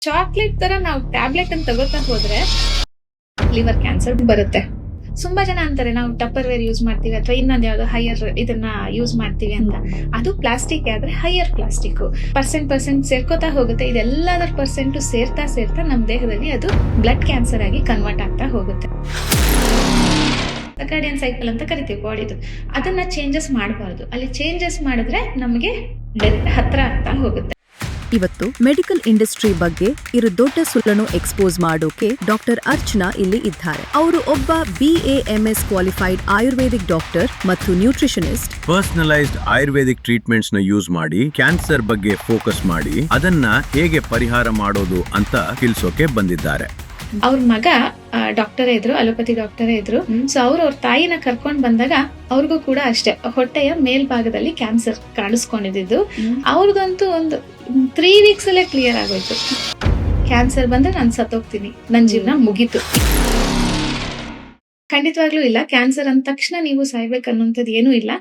Chocolate ತರ ನಾವು tablet ಅನ್ನು ತಗೋತಾ ಹೋದ್ರೆ ಲಿವರ್ ಕ್ಯಾನ್ಸರ್ ಬರುತ್ತೆ. ತುಂಬಾ ಜನ ಅಂತಾರೆ ನಾವು ಟಪ್ಪರ್ ವೇರ್ ಯೂಸ್ ಮಾಡ್ತೀವಿ ಅಥವಾ ಇನ್ನೊಂದು ಯಾವ್ದೋ ಹೈಯರ್ ಇದನ್ನ ಯೂಸ್ ಮಾಡ್ತೀವಿ ಅಂತ. ಅದು ಪ್ಲಾಸ್ಟಿಕ್ ಆದ್ರೆ ಹೈಯರ್ ಪ್ಲಾಸ್ಟಿಕ್ ಪರ್ಸೆಂಟ್ ಸೇರ್ಕೋತಾ ಹೋಗುತ್ತೆ. ಇದೆಲ್ಲದರ ಪರ್ಸೆಂಟ್ ಸೇರ್ತಾ ನಮ್ಮ ದೇಹದಲ್ಲಿ ಅದು ಬ್ಲಡ್ ಕ್ಯಾನ್ಸರ್ ಆಗಿ ಕನ್ವರ್ಟ್ ಆಗ್ತಾ ಹೋಗುತ್ತೆ. ಸರ್ಕಾಡಿಯನ್ ಸೈಕಲ್ ಅಂತ ಕರಿತೀವಿ ಬಾಡಿದು. ಅದನ್ನ ಚೇಂಜಸ್ ಮಾಡಬಾರ್ದು. ಅಲ್ಲಿ ಚೇಂಜಸ್ ಮಾಡಿದ್ರೆ ನಮಗೆ ಡೆತ್ ಹತ್ರ ಆಗ್ತಾ ಹೋಗುತ್ತೆ. ಇವತ್ತು ಮೆಡಿಕಲ್ ಇಂಡಸ್ಟ್ರಿ ಬಗ್ಗೆ ಇರು ದೊಡ್ಡ ಸುಳ್ಳನ್ನು ಎಕ್ಸ್ಪೋಸ್ ಮಾಡೋಕೆ ಡಾಕ್ಟರ್ ಅರ್ಚನಾ ಇಲ್ಲಿ ಇದ್ದಾರೆ. ಅವರು ಒಬ್ಬ BAMS ಕ್ವಾಲಿಫೈಡ್ ಆಯುರ್ವೇದಿಕ್ ಡಾಕ್ಟರ್ ಮತ್ತು ನ್ಯೂಟ್ರಿಷನಿಸ್ಟ್. ಪರ್ಸನಲೈಸ್ಡ್ ಆಯುರ್ವೇದಿಕ್ ಟ್ರೀಟ್ಮೆಂಟ್ಸ್ ನ ಯೂಸ್ ಮಾಡಿ ಕ್ಯಾನ್ಸರ್ ಬಗ್ಗೆ ಫೋಕಸ್ ಮಾಡಿ ಅದನ್ನ ಹೇಗೆ ಪರಿಹಾರ ಮಾಡೋದು ಅಂತ ತಿಳಿಸೋಕೆ ಬಂದಿದ್ದಾರೆ. ಅವ್ರ ಮಗ ಡಾಕ್ಟರೇ ಇದ್ರು, ಅಲೋಪತಿ ಡಾಕ್ಟರೇ ಇದ್ರು. ಸೊ ಅವ್ರ ತಾಯಿನ ಕರ್ಕೊಂಡ್ ಬಂದಾಗ ಅವ್ರಿಗೂ ಕೂಡ ಅಷ್ಟೇ ಹೊಟ್ಟೆಯ ಮೇಲ್ಭಾಗದಲ್ಲಿ ಕ್ಯಾನ್ಸರ್ ಕಾಣಿಸ್ಕೊಂಡಿದ್ದು. ಅವ್ರಿಗಂತೂ ಒಂದು 3 weeks ಅಲ್ಲೇ ಕ್ಲಿಯರ್ ಆಗೋಯ್ತು. ಕ್ಯಾನ್ಸರ್ ಬಂದ್ರೆ ನಾನು ಸತ್ತೋಗ್ತೀನಿ, ನನ್ನ ಜೀವನ ಮುಗೀತು. ಖಂಡಿತವಾಗ್ಲೂ ಇಲ್ಲ. ಕ್ಯಾನ್ಸರ್ ಅಂದ ತಕ್ಷಣ ನೀವು ಸಾಯ್ಬೇಕನ್ನೋಂಥದ್ದು ಏನೂ ಇಲ್ಲ.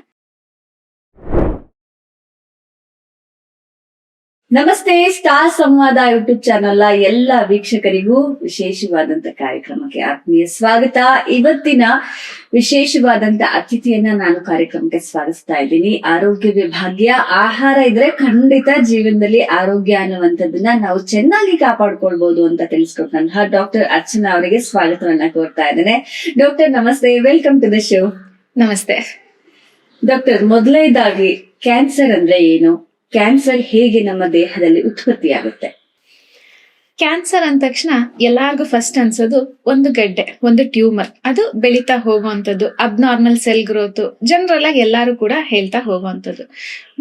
ನಮಸ್ತೆ. ಸ್ಟಾರ್ ಸಂವಾದ ಯೂಟ್ಯೂಬ್ ಚಾನೆಲ್ ಎಲ್ಲ ವೀಕ್ಷಕರಿಗೂ ವಿಶೇಷವಾದಂತ ಕಾರ್ಯಕ್ರಮಕ್ಕೆ ಆತ್ಮೀಯ ಸ್ವಾಗತ. ಇವತ್ತಿನ ವಿಶೇಷವಾದಂತ ಅತಿಥಿಯನ್ನ ನಾನು ಕಾರ್ಯಕ್ರಮಕ್ಕೆ ಸ್ವಾಗತಿಸ್ತಾ ಇದ್ದೀನಿ. ಆರೋಗ್ಯವೇ ಭಾಗ್ಯ. ಆಹಾರ ಇದ್ರೆ ಖಂಡಿತ ಜೀವನದಲ್ಲಿ ಆರೋಗ್ಯ ಅನ್ನುವಂಥದ್ದನ್ನ ನಾವು ಚೆನ್ನಾಗಿ ಕಾಪಾಡ್ಕೊಳ್ಬಹುದು ಅಂತ ತಿಳಿಸ್ಕೊಟ್ಟಂತಹ ಡಾಕ್ಟರ್ ಅರ್ಚನಾ ಅವರಿಗೆ ಸ್ವಾಗತವನ್ನ ಕೋರ್ತಾ ಇದ್ದೇನೆ. ಡಾಕ್ಟರ್ ನಮಸ್ತೆ, ವೆಲ್ಕಮ್ ಟು ದ ಶೋ. ನಮಸ್ತೆ ಡಾಕ್ಟರ್, ಮೊದಲನೇದಾಗಿ ಕ್ಯಾನ್ಸರ್ ಅಂದ್ರೆ ಏನು? ಕ್ಯಾನ್ಸರ್ ಹೇಗೆ ನಮ್ಮ ದೇಹದಲ್ಲಿ ಉತ್ಪತ್ತಿಯಾಗುತ್ತೆ? ಕ್ಯಾನ್ಸರ್ ಅಂದ ತಕ್ಷಣ ಎಲ್ಲಾರ್ಗು ಫಸ್ಟ್ ಅನ್ಸೋದು ಒಂದು ಗಡ್ಡೆ, ಒಂದು ಟ್ಯೂಮರ್, ಅದು ಬೆಳೀತಾ ಹೋಗುವಂಥದ್ದು, ಅಬ್ನಾರ್ಮಲ್ ಸೆಲ್ ಗ್ರೋತ್, ಜನರಲ್ ಆಗಿ ಎಲ್ಲಾರು ಕೂಡ ಹೇಳ್ತಾ ಹೋಗುವಂಥದ್ದು.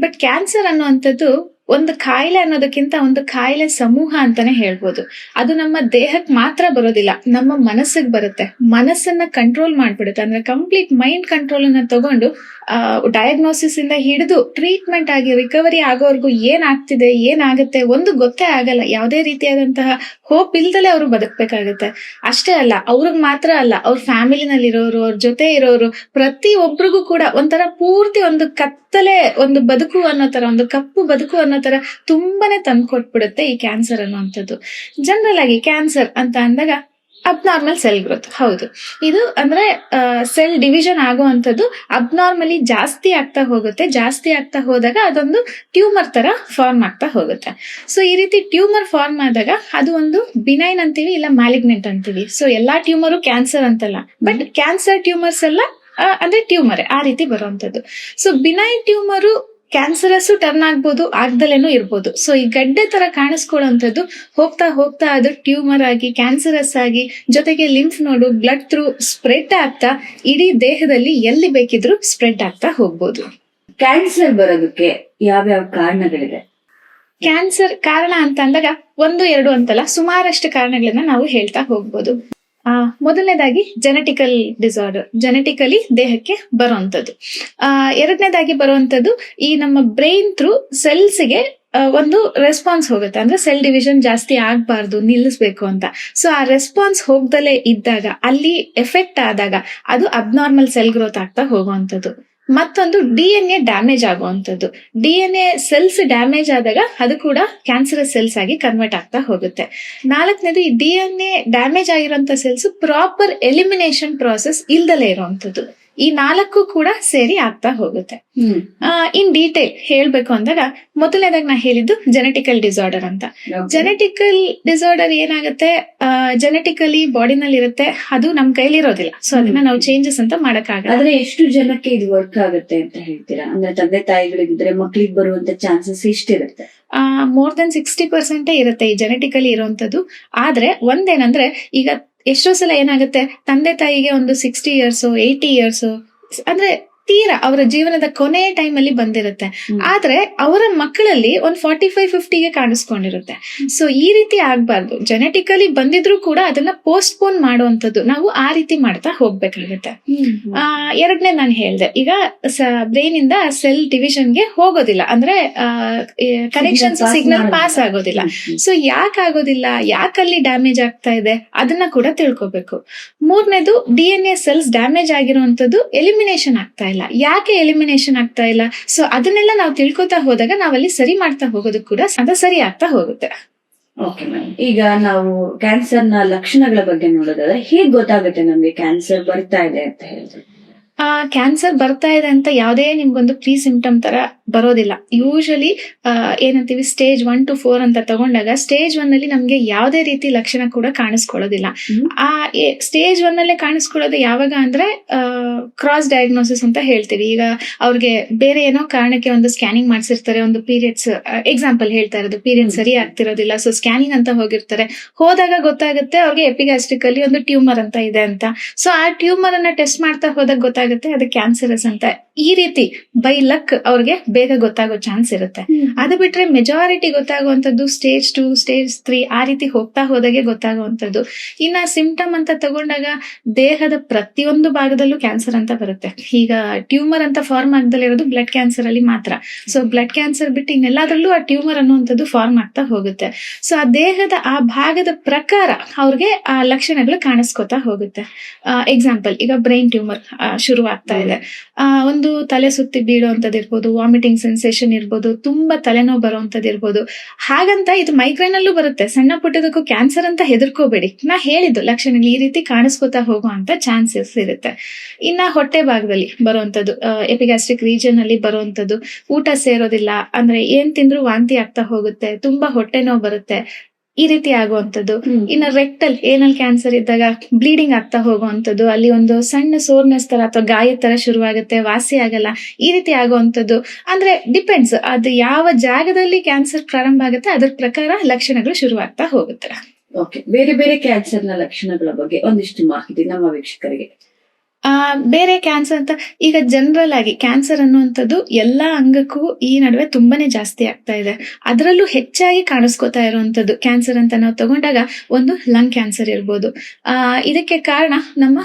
ಬಟ್ ಕ್ಯಾನ್ಸರ್ ಅನ್ನುವಂಥದ್ದು ಒಂದು ಕಾಯಿಲೆ ಅನ್ನೋದಕ್ಕಿಂತ ಒಂದು ಕಾಯಿಲೆ ಸಮೂಹ ಅಂತಾನೆ ಹೇಳ್ಬೋದು. ಅದು ನಮ್ಮ ದೇಹಕ್ಕೆ ಮಾತ್ರ ಬರೋದಿಲ್ಲ, ನಮ್ಮ ಮನಸ್ಸಿಗೆ ಬರುತ್ತೆ. ಮನಸ್ಸನ್ನ ಕಂಟ್ರೋಲ್ ಮಾಡ್ಬಿಡುತ್ತೆ. ಅಂದ್ರೆ ಕಂಪ್ಲೀಟ್ ಮೈಂಡ್ ಕಂಟ್ರೋಲ್ ಅನ್ನ ತಗೊಂಡು ಡಯಾಗ್ನೋಸಿಸ್ ಇಂದ ಹಿಡಿದು ಟ್ರೀಟ್ಮೆಂಟ್ ಆಗಿ ರಿಕವರಿ ಆಗೋವರೆಗೂ ಏನಾಗ್ತಿದೆ ಏನಾಗುತ್ತೆ ಒಂದು ಗೊತ್ತೇ ಆಗಲ್ಲ. ಯಾವುದೇ ರೀತಿಯಾದಂತಹ ಹೋಪ್ ಇಲ್ದಲೆ ಅವರು ಬದುಕ್ಬೇಕಾಗತ್ತೆ. ಅಷ್ಟೇ ಅಲ್ಲ, ಅವ್ರಿಗೆ ಮಾತ್ರ ಅಲ್ಲ, ಅವ್ರ ಫ್ಯಾಮಿಲಿನಲ್ಲಿರೋರು, ಅವ್ರ ಜೊತೆ ಇರೋರು, ಪ್ರತಿ ಒಬ್ರಿಗೂ ಕೂಡ ಒಂಥರ ಪೂರ್ತಿ ಒಂದು ಕತ್ತಲೆ ಒಂದು ಬದುಕು ಅನ್ನೋ ತರ, ಒಂದು ಕಪ್ಪು ಬದುಕು ಅನ್ನೋ ತರ ತುಂಬಾನೇ ತಂದ್ಕೊಟ್ಬಿಡುತ್ತೆ ಈ ಕ್ಯಾನ್ಸರ್ ಅನ್ನುವಂಥದ್ದು. ಜನರಲ್ ಆಗಿ ಕ್ಯಾನ್ಸರ್ ಅಂತ ಅಂದಾಗ ಅಬ್ನಾರ್ಮಲ್ ಸೆಲ್ ಗ್ರೋತ್, ಹೌದು, ಇದು ಅಂದ್ರೆ ಸೆಲ್ ಡಿವಿಷನ್ ಆಗುವಂಥದ್ದು ಅಬ್ನಾರ್ಮಲಿ ಜಾಸ್ತಿ ಆಗ್ತಾ ಹೋಗುತ್ತೆ. ಜಾಸ್ತಿ ಆಗ್ತಾ ಹೋದಾಗ ಅದೊಂದು ಟ್ಯೂಮರ್ ತರ ಫಾರ್ಮ್ ಆಗ್ತಾ ಹೋಗುತ್ತೆ. ಸೊ ಈ ರೀತಿ ಟ್ಯೂಮರ್ ಫಾರ್ಮ್ ಆದಾಗ ಅದು ಒಂದು ಬಿನೈನ್ ಅಂತೀವಿ, ಇಲ್ಲ ಮ್ಯಾಲಿಗ್ನೆಂಟ್ ಅಂತೀವಿ. ಸೊ ಎಲ್ಲಾ ಟ್ಯೂಮರು ಕ್ಯಾನ್ಸರ್ ಅಂತಲ್ಲ, ಬಟ್ ಕ್ಯಾನ್ಸರ್ ಟ್ಯೂಮರ್ಸ್ ಎಲ್ಲ ಅಂದ್ರೆ ಟ್ಯೂಮರ್ ಆ ರೀತಿ ಬರುವಂತದ್ದು. So benign tumour cancerous turn ಆಗ್ಬೋದು, ಆಗ್ದಲೇನೂ ಇರ್ಬೋದು. ಸೊ ಈ ಗಡ್ಡೆ ತರ ಕಾಣಿಸ್ಕೊಳ್ಳುವಂಥದ್ದು ಹೋಗ್ತಾ ಅದು ಟ್ಯೂಮರ್ ಆಗಿ ಕ್ಯಾನ್ಸರಸ್ ಆಗಿ, ಜೊತೆಗೆ ಲಿಂಫ್ ನೋಡು ಬ್ಲಡ್ ಥ್ರೂ ಸ್ಪ್ರೆಡ್ ಆಗ್ತಾ ಇಡೀ ದೇಹದಲ್ಲಿ ಎಲ್ಲಿ ಬೇಕಿದ್ರು ಸ್ಪ್ರೆಡ್ ಆಗ್ತಾ ಹೋಗ್ಬೋದು. ಕ್ಯಾನ್ಸರ್ ಬರೋದಕ್ಕೆ ಯಾವ್ಯಾವ ಕಾರಣಗಳಿದೆ? ಕ್ಯಾನ್ಸರ್ ಕಾರಣ ಅಂತ ಅಂದಾಗ 1-2 ಅಂತಲ್ಲ, ಸುಮಾರಷ್ಟು ಕಾರಣಗಳನ್ನ ನಾವು ಹೇಳ್ತಾ ಹೋಗ್ಬೋದು. ಮೊದಲನೇದಾಗಿ ಜೆನೆಟಿಕಲ್ ಡಿಸಾರ್ಡರ್, ಜೆನೆಟಿಕಲಿ ದೇಹಕ್ಕೆ ಬರುವಂತದ್ದು. ಎರಡನೇದಾಗಿ ಬರುವಂತದ್ದು ಈ ನಮ್ಮ ಬ್ರೈನ್ ಥ್ರೂ ಸೆಲ್ಸ್ಗೆ ಒಂದು ರೆಸ್ಪಾನ್ಸ್ ಹೋಗುತ್ತೆ. ಅಂದ್ರೆ ಸೆಲ್ ಡಿವಿಷನ್ ಜಾಸ್ತಿ ಆಗ್ಬಾರ್ದು, ನಿಲ್ಲಿಸ್ಬೇಕು ಅಂತ. ಸೊ ಆ ರೆಸ್ಪಾನ್ಸ್ ಹೋಗ್ದಲೇ ಇದ್ದಾಗ, ಅಲ್ಲಿ ಎಫೆಕ್ಟ್ ಆದಾಗ ಅದು ಅಬ್ನಾರ್ಮಲ್ ಸೆಲ್ ಗ್ರೋತ್ ಆಗ್ತಾ ಹೋಗುವಂಥದ್ದು. ಮತ್ತೊಂದು DNA ಡ್ಯಾಮೇಜ್ ಆಗುವಂಥದ್ದು. DNA ಸೆಲ್ಸ್ ಡ್ಯಾಮೇಜ್ ಆದಾಗ ಅದು ಕೂಡ ಕ್ಯಾನ್ಸರಸ್ ಸೆಲ್ಸ್ ಆಗಿ ಕನ್ವರ್ಟ್ ಆಗ್ತಾ ಹೋಗುತ್ತೆ. 4ನೇದು ಈ DNA ಡ್ಯಾಮೇಜ್ ಆಗಿರುವಂತ ಸೆಲ್ಸ್ ಪ್ರಾಪರ್ ಎಲಿಮಿನೇಷನ್ ಪ್ರಾಸೆಸ್ ಇಲ್ದಲೇ ಇರುವಂತದ್ದು. ಈ 4 ಕೂಡ ಸೇರಿ ಆಗ್ತಾ ಹೋಗುತ್ತೆ. ಇನ್ ಡೀಟೇಲ್ ಹೇಳ್ಬೇಕು ಅಂದಾಗ ಮೊದಲನೇದಾಗ ನಾ ಹೇಳಿದ್ದು ಜೆನೆಟಿಕಲ್ ಡಿಸಾರ್ಡರ್ ಅಂತ. ಜೆನೆಟಿಕಲ್ ಡಿಸಾರ್ಡರ್ ಏನಾಗುತ್ತೆ, ಜೆನೆಟಿಕಲಿ ಬಾಡಿನಲ್ಲಿ ಇರುತ್ತೆ, ಅದು ನಮ್ ಕೈಲಿರೋದಿಲ್ಲ. ಸೊ ಅದನ್ನ ನಾವು ಚೇಂಜಸ್ ಅಂತ ಮಾಡಕ್ಕಾಗಲ್ಲ. ಆದ್ರೆ ಎಷ್ಟು ಜನಕ್ಕೆ ಇದು ವರ್ಕ್ ಆಗುತ್ತೆ ಅಂತ ಹೇಳ್ತೀರಾ? ಅಂದ್ರೆ ತಂದೆ ತಾಯಿಗಳಿದ್ರೆ ಮಕ್ಳಿಗೆ ಬರುವಂತ ಚಾನ್ಸಸ್ ಎಷ್ಟಿರುತ್ತೆ? ಮೋರ್ ದನ್ 60% ಇರುತ್ತೆ ಈ ಜೆನೆಟಿಕಲಿ ಇರುವಂತದ್ದು. ಆದ್ರೆ ಒಂದೇನಂದ್ರೆ, ಈಗ ಎಷ್ಟೋ ಸಲ ಏನಾಗುತ್ತೆ, ತಂದೆ ತಾಯಿಗೆ ಒಂದು 60 years 80 years ಅಂದ್ರೆ ತೀರಾ ಅವರ ಜೀವನದ ಕೊನೆಯ ಟೈಮ್ ಅಲ್ಲಿ ಬಂದಿರುತ್ತೆ. ಆದ್ರೆ ಅವರ ಮಕ್ಕಳಲ್ಲಿ ಒಂದು 45-50ಗೆ ಕಾಣಿಸ್ಕೊಂಡಿರುತ್ತೆ. ಸೊ ಈ ರೀತಿ ಆಗ್ಬಾರ್ದು. ಜೆನೆಟಿಕಲಿ ಬಂದಿದ್ರು ಕೂಡ ಅದನ್ನ ಪೋಸ್ಟ್ಪೋನ್ ಮಾಡುವಂತದ್ದು ನಾವು ಆ ರೀತಿ ಮಾಡ್ತಾ ಹೋಗ್ಬೇಕಾಗುತ್ತೆ. ಎರಡನೇ ನಾನು ಹೇಳ್ದೆ, ಈಗ ಬ್ರೈನ್ ಇಂದ ಸೆಲ್ ಡಿವಿಷನ್ಗೆ ಹೋಗೋದಿಲ್ಲ, ಅಂದ್ರೆ ಕನೆಕ್ಷನ್ಸ್ ಸಿಗ್ನಲ್ ಪಾಸ್ ಆಗೋದಿಲ್ಲ. ಸೊ ಯಾಕಾಗೋದಿಲ್ಲ, ಯಾಕಲ್ಲಿ ಡ್ಯಾಮೇಜ್ ಆಗ್ತಾ ಇದೆ ಅದನ್ನ ಕೂಡ ತಿಳ್ಕೊಬೇಕು. ಮೂರನೇದು DNA ಸೆಲ್ಸ್ ಡ್ಯಾಮೇಜ್ ಆಗಿರುವಂತದ್ದು ಎಲಿಮಿನೇಷನ್ ಆಗ್ತಾ ಇಲ್ಲ. ಯಾಕೆ ಎಲಿಮಿನೇಷನ್ ಆಗ್ತಾ ಇಲ್ಲ? ಸೊ ಅದನ್ನೆಲ್ಲ ನಾವು ತಿಳ್ಕೊತಾ ಹೋದಾಗ ನಾವಲ್ಲಿ ಸರಿ ಮಾಡ್ತಾ ಹೋಗೋದಕ್ಕೆ ಕೂಡ ಅದು ಸರಿ ಆಗ್ತಾ ಹೋಗುತ್ತೆ. ಓಕೆ ಮೇಡಮ್, ಈಗ ನಾವು ಕ್ಯಾನ್ಸರ್ನ ಲಕ್ಷಣಗಳ ಬಗ್ಗೆ ನೋಡೋದಾದ್ರೆ ಹೇಗ್ ಗೊತ್ತಾಗುತ್ತೆ ನಮ್ಗೆ ಕ್ಯಾನ್ಸರ್ ಬರ್ತಾ ಇದೆ ಅಂತ ಹೇಳಿದ್ರೆ? ಕ್ಯಾನ್ಸರ್ ಬರ್ತಾ ಇದೆ ಅಂತ ಯಾವುದೇ ನಿಮ್ಗೊಂದು ಪ್ರೀ ಸಿಂಪ್ಟಮ್ ತರ ಬರೋದಿಲ್ಲ. ಯೂಶಲಿ ಏನಂತೀವಿ ಸ್ಟೇಜ್ 1 to 4 ಅಂತ ತಗೊಂಡಾಗ ಸ್ಟೇಜ್ 1 ಅಲ್ಲಿ ನಮ್ಗೆ ಯಾವುದೇ ರೀತಿ ಲಕ್ಷಣ ಕೂಡ ಕಾಣಿಸ್ಕೊಳ್ಳೋದಿಲ್ಲ. ಆ ಸ್ಟೇಜ್ 1 ಅಲ್ಲೇ ಕಾಣಿಸ್ಕೊಳ್ಳೋದು ಯಾವಾಗ ಅಂದ್ರೆ ಕ್ರಾಸ್ ಡಯಾಗ್ನೋಸಿಸ್ ಅಂತ ಹೇಳ್ತೀವಿ. ಈಗ ಅವ್ರಿಗೆ ಬೇರೆ ಏನೋ ಕಾರಣಕ್ಕೆ ಒಂದು ಸ್ಕ್ಯಾನಿಂಗ್ ಮಾಡ್ಸಿರ್ತಾರೆ, ಒಂದು ಪೀರಿಯಡ್ಸ್ ಎಕ್ಸಾಂಪಲ್ ಹೇಳ್ತಾ ಇರೋದು, ಪೀರಿಯಡ್ ಸರಿ ಆಗ್ತಿರೋದಿಲ್ಲ, ಸೊ ಸ್ಕ್ಯಾನಿಂಗ್ ಅಂತ ಹೋಗಿರ್ತಾರೆ. ಹೋದಾಗ ಗೊತ್ತಾಗುತ್ತೆ ಅವ್ರಿಗೆ ಎಪಿಗ್ಯಾಸ್ಟ್ರಿಕ್ ಅಲ್ಲಿ ಒಂದು ಟ್ಯೂಮರ್ ಅಂತ ಇದೆ ಅಂತ. ಸೊ ಆ ಟ್ಯೂಮರ್ ಅನ್ನ ಟೆಸ್ಟ್ ಮಾಡ್ತಾ ಹೋದಾಗ ಗೊತ್ತಾಗುತ್ತೆ ಅದು ಕ್ಯಾನ್ಸರಸ್ ಅಂತ. ಈ ರೀತಿ ಬೈ ಲಕ್ ಅವ್ರಿಗೆ ಬೇಗ ಗೊತ್ತಾಗೋ ಚಾನ್ಸ್ ಇರುತ್ತೆ. ಅದು ಬಿಟ್ರೆ ಮೆಜಾರಿಟಿ ಗೊತ್ತಾಗುವಂತದ್ದು ಸ್ಟೇಜ್ 2, ಸ್ಟೇಜ್ 3 ಆ ರೀತಿ ಹೋಗ್ತಾ ಹೋದಾಗೆ ಗೊತ್ತಾಗುವಂತದ್ದು. ಇನ್ನ ಸಿಂಪ್ಟಮ್ ಅಂತ ತಗೊಂಡಾಗ ದೇಹದ ಪ್ರತಿಯೊಂದು ಭಾಗದಲ್ಲೂ ಕ್ಯಾನ್ಸರ್ ಅಂತ ಬರುತ್ತೆ. ಈಗ ಟ್ಯೂಮರ್ ಅಂತ ಫಾರ್ಮ್ ಆಗದಲ್ಲಿರೋದು ಬ್ಲಡ್ ಕ್ಯಾನ್ಸರ್ ಅಲ್ಲಿ ಮಾತ್ರ. ಸೊ ಬ್ಲಡ್ ಕ್ಯಾನ್ಸರ್ ಬಿಟ್ಟು ಇನ್ನೆಲ್ಲದರಲ್ಲೂ ಆ ಟ್ಯೂಮರ್ ಅನ್ನುವಂಥದ್ದು ಫಾರ್ಮ್ ಆಗ್ತಾ ಹೋಗುತ್ತೆ. ಸೊ ಆ ದೇಹದ ಆ ಭಾಗದ ಪ್ರಕಾರ ಅವ್ರಿಗೆ ಆ ಲಕ್ಷಣಗಳು ಕಾಣಿಸ್ಕೊತಾ ಹೋಗುತ್ತೆ. ಎಕ್ಸಾಂಪಲ್, ಈಗ ಬ್ರೈನ್ ಟ್ಯೂಮರ್ ಶುರು ಆಗ್ತಾ ಇದೆ, ಒಂದು ತಲೆ ಸುತ್ತಿ ಬೀಳುವಂತದ್ದು ಇರ್ಬೋದು, ವಾಮಿಟಿಂಗ್ ಸೆನ್ಸೇಷನ್ ಇರ್ಬೋದು, ತುಂಬಾ ತಲೆನೋವು ಬರುವಂತದ್ದು ಇರ್ಬೋದು. ಹಾಗಂತ ಇದು ಮೈಗ್ರೇನ್ ಅಲ್ಲೂ ಬರುತ್ತೆ. ಸಣ್ಣ ಪುಟ್ಟದಕ್ಕೂ ಕ್ಯಾನ್ಸರ್ ಅಂತ ಹೆದರ್ಕೋಬೇಡಿ. ನಾ ಹೇಳಿದ್ದು ಲಕ್ಷಣಗಳು ಈ ರೀತಿ ಕಾಣಿಸ್ಕೊತಾ ಹೋಗುವಂತ ಚಾನ್ಸಸ್ ಇರುತ್ತೆ. ಇನ್ನ ಹೊಟ್ಟೆ ಭಾಗದಲ್ಲಿ ಬರುವಂತದ್ದು, ಎಪಿಗ್ಯಾಸ್ಟ್ರಿಕ್ ರೀಜನ್ ಅಲ್ಲಿ ಬರುವಂತದ್ದು, ಊಟ ಸೇರೋದಿಲ್ಲ, ಅಂದ್ರೆ ಏನ್ ತಿಂದ್ರು ವಾಂತಿ ಆಗ್ತಾ ಹೋಗುತ್ತೆ, ತುಂಬಾ ಹೊಟ್ಟೆ ನೋವು ಬರುತ್ತೆ, ಈ ರೀತಿ ಆಗುವಂತದ್ದು. ಇನ್ನ ರೆಕ್ಟಲ್ ಏನಲ್ ಕ್ಯಾನ್ಸರ್ ಇದ್ದಾಗ ಬ್ಲೀಡಿಂಗ್ ಆಗ್ತಾ ಹೋಗುವಂತದ್ದು, ಅಲ್ಲಿ ಒಂದು ಸಣ್ಣ ಸೋರ್ನೆಸ್ ತರ ಅಥವಾ ಗಾಯದ ತರ ಶುರುವಾಗುತ್ತೆ, ವಾಸಿ ಆಗಲ್ಲ, ಈ ರೀತಿ ಆಗುವಂತದ್ದು. ಅಂದ್ರೆ ಡಿಪೆಂಡ್ಸ್, ಅದು ಯಾವ ಜಾಗದಲ್ಲಿ ಕ್ಯಾನ್ಸರ್ ಪ್ರಾರಂಭ ಆಗುತ್ತೆ ಅದ್ರ ಪ್ರಕಾರ ಲಕ್ಷಣಗಳು ಶುರುವಾಗ್ತಾ ಹೋಗುತ್ತೆ. ಓಕೆ, ಬೇರೆ ಬೇರೆ ಕ್ಯಾನ್ಸರ್ನ ಲಕ್ಷಣಗಳ ಬಗ್ಗೆ ಒಂದಿಷ್ಟು ಮಾಹಿತಿ ನಮ್ಮ ವೀಕ್ಷಕರಿಗೆ. ಬೇರೆ ಕ್ಯಾನ್ಸರ್ ಅಂತ ಈಗ ಜನರಲ್ ಆಗಿ ಕ್ಯಾನ್ಸರ್ ಅನ್ನುವಂಥದ್ದು ಎಲ್ಲಾ ಅಂಗಕ್ಕೂ ಈ ನಡುವೆ ತುಂಬಾನೇ ಜಾಸ್ತಿ ಆಗ್ತಾ ಇದೆ. ಅದರಲ್ಲೂ ಹೆಚ್ಚಾಗಿ ಕಾಣಿಸ್ಕೊತಾ ಇರುವಂತದ್ದು ಕ್ಯಾನ್ಸರ್ ಅಂತ ನಾವು ತಗೊಂಡಾಗ ಒಂದು ಲಂಗ್ ಕ್ಯಾನ್ಸರ್ ಇರ್ಬೋದು. ಇದಕ್ಕೆ ಕಾರಣ ನಮ್ಮ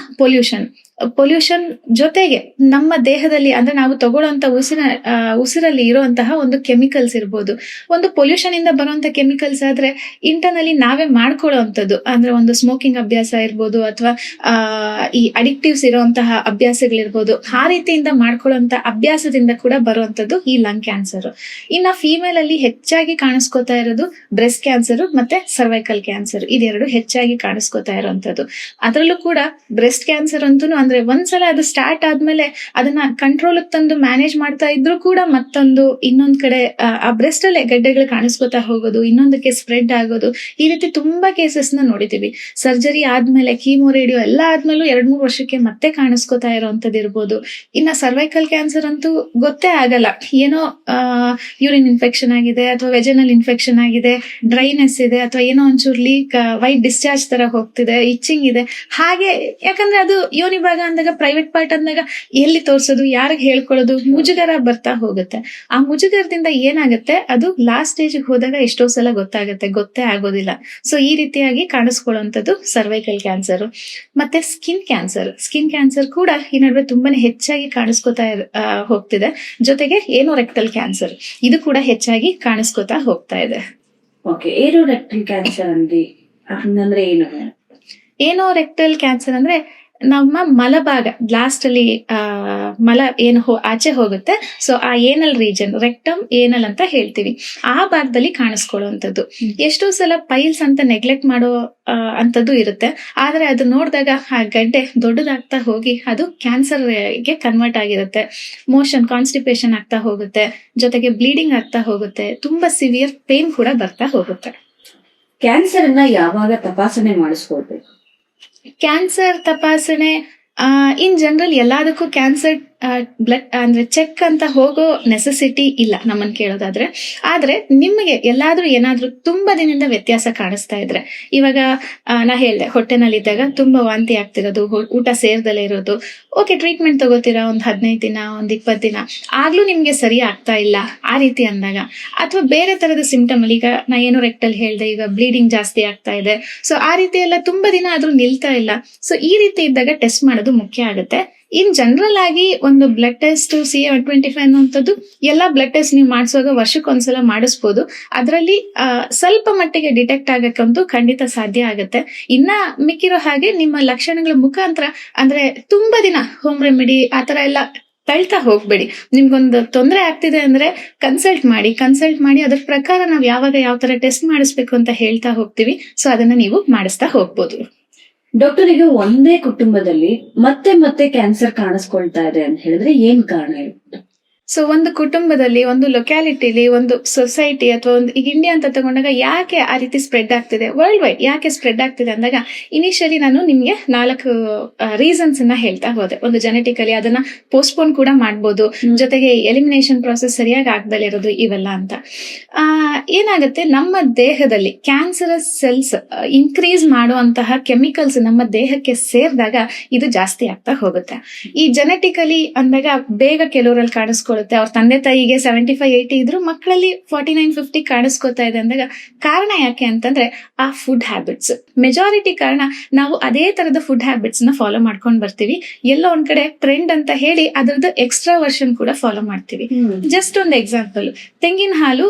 ಪೊಲ್ಯೂಷನ್ ಜೊತೆಗೆ ನಮ್ಮ ದೇಹದಲ್ಲಿ ಅಂದ್ರೆ ನಾವು ತಗೊಳ್ಳುವಂತ ಉಸಿರಲ್ಲಿ ಇರುವಂತಹ ಒಂದು ಕೆಮಿಕಲ್ಸ್ ಇರ್ಬೋದು. ಒಂದು ಪೊಲ್ಯೂಷನ್ ಇಂದ ಬರುವಂತ ಕೆಮಿಕಲ್ಸ್ ಆದ್ರೆ ಇಂಟರ್ನಲಿ ನಾವೇ ಮಾಡ್ಕೊಳ್ಳುವಂಥದ್ದು, ಅಂದ್ರೆ ಒಂದು ಸ್ಮೋಕಿಂಗ್ ಅಭ್ಯಾಸ ಇರ್ಬೋದು ಅಥವಾ ಈ ಅಡಿಕ್ಟಿವ್ಸ್ ಇರುವಂತಹ ಅಭ್ಯಾಸಗಳಿರ್ಬೋದು, ಆ ರೀತಿಯಿಂದ ಮಾಡ್ಕೊಳ್ಳುವಂತ ಅಭ್ಯಾಸದಿಂದ ಕೂಡ ಬರುವಂತದ್ದು ಈ ಲಂಗ್ ಕ್ಯಾನ್ಸರ್. ಇನ್ನ ಫೀಮೇಲ್ ಅಲ್ಲಿ ಹೆಚ್ಚಾಗಿ ಕಾಣಿಸ್ಕೊತಾ ಇರೋದು ಬ್ರೆಸ್ಟ್ ಕ್ಯಾನ್ಸರ್ ಮತ್ತೆ ಸರ್ವೈಕಲ್ ಕ್ಯಾನ್ಸರ್, ಇದೆರಡು ಹೆಚ್ಚಾಗಿ ಕಾಣಿಸ್ಕೊತಾ ಇರುವಂತದ್ದು. ಅದರಲ್ಲೂ ಕೂಡ ಬ್ರೆಸ್ಟ್ ಕ್ಯಾನ್ಸರ್ ಅಂತೂ ಅಂದ್ರೆ ಒಂದ್ಸಲ ಅದು ಸ್ಟಾರ್ಟ್ ಆದ್ಮೇಲೆ ಅದನ್ನ ಕಂಟ್ರೋಲ್ ತಂದು ಮ್ಯಾನೇಜ್ ಮಾಡ್ತಾ ಇದ್ರು ಕೂಡ ಮತ್ತೊಂದು ಇನ್ನೊಂದ್ ಕಡೆ ಆ ಬ್ರೆಸ್ಟ್ ಅಲ್ಲೇ ಗಡ್ಡೆಗಳು ಕಾಣಿಸ್ಕೊತಾ ಹೋಗೋದು, ಇನ್ನೊಂದಕ್ಕೆ ಸ್ಪ್ರೆಡ್ ಆಗೋದು, ಈ ರೀತಿ ತುಂಬಾ ಕೇಸಸ್ ನ ನೋಡಿದೀವಿ. ಸರ್ಜರಿ ಆದ್ಮೇಲೆ ಕೀಮೋ ರೇಡಿಯೋ ಎಲ್ಲ ಆದ್ಮೇಲೂ 2-3 ವರ್ಷಕ್ಕೆ ಮತ್ತೆ ಕಾಣಿಸ್ಕೊತಾ ಇರೋಂಥದ್ದು ಇರ್ಬೋದು. ಇನ್ನ ಸರ್ವೈಕಲ್ ಕ್ಯಾನ್ಸರ್ ಅಂತೂ ಗೊತ್ತೇ ಆಗಲ್ಲ, ಏನೋ ಯೂರಿನ್ ಇನ್ಫೆಕ್ಷನ್ ಆಗಿದೆ ಅಥವಾ ವೆಜನಲ್ ಇನ್ಫೆಕ್ಷನ್ ಆಗಿದೆ, ಡ್ರೈನೆಸ್ ಇದೆ ಅಥವಾ ಏನೋ ಒಂಚೂರು ಲೀಕ್, ವೈಟ್ ಡಿಸ್ಚಾರ್ಜ್ ತರ ಹೋಗ್ತಿದೆ, ಇಚ್ಚಿಂಗ್ ಇದೆ. ಹಾಗೆ ಯಾಕಂದ್ರೆ ಅದು ಯೋನಿ ಭಾಗ ಅಂದಾಗ, ಪ್ರೈವೇಟ್ ಪಾರ್ಟ್ ಅಂದಾಗ ಎಲ್ಲಿ ತೋರ್ಸೋದು, ಯಾರಿಗೆ ಹೇಳ್ಕೊಳ್ಳೋದು, ಮುಜುಗರ ಬರ್ತಾ ಹೋಗುತ್ತೆ. ಆ ಮುಜುಗರದಿಂದ ಏನಾಗುತ್ತೆ, ಅದು ಲಾಸ್ಟ್ ಸ್ಟೇಜ್ ಹೋದಾಗ ಎಷ್ಟೋ ಸಲ ಗೊತ್ತೇ ಆಗೋದಿಲ್ಲ. ಸೊ ಈ ರೀತಿಯಾಗಿ ಕಾಣಿಸ್ಕೊಳ್ಳುವಂಥದ್ದು ಸರ್ವೈಕಲ್ ಕ್ಯಾನ್ಸರ್. ಮತ್ತೆ ಸ್ಕಿನ್ ಕ್ಯಾನ್ಸರ್ ಕೂಡ ಈ ನಡುವೆ ತುಂಬಾನೇ ಹೆಚ್ಚಾಗಿ ಕಾಣಿಸ್ಕೊತಾ ಹೋಗ್ತಿದೆ. ಜೊತೆಗೆ ಏನೋರೆಕ್ಟಲ್ ಕ್ಯಾನ್ಸರ್ ಇದು ಕೂಡ ಹೆಚ್ಚಾಗಿ ಕಾಣಿಸ್ಕೊತಾ ಹೋಗ್ತಾ ಇದೆ. ಓಕೆ, ಏನೋರೆಕ್ಟಲ್ ಕ್ಯಾನ್ಸರ್ ಅಂದ್ರೆ ಏನು? ಏನೋರೆಕ್ಟಲ್ ಕ್ಯಾನ್ಸರ್ ಅಂದ್ರೆ ನಮ್ಮ ಮಲಭಾಗ ಲಾಸ್ಟ್ ಅಲ್ಲಿ ಮಲ ಏನು ಆಚೆ ಹೋಗುತ್ತೆ, ಸೊ ಆ ಏನಲ್ ರೀಜನ್, ರೆಕ್ಟಮ್ ಏನಲ್ ಅಂತ ಹೇಳ್ತೀವಿ, ಆ ಭಾಗದಲ್ಲಿ ಕಾಣಿಸ್ಕೊಳ್ಳುವಂಥದ್ದು. ಎಷ್ಟೋ ಸಲ ಪೈಲ್ಸ್ ಅಂತ ನೆಗ್ಲೆಕ್ಟ್ ಮಾಡೋ ಅಂತದ್ದು ಇರುತ್ತೆ. ಆದ್ರೆ ಅದು ನೋಡಿದಾಗ ಆ ಗಡ್ಡೆ ದೊಡ್ಡದಾಗ್ತಾ ಹೋಗಿ ಅದು ಕ್ಯಾನ್ಸರ್ಗೆ ಕನ್ವರ್ಟ್ ಆಗಿರುತ್ತೆ. ಮೋಷನ್ ಕಾನ್ಸ್ಟಿಪೇಷನ್ ಆಗ್ತಾ ಹೋಗುತ್ತೆ, ಜೊತೆಗೆ ಬ್ಲೀಡಿಂಗ್ ಆಗ್ತಾ ಹೋಗುತ್ತೆ, ತುಂಬಾ ಸಿವಿಯರ್ ಪೇನ್ ಕೂಡ ಬರ್ತಾ ಹೋಗುತ್ತೆ. ಕ್ಯಾನ್ಸರ್ ಅನ್ನ ಯಾವಾಗ ತಪಾಸಣೆ ಮಾಡಿಸ್ಕೊಳ್ಬೇಕು? ಕ್ಯಾನ್ಸರ್ ತಪಾಸಣೆ ಇನ್ ಜನರಲ್ ಎಲ್ಲದಕ್ಕೂ ಕ್ಯಾನ್ಸರ್ ಬ್ಲಡ್ ಅಂದ್ರೆ ಚೆಕ್ ಅಂತ ಹೋಗೋ ನೆಸೆಸಿಟಿ ಇಲ್ಲ ನಮ್ಮನ್ ಕೇಳೋದಾದ್ರೆ. ಆದ್ರೆ ನಿಮಗೆ ಏನಾದ್ರೂ ತುಂಬಾ ದಿನದಿಂದ ವ್ಯತ್ಯಾಸ ಕಾಣಿಸ್ತಾ ಇದ್ರೆ, ಇವಾಗ ನಾ ಹೇಳ್ದೆ ಹೊಟ್ಟೆನಲ್ಲಿದ್ದಾಗ ತುಂಬಾ ವಾಂತಿ ಆಗ್ತಿರೋದು, ಊಟ ಸೇರ್ದಲೇ ಇರೋದು, ಓಕೆ ಟ್ರೀಟ್ಮೆಂಟ್ ತಗೋತೀರಾ ಒಂದ್ 15 ದಿನ, ಒಂದ್ 20 ದಿನ, ಆಗ್ಲೂ ನಿಮ್ಗೆ ಸರಿ ಆಗ್ತಾ ಇಲ್ಲ ಆ ರೀತಿ ಅಂದಾಗ, ಅಥವಾ ಬೇರೆ ತರದ ಸಿಂಪ್ಟಮ್ ಅಲ್ಲಿ, ಈಗ ನಾ ಏನೋ ರೆಕ್ಟಲ್ ಹೇಳ್ದೆ, ಈಗ ಬ್ಲೀಡಿಂಗ್ ಜಾಸ್ತಿ ಆಗ್ತಾ ಇದೆ, ಸೊ ಆ ರೀತಿ ಎಲ್ಲ ತುಂಬಾ ದಿನ ಆದ್ರೂ ನಿಲ್ತಾ ಇಲ್ಲ, ಸೊ ಈ ರೀತಿ ಇದ್ದಾಗ ಟೆಸ್ಟ್ ಮಾಡೋದು ಮುಖ್ಯ ಆಗುತ್ತೆ. ಇನ್ ಜನರಲ್ ಆಗಿ ಒಂದು ಬ್ಲಡ್ ಟೆಸ್ಟ್ CA-125 ಅನ್ನುವಂಥದ್ದು ಎಲ್ಲಾ ಬ್ಲಡ್ ಟೆಸ್ಟ್ ನೀವು ಮಾಡಿಸುವಾಗ ವರ್ಷಕ್ಕೊಂದ್ಸಲ ಮಾಡಿಸ್ಬೋದು. ಅದರಲ್ಲಿ ಸ್ವಲ್ಪ ಮಟ್ಟಿಗೆ ಡಿಟೆಕ್ಟ್ ಆಗಕ್ಕಂತೂ ಖಂಡಿತ ಸಾಧ್ಯ ಆಗುತ್ತೆ. ಇನ್ನ ಮಿಕ್ಕಿರೋ ಹಾಗೆ ನಿಮ್ಮ ಲಕ್ಷಣಗಳ ಮುಖಾಂತರ, ಅಂದ್ರೆ ತುಂಬಾ ದಿನ ಹೋಮ್ ರೆಮಿಡಿ ಆತರ ಎಲ್ಲ ತಳ್ತಾ ಹೋಗ್ಬೇಡಿ. ನಿಮ್ಗೊಂದು ತೊಂದರೆ ಆಗ್ತಿದೆ ಅಂದ್ರೆ ಕನ್ಸಲ್ಟ್ ಮಾಡಿ ಅದ್ರ ಪ್ರಕಾರ ನಾವು ಯಾವಾಗ ಯಾವ ತರ ಟೆಸ್ಟ್ ಮಾಡಿಸ್ಬೇಕು ಅಂತ ಹೇಳ್ತಾ ಹೋಗ್ತೀವಿ. ಸೊ ಅದನ್ನ ನೀವು ಮಾಡಿಸ್ತಾ ಹೋಗ್ಬೋದು. ಡಾಕ್ಟರ್, ಈಗ ಒಂದೇ ಕುಟುಂಬದಲ್ಲಿ ಮತ್ತೆ ಮತ್ತೆ ಕ್ಯಾನ್ಸರ್ ಕಾಣಿಸ್ಕೊಳ್ತಾ ಇದೆ ಅಂತ ಹೇಳಿದ್ರೆ ಏನ್ ಕಾರಣ ಇರುತ್ತೆ? ಸೊ ಒಂದು ಕುಟುಂಬದಲ್ಲಿ, ಒಂದು ಲೊಕ್ಯಾಲಿಟಿಲಿ, ಒಂದು ಸೊಸೈಟಿ ಅಥವಾ ಒಂದು ಈಗ ಇಂಡಿಯಾ ಅಂತ ತಗೊಂಡಾಗ ಯಾಕೆ ಆ ರೀತಿ ಸ್ಪ್ರೆಡ್ ಆಗ್ತಿದೆ, ವರ್ಲ್ಡ್ ವೈಡ್ ಯಾಕೆ ಸ್ಪ್ರೆಡ್ ಆಗ್ತಿದೆ ಅಂದಾಗ ಇನಿಷಿಯಲಿ ನಾನು ನಿಮ್ಗೆ 4 ರೀಸನ್ಸ್ ಅನ್ನ ಹೇಳ್ತಾ ಹೋದೆ. ಒಂದು ಜೆನೆಟಿಕಲಿ, ಅದನ್ನ ಪೋಸ್ಟ್ಪೋನ್ ಕೂಡ ಮಾಡ್ಬೋದು, ಜೊತೆಗೆ ಎಲಿಮಿನೇಷನ್ ಪ್ರಾಸೆಸ್ ಸರಿಯಾಗಿ ಆಗ್ದಲೇ ಇರೋದು, ಇವೆಲ್ಲ ಅಂತ. ಏನಾಗುತ್ತೆ, ನಮ್ಮ ದೇಹದಲ್ಲಿ ಕ್ಯಾನ್ಸರಸ್ ಸೆಲ್ಸ್ ಇನ್ಕ್ರೀಸ್ ಮಾಡುವಂತಹ ಕೆಮಿಕಲ್ಸ್ ನಮ್ಮ ದೇಹಕ್ಕೆ ಸೇರಿದಾಗ ಇದು ಜಾಸ್ತಿ ಆಗ್ತಾ ಹೋಗುತ್ತೆ. ಈ ಜೆನೆಟಿಕಲಿ ಅಂದಾಗ ಬೇಗ ಕೆಲವರಲ್ಲಿ ಕಾಣಿಸ್ಕೊಳ್ಳುತ್ತೆ. ಅವ್ರ ತಂದೆ ತಾಯಿಗೆ 75-80 ಇದ್ರು ಮಕ್ಕಳಲ್ಲಿ 49-50 ಕಾಣಿಸ್ಕೊತಾ ಇದೆ ಅಂದಾಗ ಕಾರಣ ಯಾಕೆ ಅಂತಂದ್ರೆ ಆ ಫುಡ್ ಹ್ಯಾಬಿಟ್ಸ್. ಮೆಜಾರಿಟಿ ಕಾರಣ ನಾವು ಅದೇ ತರದ ಫುಡ್ ಹ್ಯಾಬಿಟ್ಸ್ ನ ಫಾಲೋ ಮಾಡ್ಕೊಂಡ್ ಬರ್ತೀವಿ. ಎಲ್ಲೋ ಒಂದ್ ಕಡೆ ಟ್ರೆಂಡ್ ಅಂತ ಹೇಳಿ ಅದ್ರದ್ದು ಎಕ್ಸ್ಟ್ರಾ ವರ್ಷನ್ ಕೂಡ ಫಾಲೋ ಮಾಡ್ತೀವಿ. ಜಸ್ಟ್ ಒಂದು ಎಕ್ಸಾಂಪಲ್, ತೆಂಗಿನ ಹಾಲು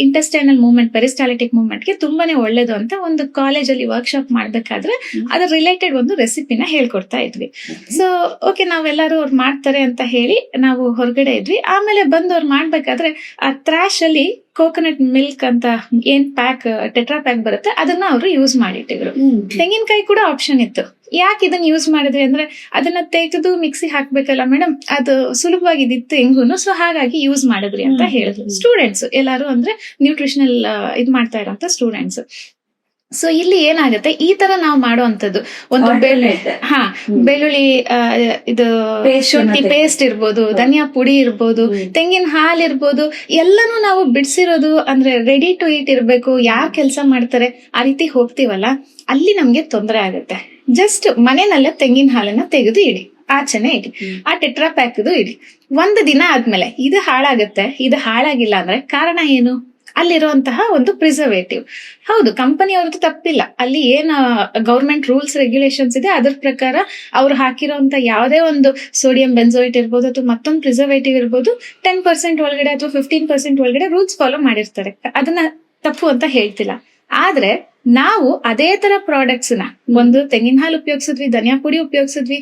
ಇಂಟೆಸ್ಟೈನಲ್ ಮೂವ್ಮೆಂಟ್, ಪೆರಿಸ್ಟಾಲಿಟಿಕ್ ಮೂವ್ಮೆಂಟ್ ಗೆ ತುಂಬಾನೇ ಒಳ್ಳೇದು ಅಂತ ಒಂದು ಕಾಲೇಜಲ್ಲಿ ವರ್ಕ್ಶಾಪ್ ಮಾಡ್ಬೇಕಾದ್ರೆ ಅದ್ರ ರಿಲೇಟೆಡ್ ಒಂದು ರೆಸಿಪಿನ ಹೇಳ್ಕೊಡ್ತಾ ಇದ್ವಿ. ಸೊ ಓಕೆ, ನಾವೆಲ್ಲರೂ ಅವ್ರು ಮಾಡ್ತಾರೆ ಅಂತ ಹೇಳಿ ನಾವು ಹೊರಗಡೆ ಇದ್ವಿ. ಆಮೇಲೆ ಬಂದು ಅವ್ರು ಮಾಡ್ಬೇಕಾದ್ರೆ ಆ ಥ್ರಾಶ್ ಅಲ್ಲಿ ಕೋಕೋನಟ್ ಮಿಲ್ಕ್ ಅಂತ ಏನ್ ಪ್ಯಾಕ್, ಟೆಟ್ರಾ ಪ್ಯಾಕ್ ಬರುತ್ತೆ, ಅದನ್ನ ಅವರು ಯೂಸ್ ಮಾಡಿಟ್ಟಿದ್ರು. ತೆಂಗಿನಕಾಯಿ ಕೂಡ ಆಪ್ಷನ್ ಇತ್ತು. ಯಾಕೆ ಇದನ್ನ ಯೂಸ್ ಮಾಡಿದ್ರಿ ಅಂದ್ರೆ ಅದನ್ನ ತೆಗೆದು ಮಿಕ್ಸಿ ಹಾಕ್ಬೇಕಲ್ಲ ಮೇಡಮ್, ಅದು ಸುಲಭವಾಗಿದ್ದಿತ್ತು ಹೆಂಗೂನು, ಸೊ ಹಾಗಾಗಿ ಯೂಸ್ ಮಾಡಿದ್ರಿ ಅಂತ ಹೇಳಿದ್ರು. ಸ್ಟೂಡೆಂಟ್ಸ್ ಎಲ್ಲಾರು ಅಂದ್ರೆ ನ್ಯೂಟ್ರಿಷನಲ್ ಇದ್ ಮಾಡ್ತಾ ಇರೋಂತ ಸ್ಟೂಡೆಂಟ್ಸ್. ಸೊ ಇಲ್ಲಿ ಏನಾಗುತ್ತೆ, ಈ ತರ ನಾವು ಮಾಡುವಂತದ್ದು ಒಂದು ಬೆಳ್ಳುಳ್ಳಿ ಇದು ಶುಂಠಿ ಪೇಸ್ಟ್ ಇರ್ಬೋದು, ಧನಿಯಾ ಪುಡಿ ಇರ್ಬೋದು, ತೆಂಗಿನ ಹಾಲ್ ಇರ್ಬೋದು, ಎಲ್ಲಾನು ನಾವು ಬಿಡಿಸಿರೋದು ಅಂದ್ರೆ ರೆಡಿ ಟು ಈಟ್ ಇರ್ಬೇಕು. ಯಾರ್ ಕೆಲಸ ಮಾಡ್ತಾರೆ ಆ ರೀತಿ ಹೋಗ್ತೀವಲ್ಲ, ಅಲ್ಲಿ ನಮ್ಗೆ ತೊಂದರೆ ಆಗುತ್ತೆ. ಜಸ್ಟ್ ಮನೆಯಲ್ಲೇ ತೆಂಗಿನ ಹಾಲನ್ನ ತೆಗೆದು ಇಡಿ, ಆಚೆನೆ ಇಡಿ, ಆ ಟೆಟ್ರಾ ಪ್ಯಾಕ್ ಇಡಿ. ಒಂದು ದಿನ ಆದ್ಮೇಲೆ ಇದು ಹಾಳಾಗುತ್ತೆ. ಇದು ಹಾಳಾಗಿಲ್ಲ ಅಂದ್ರೆ ಕಾರಣ ಏನು? ಅಲ್ಲಿರುವಂತಹ ಒಂದು ಪ್ರಿಸರ್ವೇಟಿವ್. ಹೌದು, ಕಂಪನಿ ಅವ್ರದ್ದು ತಪ್ಪಿಲ್ಲ. ಅಲ್ಲಿ ಏನ್ ಗವರ್ಮೆಂಟ್ ರೂಲ್ಸ್ ರೆಗ್ಯುಲೇಷನ್ಸ್ ಇದೆ ಅದ್ರ ಪ್ರಕಾರ ಅವ್ರು ಹಾಕಿರೋಂತ ಯಾವುದೇ ಒಂದು ಸೋಡಿಯಂ ಬೆಂಜೋಯಿಟ್ ಇರ್ಬೋದು ಅಥವಾ ಮತ್ತೊಂದು ಪ್ರಿಸರ್ವೇಟಿವ್ ಇರ್ಬೋದು, 10% ಒಳಗಡೆ ಅಥವಾ 15% ಒಳಗಡೆ ರೂಲ್ಸ್ ಫಾಲೋ ಮಾಡಿರ್ತಾರೆ. ಅದನ್ನ ತಪ್ಪು ಅಂತ ಹೇಳ್ತಿಲ್ಲ. ಆದ್ರೆ ನಾವು ಅದೇ ತರ ಪ್ರಾಡಕ್ಟ್ಸ್ ನ, ಒಂದು ತೆಂಗಿನ ಹಾಲು ಉಪಯೋಗಿಸಿದ್ವಿ, ಧನಿಯಾ ಪುಡಿ ಉಪಯೋಗಿಸಿದ್ವಿ,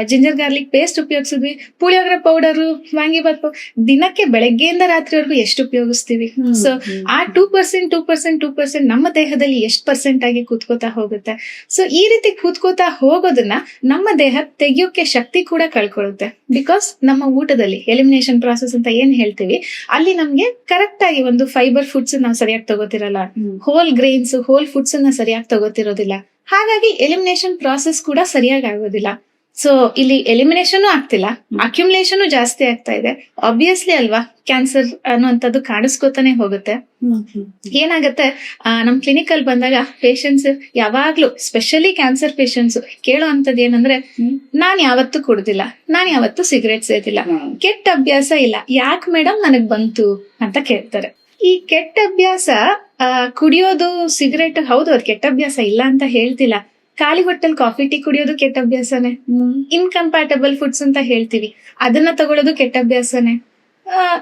ಜಿಂಜರ್ ಗಾರ್ಲಿಕ್ ಪೇಸ್ಟ್ ಉಪಯೋಗಿಸಿದ್ವಿ, ಪುಳಿಯೋಗರೆ ಪೌಡರು, ವಾಂಗಿಬಾತ್ ದಿನಕ್ಕೆ ಬೆಳಗ್ಗೆಯಿಂದ ರಾತ್ರಿವರೆಗೂ ಎಷ್ಟು ಉಪಯೋಗಿಸ್ತೀವಿ. ಸೊ ಆ 2% ನಮ್ಮ ದೇಹದಲ್ಲಿ ಎಷ್ಟು ಪರ್ಸೆಂಟ್ ಆಗಿ ಕೂತ್ಕೋತಾ ಹೋಗುತ್ತೆ. ಸೊ ಈ ರೀತಿ ಕೂತ್ಕೋತಾ ಹೋಗೋದನ್ನ ನಮ್ಮ ದೇಹ ತೆಗಿಯೋಕೆ ಶಕ್ತಿ ಕೂಡ ಕಳ್ಕೊಳ್ಳುತ್ತೆ. ಬಿಕಾಸ್ ನಮ್ಮ ಊಟದಲ್ಲಿ ಎಲಿಮಿನೇಷನ್ ಪ್ರಾಸೆಸ್ ಅಂತ ಏನ್ ಹೇಳ್ತೀವಿ, ಅಲ್ಲಿ ನಮ್ಗೆ ಕರೆಕ್ಟ್ ಆಗಿ ಒಂದು ಫೈಬರ್ ಫುಡ್ಸ್ ನಾವು ಸರಿಯಾಗಿ ತಗೋತಿರಲ್ಲ, ಹೋಲ್ ಗ್ರೇನ್ಸ್, ಹೋಲ್ ಫುಡ್ಸ್ ಅನ್ನ ಸರಿಯಾಗಿ ತಗೋತಿರೋದಿಲ್ಲ. ಹಾಗಾಗಿ ಎಲಿಮಿನೇಷನ್ ಪ್ರಾಸೆಸ್ ಕೂಡ ಸರಿಯಾಗಿ ಆಗೋದಿಲ್ಲ. ಸೊ ಇಲ್ಲಿ ಎಲಿಮಿನೇಷನ್ ಆಗ್ತಿಲ್ಲ, ಅಕ್ಯುಮುಲೇಷನ್ ಜಾಸ್ತಿ ಆಗ್ತಾ ಇದೆ. ಆಬ್ವಿಯಸ್ಲಿ ಅಲ್ವಾ, ಕ್ಯಾನ್ಸರ್ ಅನ್ನುವಂಥದ್ದು ಕಾಣಿಸ್ಕೋತಾನೆ ಹೋಗುತ್ತೆ. ಏನಾಗತ್ತೆ, ನಮ್ ಕ್ಲಿನಿಕ್ ಅಲ್ಲಿ ಬಂದಾಗ ಪೇಷಂಟ್ಸ್ ಯಾವಾಗ್ಲೂ, ಸ್ಪೆಷಲಿ ಕ್ಯಾನ್ಸರ್ ಪೇಷಂಟ್ಸ್ ಕೇಳೋ ಅಂತದ್ ಏನಂದ್ರೆ, ನಾನ್ ಯಾವತ್ತೂ ಕುಡ್ದಿಲ್ಲ, ನಾನ್ ಯಾವತ್ತೂ ಸಿಗರೇಟ್ ಸೇದಿಲ್ಲ, ಕೆಟ್ಟ ಅಭ್ಯಾಸ ಇಲ್ಲ, ಯಾಕೆ ಮೇಡಮ್ ನನಗ್ ಬಂತು ಅಂತ ಕೇಳ್ತಾರೆ. ಈ ಕೆಟ್ಟ ಅಭ್ಯಾಸ ಕುಡಿಯೋದು, ಸಿಗರೇಟ್, ಹೌದು ಅದು ಕೆಟ್ಟ ಅಭ್ಯಾಸ ಇಲ್ಲ ಅಂತ ಹೇಳ್ತಿಲ್ಲ. ಖಾಲಿ ಹೊಟ್ಟೆಲ್ ಕಾಫಿ ಟೀ ಕುಡಿಯೋದು ಕೆಟ್ಟ ಅಭ್ಯಾಸನೇ. ಇನ್ಕಂಪ್ಯಾಟಬಲ್ ಫುಡ್ಸ್ ಅಂತ ಹೇಳ್ತೀವಿ, ಅದನ್ನ ತಗೊಳ್ಳೋದು ಕೆಟ್ಟ ಅಭ್ಯಾಸನೇ.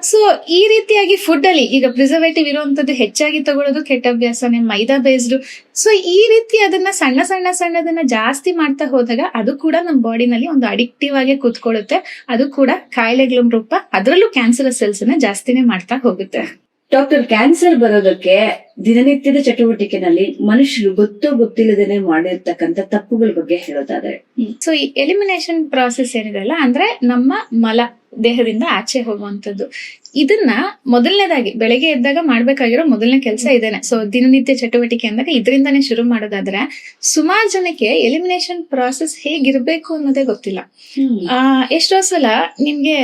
ಸೊ ಈ ರೀತಿಯಾಗಿ ಫುಡ್ ಅಲ್ಲಿ ಈಗ ಪ್ರಿಸರ್ವೇಟಿವ್ ಇರುವಂತದ್ದು ಹೆಚ್ಚಾಗಿ ತಗೊಳ್ಳೋದು ಕೆಟ್ಟ ಅಭ್ಯಾಸನೇ, ಮೈದಾ ಬೇಸ್ಡ್. ಸೊ ಈ ರೀತಿ ಅದನ್ನ ಸಣ್ಣದನ್ನ ಜಾಸ್ತಿ ಮಾಡ್ತಾ ಹೋದಾಗ ಅದು ಕೂಡ ನಮ್ಮ ಬಾಡಿನಲ್ಲಿ ಒಂದು ಅಡಿಕ್ಟಿವ್ ಆಗಿ ಕೂತ್ಕೊಳ್ಳುತ್ತೆ. ಅದು ಕೂಡ ಕಾಯಿಲೆಗಳ ರೂಪ, ಅದರಲ್ಲೂ ಕ್ಯಾನ್ಸರ್ ಸೆಲ್ಸ್ ನ ಜಾಸ್ತಿನೇ ಮಾಡ್ತಾ ಹೋಗುತ್ತೆ. ಡಾಕ್ಟರ್, ಕ್ಯಾನ್ಸರ್ ಬರೋದಕ್ಕೆ ದಿನನಿತ್ಯದ ಚಟುವಟಿಕೆನಲ್ಲಿ ಮನುಷ್ಯರು ಗೊತ್ತಿಲ್ಲದೇನೆ ಮಾಡಿರ್ತಕ್ಕಂಥ ತಪ್ಪುಗಳ ಬಗ್ಗೆ ಹೇಳೋದಾದ್ರೆ, ಸೊ ಈ ಎಲಿಮಿನೇಷನ್ ಪ್ರಾಸೆಸ್ ಏನಿದೆಲ್ಲ ಅಂದ್ರೆ ನಮ್ಮ ಮಲ ದೇಹದಿಂದ ಆಚೆ ಹೋಗುವಂತದ್ದು. ಇದನ್ನ ಮೊದಲನೇದಾಗಿ ಬೆಳಗ್ಗೆ ಎದ್ದಾಗ ಮಾಡ್ಬೇಕಾಗಿರೋ ಮೊದಲನೇ ಕೆಲಸ ಇದೇನೆ. ಸೊ ದಿನನಿತ್ಯ ಚಟುವಟಿಕೆ ಅಂದಾಗ ಇದರಿಂದಾನೇ ಶುರು ಮಾಡೋದಾದ್ರೆ, ಸುಮಾರು ಜನಕ್ಕೆ ಎಲಿಮಿನೇಷನ್ ಪ್ರಾಸೆಸ್ ಹೇಗಿರ್ಬೇಕು ಅನ್ನೋದೇ ಗೊತ್ತಿಲ್ಲ. ಎಷ್ಟೋ ಸಲ ನಿಮ್ಗೆ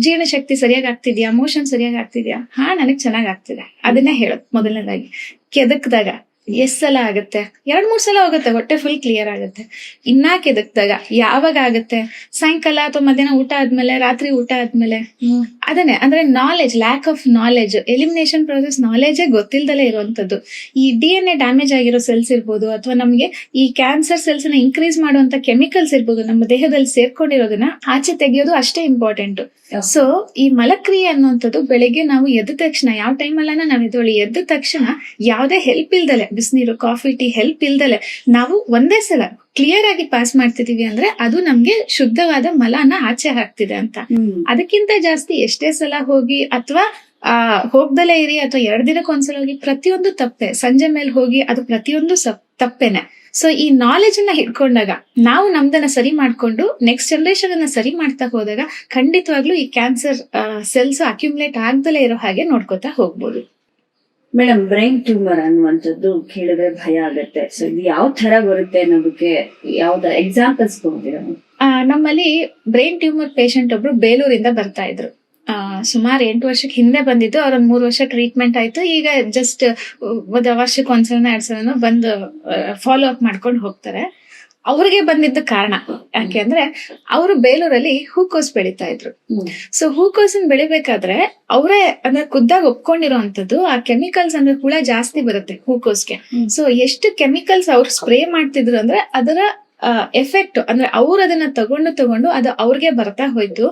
ಜೀರ್ಣ ಶಕ್ತಿ ಸರಿಯಾಗಿ ಆಗ್ತಿದ್ಯಾ, ಮೋಷನ್ ಸರಿಯಾಗಿ ಆಗ್ತಿದ್ಯಾ? ನನಗ್ ಚೆನ್ನಾಗ್ ಆಗ್ತಿದೆ, ಅದನ್ನೇ ಹೇಳೋದು ಮೊದಲನೇದಾಗಿ. ಕೆದಕ್ದಾಗ ಎಷ್ಟ್ ಸಲ ಆಗುತ್ತೆ? 2-3 ಸಲ ಹೋಗುತ್ತೆ, ಹೊಟ್ಟೆ ಫುಲ್ ಕ್ಲಿಯರ್ ಆಗುತ್ತೆ. ಇನ್ನ ಕೆದಕ್ದಾಗ ಯಾವಾಗ ಆಗುತ್ತೆ? ಸಾಯಂಕಾಲ ಅಥವಾ ಮಧ್ಯಾಹ್ನ ಊಟ ಆದ್ಮೇಲೆ, ರಾತ್ರಿ ಊಟ ಆದ್ಮೇಲೆ. ಅದನ್ನೇ ಅಂದ್ರೆ knowledge, lack of knowledge. Elimination process ನಾಲೆಜೇ ಗೊತ್ತಿಲ್ದಲೇ ಇರುವಂತದ್ದು. ಈ DNA ಡ್ಯಾಮೇಜ್ ಆಗಿರೋ ಸೆಲ್ಸ್ ಇರ್ಬೋದು, ಅಥವಾ ನಮ್ಗೆ ಈ ಕ್ಯಾನ್ಸರ್ ಸೆಲ್ಸ್ ನ ಇನ್ಕ್ರೀಸ್ ಮಾಡುವಂತ ಕೆಮಿಕಲ್ಸ್ ಇರ್ಬೋದು, ನಮ್ಮ ದೇಹದಲ್ಲಿ ಸೇರ್ಕೊಂಡಿರೋದನ್ನ ಆಚೆ ತೆಗೆಯೋದು ಅಷ್ಟೇ ಇಂಪಾರ್ಟೆಂಟ್. ಸೊ ಈ ಮಲಕ್ರಿಯೆ ಅನ್ನುವಂಥದ್ದು ಬೆಳಿಗ್ಗೆ ನಾವು ಎದ್ದ ತಕ್ಷಣ, ಯಾವ ಟೈಮಲ್ಲ ನಾವು ಎದ್ದ ತಕ್ಷಣ ಯಾವುದೇ ಹೆಲ್ಪ್ ಇಲ್ದಲೆ ಬಿಸಿನೀರು, ಕಾಫಿ, ಟೀ ಹೆಲ್ಪ್ ಇಲ್ದಲೆ ನಾವು ಒಂದೇ ಸಲ ಕ್ಲಿಯರ್ ಆಗಿ ಪಾಸ್ ಮಾಡ್ತಿದೀವಿ ಅಂದ್ರೆ ಅದು ನಮ್ಗೆ ಶುದ್ಧವಾದ ಮಲನ ಆಚೆ ಹಾಕ್ತಿದೆ ಅಂತ. ಅದಕ್ಕಿಂತ ಜಾಸ್ತಿ ಎಷ್ಟೇ ಸಲ ಹೋಗಿ ಅಥವಾ ಹೋಗ್ದಲೇ ಇರಿ ಅಥವಾ 2 ದಿನಕ್ಕೆ ಒಂದ್ಸಲ ಹೋಗಿ ಪ್ರತಿಯೊಂದು ತಪ್ಪೆ. ಸಂಜೆ ಮೇಲೆ ಹೋಗಿ ಅದು ಪ್ರತಿಯೊಂದು ತಪ್ಪೇನೆ. ಸೊ ಈ ನಾಲೆಜ್ ಅನ್ನ ಹಿಡ್ಕೊಂಡಾಗ ನಾವು ನಮ್ದನ್ನ ಸರಿ ಮಾಡ್ಕೊಂಡು ನೆಕ್ಸ್ಟ್ ಜನರೇಷನ್ ಅನ್ನ ಸರಿ ಮಾಡ್ತಾ ಹೋದಾಗ ಖಂಡಿತವಾಗ್ಲೂ ಈ ಕ್ಯಾನ್ಸರ್ ಸೆಲ್ಸ್ ಅಕ್ಯುಮುಲೇಟ್ ಆಗ್ದಲೇ ಇರೋ ಹಾಗೆ ನೋಡ್ಕೋತಾ ಹೋಗ್ಬೋದು. ಮೇಡಮ್, ಬ್ರೈನ್ ಟ್ಯೂಮರ್ ಅನ್ನುವಂಥದ್ದು ಕೇಳಿದ್ರೆ ಭಯ ಆಗತ್ತೆ. ಸೊ ಇದು ಯಾವ ತರ ಬರುತ್ತೆ ಅನ್ನೋದಕ್ಕೆ ಯಾವ್ದಾರ ಎಕ್ಸಾಂಪಲ್ಸ್ ಕೊಡ್ತೀರಾ? ನಮ್ಮಲ್ಲಿ ಬ್ರೈನ್ ಟ್ಯೂಮರ್ ಪೇಷಂಟ್ ಒಬ್ರು ಬೇಲೂರಿಂದ ಬರ್ತಾ ಇದ್ರು. ಸುಮಾರು 8 ವರ್ಷಕ್ಕೆ ಹಿಂದೆ ಬಂದಿದ್ದು. ಅವ್ರೊಂದ್ 3 ವರ್ಷ ಟ್ರೀಟ್ಮೆಂಟ್ ಆಯ್ತು. ಈಗ ಜಸ್ಟ್ ವರ್ಷಕ್ಕೆ 1 ಸಲ 2 ಸಲ ಬಂದು ಫಾಲೋ ಅಪ್ ಮಾಡ್ಕೊಂಡು ಹೋಗ್ತಾರೆ. ಅವ್ರಿಗೆ ಬಂದಿದ್ದ ಕಾರಣ ಯಾಕೆ ಅಂದ್ರೆ ಅವರು ಬೇಲೂರಲ್ಲಿ ಹೂಕೋಸ್ ಬೆಳಿತಾ ಇದ್ರು. ಸೊ ಹೂಕೋಸನ್ ಬೆಳಿಬೇಕಾದ್ರೆ ಅವರೇ ಅಂದ್ರೆ ಖುದ್ದಾಗಿ ಒಪ್ಕೊಂಡಿರೋಂಥದ್ದು ಆ ಕೆಮಿಕಲ್ಸ್ ಅಂದ್ರೆ ಹುಳ ಜಾಸ್ತಿ ಬರುತ್ತೆ ಹೂಕೋಸ್ಗೆ. ಸೊ ಎಷ್ಟು ಕೆಮಿಕಲ್ಸ್ ಅವ್ರು ಸ್ಪ್ರೇ ಮಾಡ್ತಿದ್ರು ಅಂದ್ರೆ ಅದರ ಎಫೆಕ್ಟ್ ಅಂದ್ರೆ ಅವ್ರು ಅದನ್ನ ತಗೊಂಡು ಅದು ಅವ್ರಿಗೆ ಬರ್ತಾ ಹೋಯ್ತು.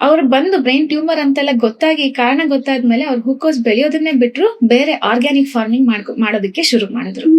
ಅವ್ರು ಬಂದು ಬ್ರೈನ್ ಟ್ಯೂಮರ್ ಅಂತೆಲ್ಲ ಗೊತ್ತಾಗಿ ಕಾರಣ ಗೊತ್ತಾದ್ಮೇಲೆ ಅವ್ರು ಹೂಕೋಸ್ ಬೆಳೆಯೋದನ್ನೇ ಬಿಟ್ರು, ಬೇರೆ ಆರ್ಗ್ಯಾನಿಕ್ ಫಾರ್ಮಿಂಗ್ ಮಾಡೋದಕ್ಕೆ ಶುರು ಮಾಡಿದ್ರು.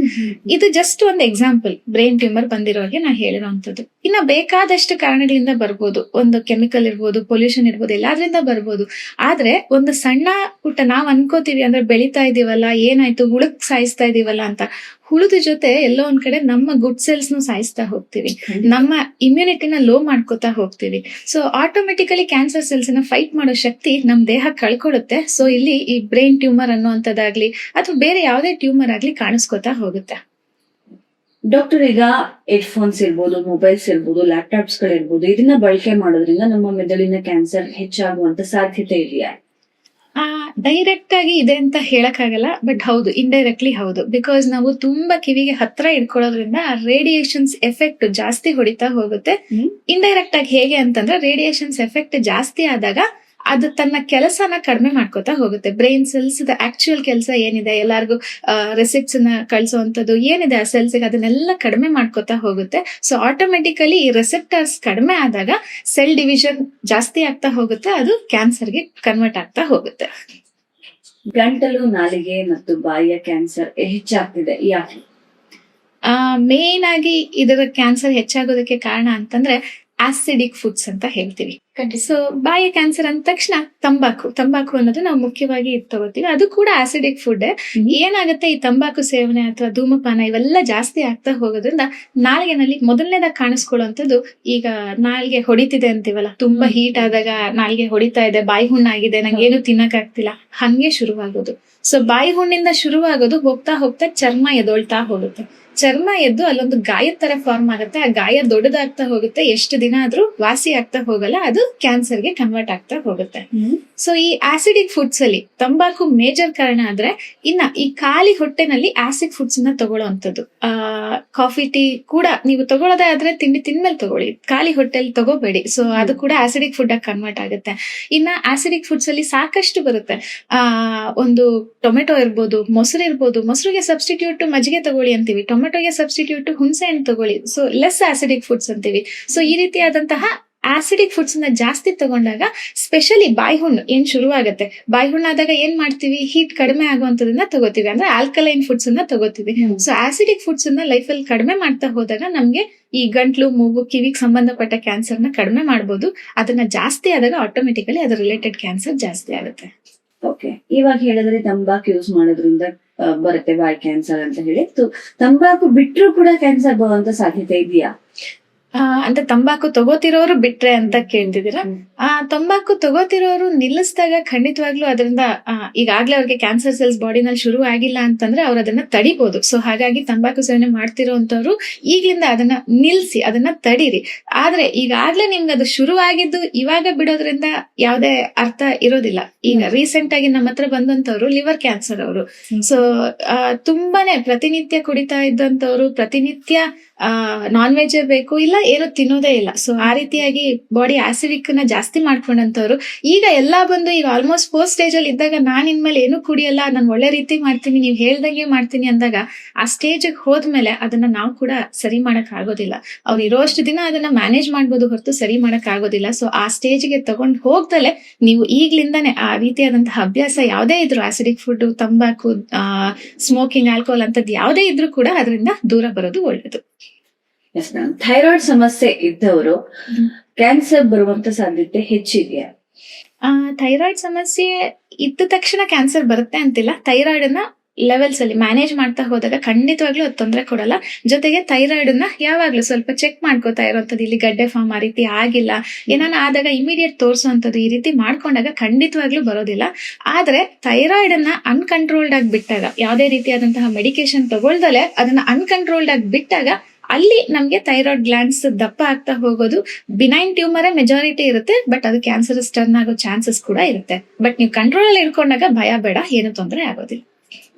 ಇದು ಜಸ್ಟ್ ಒಂದು ಎಕ್ಸಾಂಪಲ್ ಬ್ರೈನ್ ಟ್ಯೂಮರ್ ಬಂದಿರೋರಿಗೆ ನಾ ಹೇಳಿರೋಂಥದ್ದು. ಇನ್ನ ಬೇಕಾದಷ್ಟು ಕಾರಣಗಳಿಂದ ಬರ್ಬೋದು. ಒಂದು ಕೆಮಿಕಲ್ ಇರ್ಬೋದು, ಪೊಲ್ಯೂಷನ್ ಇರ್ಬೋದು, ಎಲ್ಲಾದ್ರಿಂದ ಬರ್ಬೋದು. ಆದ್ರೆ ಒಂದು ಸಣ್ಣ ಪುಟ್ಟ ನಾವ್ ಅನ್ಕೋತೀವಿ ಅಂದ್ರೆ ಬೆಳಿತಾ ಇದೀವಲ್ಲ, ಏನಾಯ್ತು ಹುಳಕ್ ಸಾಯಿಸ್ತಾ ಇದೀವಲ್ಲ ಅಂತ. ಹುಳದ ಜೊತೆ ಎಲ್ಲೋ ಒಂದ್ ಕಡೆ ನಮ್ಮ ಗುಡ್ ಸೆಲ್ಸ್ ನು ಸಾಯಿಸ್ತಾ ಹೋಗ್ತೀವಿ, ನಮ್ಮ ಇಮ್ಯುನಿಟಿನ ಲೋ ಮಾಡ್ಕೋತಾ ಹೋಗ್ತೀವಿ. ಸೊ ಆಟೋಮೆಟಿಕಲಿ ಕ್ಯಾನ್ಸರ್ ಸೆಲ್ಸ್ ನ ಫೈಟ್ ಮಾಡೋ ಶಕ್ತಿ ನಮ್ ದೇಹ ಕಳ್ಕೊಡುತ್ತೆ. ಸೊ ಇಲ್ಲಿ ಈ ಬ್ರೈನ್ ಟ್ಯೂಮರ್ ಅನ್ನುವಂಥದ್ದಾಗ್ಲಿ ಅಥವಾ ಬೇರೆ ಯಾವುದೇ ಟ್ಯೂಮರ್ ಆಗ್ಲಿ ಕಾಣಿಸ್ಕೋತಾ ಹೋಗುತ್ತೆ. ಡಾಕ್ಟರ್, ಈಗ ಹೆಡ್ಫೋನ್ಸ್ ಇರ್ಬೋದು, ಮೊಬೈಲ್ಸ್ ಇರ್ಬೋದು, ಲ್ಯಾಪ್ಟಾಪ್ಸ್ ಗಳಿರ್ಬೋದು, ಇದನ್ನ ಬಳಕೆ ಮಾಡೋದ್ರಿಂದ ನಮ್ಮ ಮೆದುಳಿನ ಕ್ಯಾನ್ಸರ್ ಹೆಚ್ಚಾಗುವಂತ ಸಾಧ್ಯತೆ ಇದೆಯಾ? ಡೈರೆಕ್ಟ್ ಆಗಿ ಇದೆ ಅಂತ ಹೇಳಕ್ಕಾಗಲ್ಲ, ಬಟ್ ಹೌದು, ಇಂಡೈರೆಕ್ಟ್ಲಿ ಹೌದು. ಬಿಕಾಸ್ ನಾವು ತುಂಬಾ ಕಿವಿಗೆ ಹತ್ರ ಇಟ್ಕೊಳ್ಳೋದ್ರಿಂದ ಆ ರೇಡಿಯೇಷನ್ಸ್ ಎಫೆಕ್ಟ್ ಜಾಸ್ತಿ ಹೊಡಿತಾ ಹೋಗುತ್ತೆ. ಇಂಡೈರೆಕ್ಟ್ ಆಗಿ ಹೇಗೆ ಅಂತಂದ್ರೆ ರೇಡಿಯೇಷನ್ಸ್ ಎಫೆಕ್ಟ್ ಜಾಸ್ತಿ ಆದಾಗ ಅದು ತನ್ನ ಕೆಲಸನ ಕಡಿಮೆ ಮಾಡ್ಕೋತಾ ಹೋಗುತ್ತೆ. ಬ್ರೈನ್ ಸೆಲ್ಸ್ ಆಕ್ಚುಯಲ್ ಕೆಲಸ ಏನಿದೆ, ಎಲ್ಲಾರ್ಗು ರೆಸಿಪ್ಟ್ಸ್ ನ ಕಳ್ಸೋಂಥದ್ದು ಏನಿದೆ ಆ ಸೆಲ್ಸ್ ಅದನ್ನೆಲ್ಲ ಕಡಿಮೆ ಮಾಡ್ಕೋತಾ ಹೋಗುತ್ತೆ. ಸೊ ಆಟೋಮೆಟಿಕಲಿ ಈ ರೆಸೆಪ್ಟರ್ಸ್ ಕಡಿಮೆ ಆದಾಗ ಸೆಲ್ ಡಿವಿಷನ್ ಜಾಸ್ತಿ ಆಗ್ತಾ ಹೋಗುತ್ತೆ, ಅದು ಕ್ಯಾನ್ಸರ್ಗೆ ಕನ್ವರ್ಟ್ ಆಗ್ತಾ ಹೋಗುತ್ತೆ. ಗಂಟಲು, ನಾಲಿಗೆ ಮತ್ತು ಬಾಯಿಯ ಕ್ಯಾನ್ಸರ್ ಹೆಚ್ಚಾಗ್ತಿದೆ, ಯಾಕೆ? ಮೇನ್ ಆಗಿ ಇದರ ಕ್ಯಾನ್ಸರ್ ಹೆಚ್ಚಾಗೋದಕ್ಕೆ ಕಾರಣ ಅಂತಂದ್ರೆ ಆಸಿಡಿಕ್ ಫುಡ್ಸ್ ಅಂತ ಹೇಳ್ತೀವಿ. ಸೊ ಬಾಯಿ ಕ್ಯಾನ್ಸರ್ ಅಂದ ತಕ್ಷಣ ತಂಬಾಕು ಅನ್ನೋದು ನಾವು ಮುಖ್ಯವಾಗಿ ತಗೋತೀವಿ. ಅದು ಕೂಡ ಆಸಿಡಿಕ್ ಫುಡ್. ಏನಾಗುತ್ತೆ, ಈ ತಂಬಾಕು ಸೇವನೆ ಅಥವಾ ಧೂಮಪಾನ ಇವೆಲ್ಲ ಜಾಸ್ತಿ ಆಗ್ತಾ ಹೋಗೋದ್ರಿಂದ ನಾಲ್ಗೆನಲ್ಲಿ ಮೊದಲನೇದಾಗ ಕಾಣಿಸ್ಕೊಳ್ಳುವಂಥದ್ದು, ಈಗ ನಾಲ್ಗೆ ಹೊಡಿತಿದೆ ಅಂತೀವಲ್ಲ, ತುಂಬಾ ಹೀಟ್ ಆದಾಗ ನಾಲ್ಗೆ ಹೊಡಿತಾ ಇದೆ, ಬಾಯಿ ಹುಣ್ಣಾಗಿದೆ, ನಂಗೆ ಏನು ತಿನ್ನಕ್ ಆಗ್ತಿಲ್ಲ, ಹಂಗೆ ಶುರುವಾಗೋದು. ಸೊ ಬಾಯಿ ಹುಣ್ಣಿಂದ ಶುರುವಾಗೋದು ಹೋಗ್ತಾ ಹೋಗ್ತಾ ಚರ್ಮ ಎದೊಳ್ತಾ ಹೋಗುತ್ತೆ. ಚರ್ಮ ಎದ್ದು ಅಲ್ಲೊಂದು ಗಾಯದ ತರ ಫಾರ್ಮ್ ಆಗುತ್ತೆ. ಆ ಗಾಯ ದೊಡ್ಡದಾಗ್ತಾ ಹೋಗುತ್ತೆ, ಎಷ್ಟು ದಿನ ಆದ್ರೂ ವಾಸಿ ಆಗ್ತಾ ಹೋಗಲ್ಲ, ಅದು ಕ್ಯಾನ್ಸರ್ಗೆ ಕನ್ವರ್ಟ್ ಆಗ್ತಾ ಹೋಗುತ್ತೆ. ಸೊ ಈ ಆಸಿಡಿಕ್ ಫುಡ್ಸ್ ಅಲ್ಲಿ ತಂಬಾಕು ಮೇಜರ್ ಕಾರಣ ಆದ್ರೆ, ಇನ್ನ ಈ ಖಾಲಿ ಹೊಟ್ಟೆನಲ್ಲಿ ಆಸಿಡ್ ಫುಡ್ಸ್ ನ ತಗೊಳ್ಳೋಂಥದ್ದು. ಕಾಫಿ, ಟೀ ಕೂಡ ನೀವು ತಗೊಳ್ಳೋದಾದ್ರೆ ತಿಂಡಿ ತಿಂದ್ಮೇಲೆ ತಗೊಳ್ಳಿ, ಖಾಲಿ ಹೊಟ್ಟೆಲಿ ತಗೋಬೇಡಿ. ಸೊ ಅದು ಕೂಡ ಆಸಿಡಿಕ್ ಫುಡ್ ಆಗಿ ಕನ್ವರ್ಟ್ ಆಗುತ್ತೆ. ಇನ್ನ ಆಸಿಡಿಕ್ ಫುಡ್ಸ್ ಅಲ್ಲಿ ಸಾಕಷ್ಟು ಬರುತ್ತೆ. ಒಂದು ಟೊಮೆಟೊ ಇರ್ಬೋದು, ಮೊಸರು ಇರ್ಬೋದು. ಮೊಸರಿಗೆ ಸಬ್ಸ್ಟಿಟ್ಯೂಟ್ ಮಜ್ಜಿಗೆ ತಗೊಳ್ಳಿ ಅಂತೀವಿ, ಟೊಮೆಟೊಗೆ ಸಬ್ಸ್ಟಿಟ್ಯೂಟ್ ಹುಣಸೆ ಹಣ್ಣು ತಗೊಳ್ಳಿ. ಸೊ ಲೆಸ್ ಆಸಿಡಿಕ್ ಫುಡ್ಸ್ ಅಂತೀವಿ. ಸೊ ಈ ರೀತಿಯಾದಂತಹ ಆಸಿಡಿಕ್ ಫುಡ್ಸ್ ನ ಜಾಸ್ತಿ ತಗೊಂಡಾಗ ಸ್ಪೆಷಲಿ ಬಾಯಿ ಹುಣ್ಣು ಏನ್ ಶುರು ಆಗುತ್ತೆ, ಬಾಯಿ ಹುಣ್ಣಾದಾಗ ಏನ್ ಮಾಡ್ತೀವಿ, ಹೀಟ್ ಕಡಿಮೆ ಆಗುವಂತದನ್ನ ತಗೋತೀವಿ, ಅಂದ್ರೆ ಆಲ್ಕಲೈನ್ ಫುಡ್ಸ್ ಅನ್ನ ತಗೋತೀವಿ. ಸೊ ಆಸಿಡಿಕ್ ಫುಡ್ಸ್ ಅನ್ನ ಲೈಫ್ ಅಲ್ಲಿ ಕಡಿಮೆ ಮಾಡ್ತಾ ಹೋದಾಗ ನಮ್ಗೆ ಈ ಗಂಟ್ಲು, ಮೂಗು, ಕಿವಿಗೆ ಸಂಬಂಧಪಟ್ಟ ಕ್ಯಾನ್ಸರ್ ನ ಕಡಿಮೆ ಮಾಡಬಹುದು. ಅದನ್ನ ಜಾಸ್ತಿ ಆದಾಗ ಆಟೋಮೆಟಿಕಲಿ ಅದ್ರ ರಿಲೇಟೆಡ್ ಕ್ಯಾನ್ಸರ್ ಜಾಸ್ತಿ ಆಗುತ್ತೆ. ಓಕೆ, ಇವಾಗ ಹೇಳಿದ್ರೆ ತಂಬಾಕು ಯೂಸ್ ಮಾಡೋದ್ರಿಂದ ಬರುತ್ತೆ ಬಾಯಿ ಕ್ಯಾನ್ಸರ್ ಅಂತ ಹೇಳಿ. ತಂಬಾಕು ಬಿಟ್ರು ಕೂಡ ಕ್ಯಾನ್ಸರ್ ಬರುವಂತ ಸಾಧ್ಯತೆ ಇದೆಯಾ? ಅಂತ ತಂಬಾಕು ತಗೋತಿರೋರು ಬಿಟ್ರೆ ಅಂತ ಕೇಳ್ತಿದ್ದೀರಾ? ತಂಬಾಕು ತಗೋತಿರೋರು ನಿಲ್ಲಿಸಿದಾಗ ಖಂಡಿತವಾಗ್ಲೂ ಅದರಿಂದ ಈಗಾಗ್ಲೇ ಅವ್ರಿಗೆ ಕ್ಯಾನ್ಸರ್ ಸೆಲ್ಸ್ ಬಾಡಿನಲ್ಲಿ ಶುರು ಆಗಿಲ್ಲ ಅಂತಂದ್ರೆ ಅವ್ರು ಅದನ್ನ ತಡಿಬಹುದು. ಸೊ ಹಾಗಾಗಿ ತಂಬಾಕು ಸೇವನೆ ಮಾಡ್ತಿರೋಂಥವ್ರು ಈಗ್ಲಿಂದ ಅದನ್ನ ನಿಲ್ಸಿ, ಅದನ್ನ ತಡೀರಿ. ಆದ್ರೆ ಈಗಾಗ್ಲೇ ನಿಮ್ಗೆ ಅದು ಶುರು ಆಗಿದ್ದು ಇವಾಗ ಬಿಡೋದ್ರಿಂದ ಯಾವ್ದೇ ಅರ್ಥ ಇರೋದಿಲ್ಲ. ಈಗ ರೀಸೆಂಟ್ ಆಗಿ ನಮ್ಮ ಹತ್ರ ಬಂದಂತವ್ರು ಲಿವರ್ ಕ್ಯಾನ್ಸರ್ ಅವರು. ಸೊ ತುಂಬಾನೇ ಪ್ರತಿನಿತ್ಯ ಕುಡಿತಾ ಇದ್ದಂತವ್ರು, ಪ್ರತಿನಿತ್ಯ ನಾನ್ ವೆಜ್ ಬೇಕು ಇಲ್ಲ ಏನು ತಿನ್ನೋದೇ ಇಲ್ಲ. ಸೊ ಆ ರೀತಿಯಾಗಿ ಬಾಡಿ ಆಸಿಡಿಕ್ ನ ಜಾಸ್ತಿ ಮಾಡ್ಕೊಂಡಂತವ್ರು ಈಗ ಎಲ್ಲಾ ಬಂದು ಈಗ ಆಲ್ಮೋಸ್ಟ್ ಫೋರ್ತ್ ಸ್ಟೇಜ್ ಅಲ್ಲಿ ಇದ್ದಾಗ ನಾನ್ ಇನ್ಮೇಲೆ ಏನು ಕುಡಿಯಲ್ಲ, ನಾನು ಒಳ್ಳೆ ರೀತಿ ಮಾಡ್ತೀನಿ, ನೀವ್ ಹೇಳ್ದಂಗೆ ಮಾಡ್ತೀನಿ ಅಂದಾಗ ಆ ಸ್ಟೇಜ್ ಹೋದ್ಮೇಲೆ ಅದನ್ನ ನಾವು ಕೂಡ ಸರಿ ಮಾಡಕ್ ಆಗೋದಿಲ್ಲ. ಅವ್ರು ಇರೋಷ್ಟು ದಿನ ಅದನ್ನ ಮ್ಯಾನೇಜ್ ಮಾಡ್ಬೋದು ಹೊರತು ಸರಿ ಮಾಡಕ್ ಆಗೋದಿಲ್ಲ. ಸೊ ಆ ಸ್ಟೇಜ್ಗೆ ತಗೊಂಡ್ ಹೋಗ್ದಲೆ ನೀವು ಈಗ್ಲಿಂದಾನೆ ಆ ರೀತಿಯಾದಂತಹ ಅಭ್ಯಾಸ ಯಾವುದೇ ಇದ್ರು, ಆಸಿಡಿಕ್ ಫುಡ್, ತಂಬಾಕು, ಸ್ಮೋಕಿಂಗ್, ಆಲ್ಕೋಹಾಲ್ ಅಂತದ್ ಯಾವುದೇ ಇದ್ರೂ ಕೂಡ ಅದರಿಂದ ದೂರ ಬರೋದು ಒಳ್ಳೇದು. ಎಸ್ ಮ್ಯಾಮ್, ಥೈರಾಯ್ಡ್ ಸಮಸ್ಯೆ ಇದ್ದವರು ಕ್ಯಾನ್ಸರ್ ಬರುವಂತ ಸಾಧ್ಯತೆ ಹೆಚ್ಚಿದೆಯಾ? ಥೈರಾಯ್ಡ್ ಸಮಸ್ಯೆ ಇದ್ದ ತಕ್ಷಣ ಕ್ಯಾನ್ಸರ್ ಬರುತ್ತೆ ಅಂತಿಲ್ಲ. ಥೈರಾಯ್ಡ್ ಅನ್ನ ಲೆವೆಲ್ಸ್ ಅಲ್ಲಿ ಮ್ಯಾನೇಜ್ ಮಾಡ್ತಾ ಹೋದಾಗ ಖಂಡಿತವಾಗ್ಲೂ ಅದು ತೊಂದರೆ ಕೊಡಲ್ಲ. ಜೊತೆಗೆ ಥೈರಾಯ್ಡ್ ಅನ್ನ ಯಾವಾಗ್ಲೂ ಸ್ವಲ್ಪ ಚೆಕ್ ಮಾಡ್ಕೋತಾ ಇರೋಂಥದ್ದು, ಇಲ್ಲಿ ಗಡ್ಡೆ ಫಾರ್ಮ್ ಆ ರೀತಿ ಆಗಿಲ್ಲ, ಏನಾನ ಆದಾಗ ಇಮಿಡಿಯೇಟ್ ತೋರಿಸುವಂಥದ್ದು, ಈ ರೀತಿ ಮಾಡ್ಕೊಂಡಾಗ ಖಂಡಿತವಾಗ್ಲೂ ಬರೋದಿಲ್ಲ. ಆದ್ರೆ ಥೈರಾಯ್ಡ್ ಅನ್ನ ಅನ್ಕಂಟ್ರೋಲ್ಡ್ ಆಗಿ ಬಿಟ್ಟಾಗ, ಯಾವುದೇ ರೀತಿಯಾದಂತಹ ಮೆಡಿಕೇಶನ್ ತಗೊಳ್ದಲೆ ಅದನ್ನ ಅನ್ಕಂಟ್ರೋಲ್ಡ್ ಆಗಿ ಬಿಟ್ಟಾಗ ಅಲ್ಲಿ ನಮ್ಗೆ ಥೈರಾಯ್ಡ್ ಗ್ಲ್ಯಾಂಡ್ಸ್ ದಪ್ಪ ಆಗ್ತಾ ಹೋಗೋದು. ಬಿನೈನ್ ಟ್ಯೂಮರೇ ಮೆಜಾರಿಟಿ ಇರುತ್ತೆ, ಬಟ್ ಅದು ಕ್ಯಾನ್ಸರಸ್ ಟರ್ನ್ ಆಗೋ ಚಾನ್ಸಸ್ ಕೂಡ ಇರುತ್ತೆ. ಬಟ್ ನೀವು ಕಂಟ್ರೋಲ್ ಅಲ್ಲಿ ಇಟ್ಕೊಂಡಾಗ ಭಯ ಬೇಡ, ಏನು ತೊಂದರೆ ಆಗೋದಿಲ್ಲ.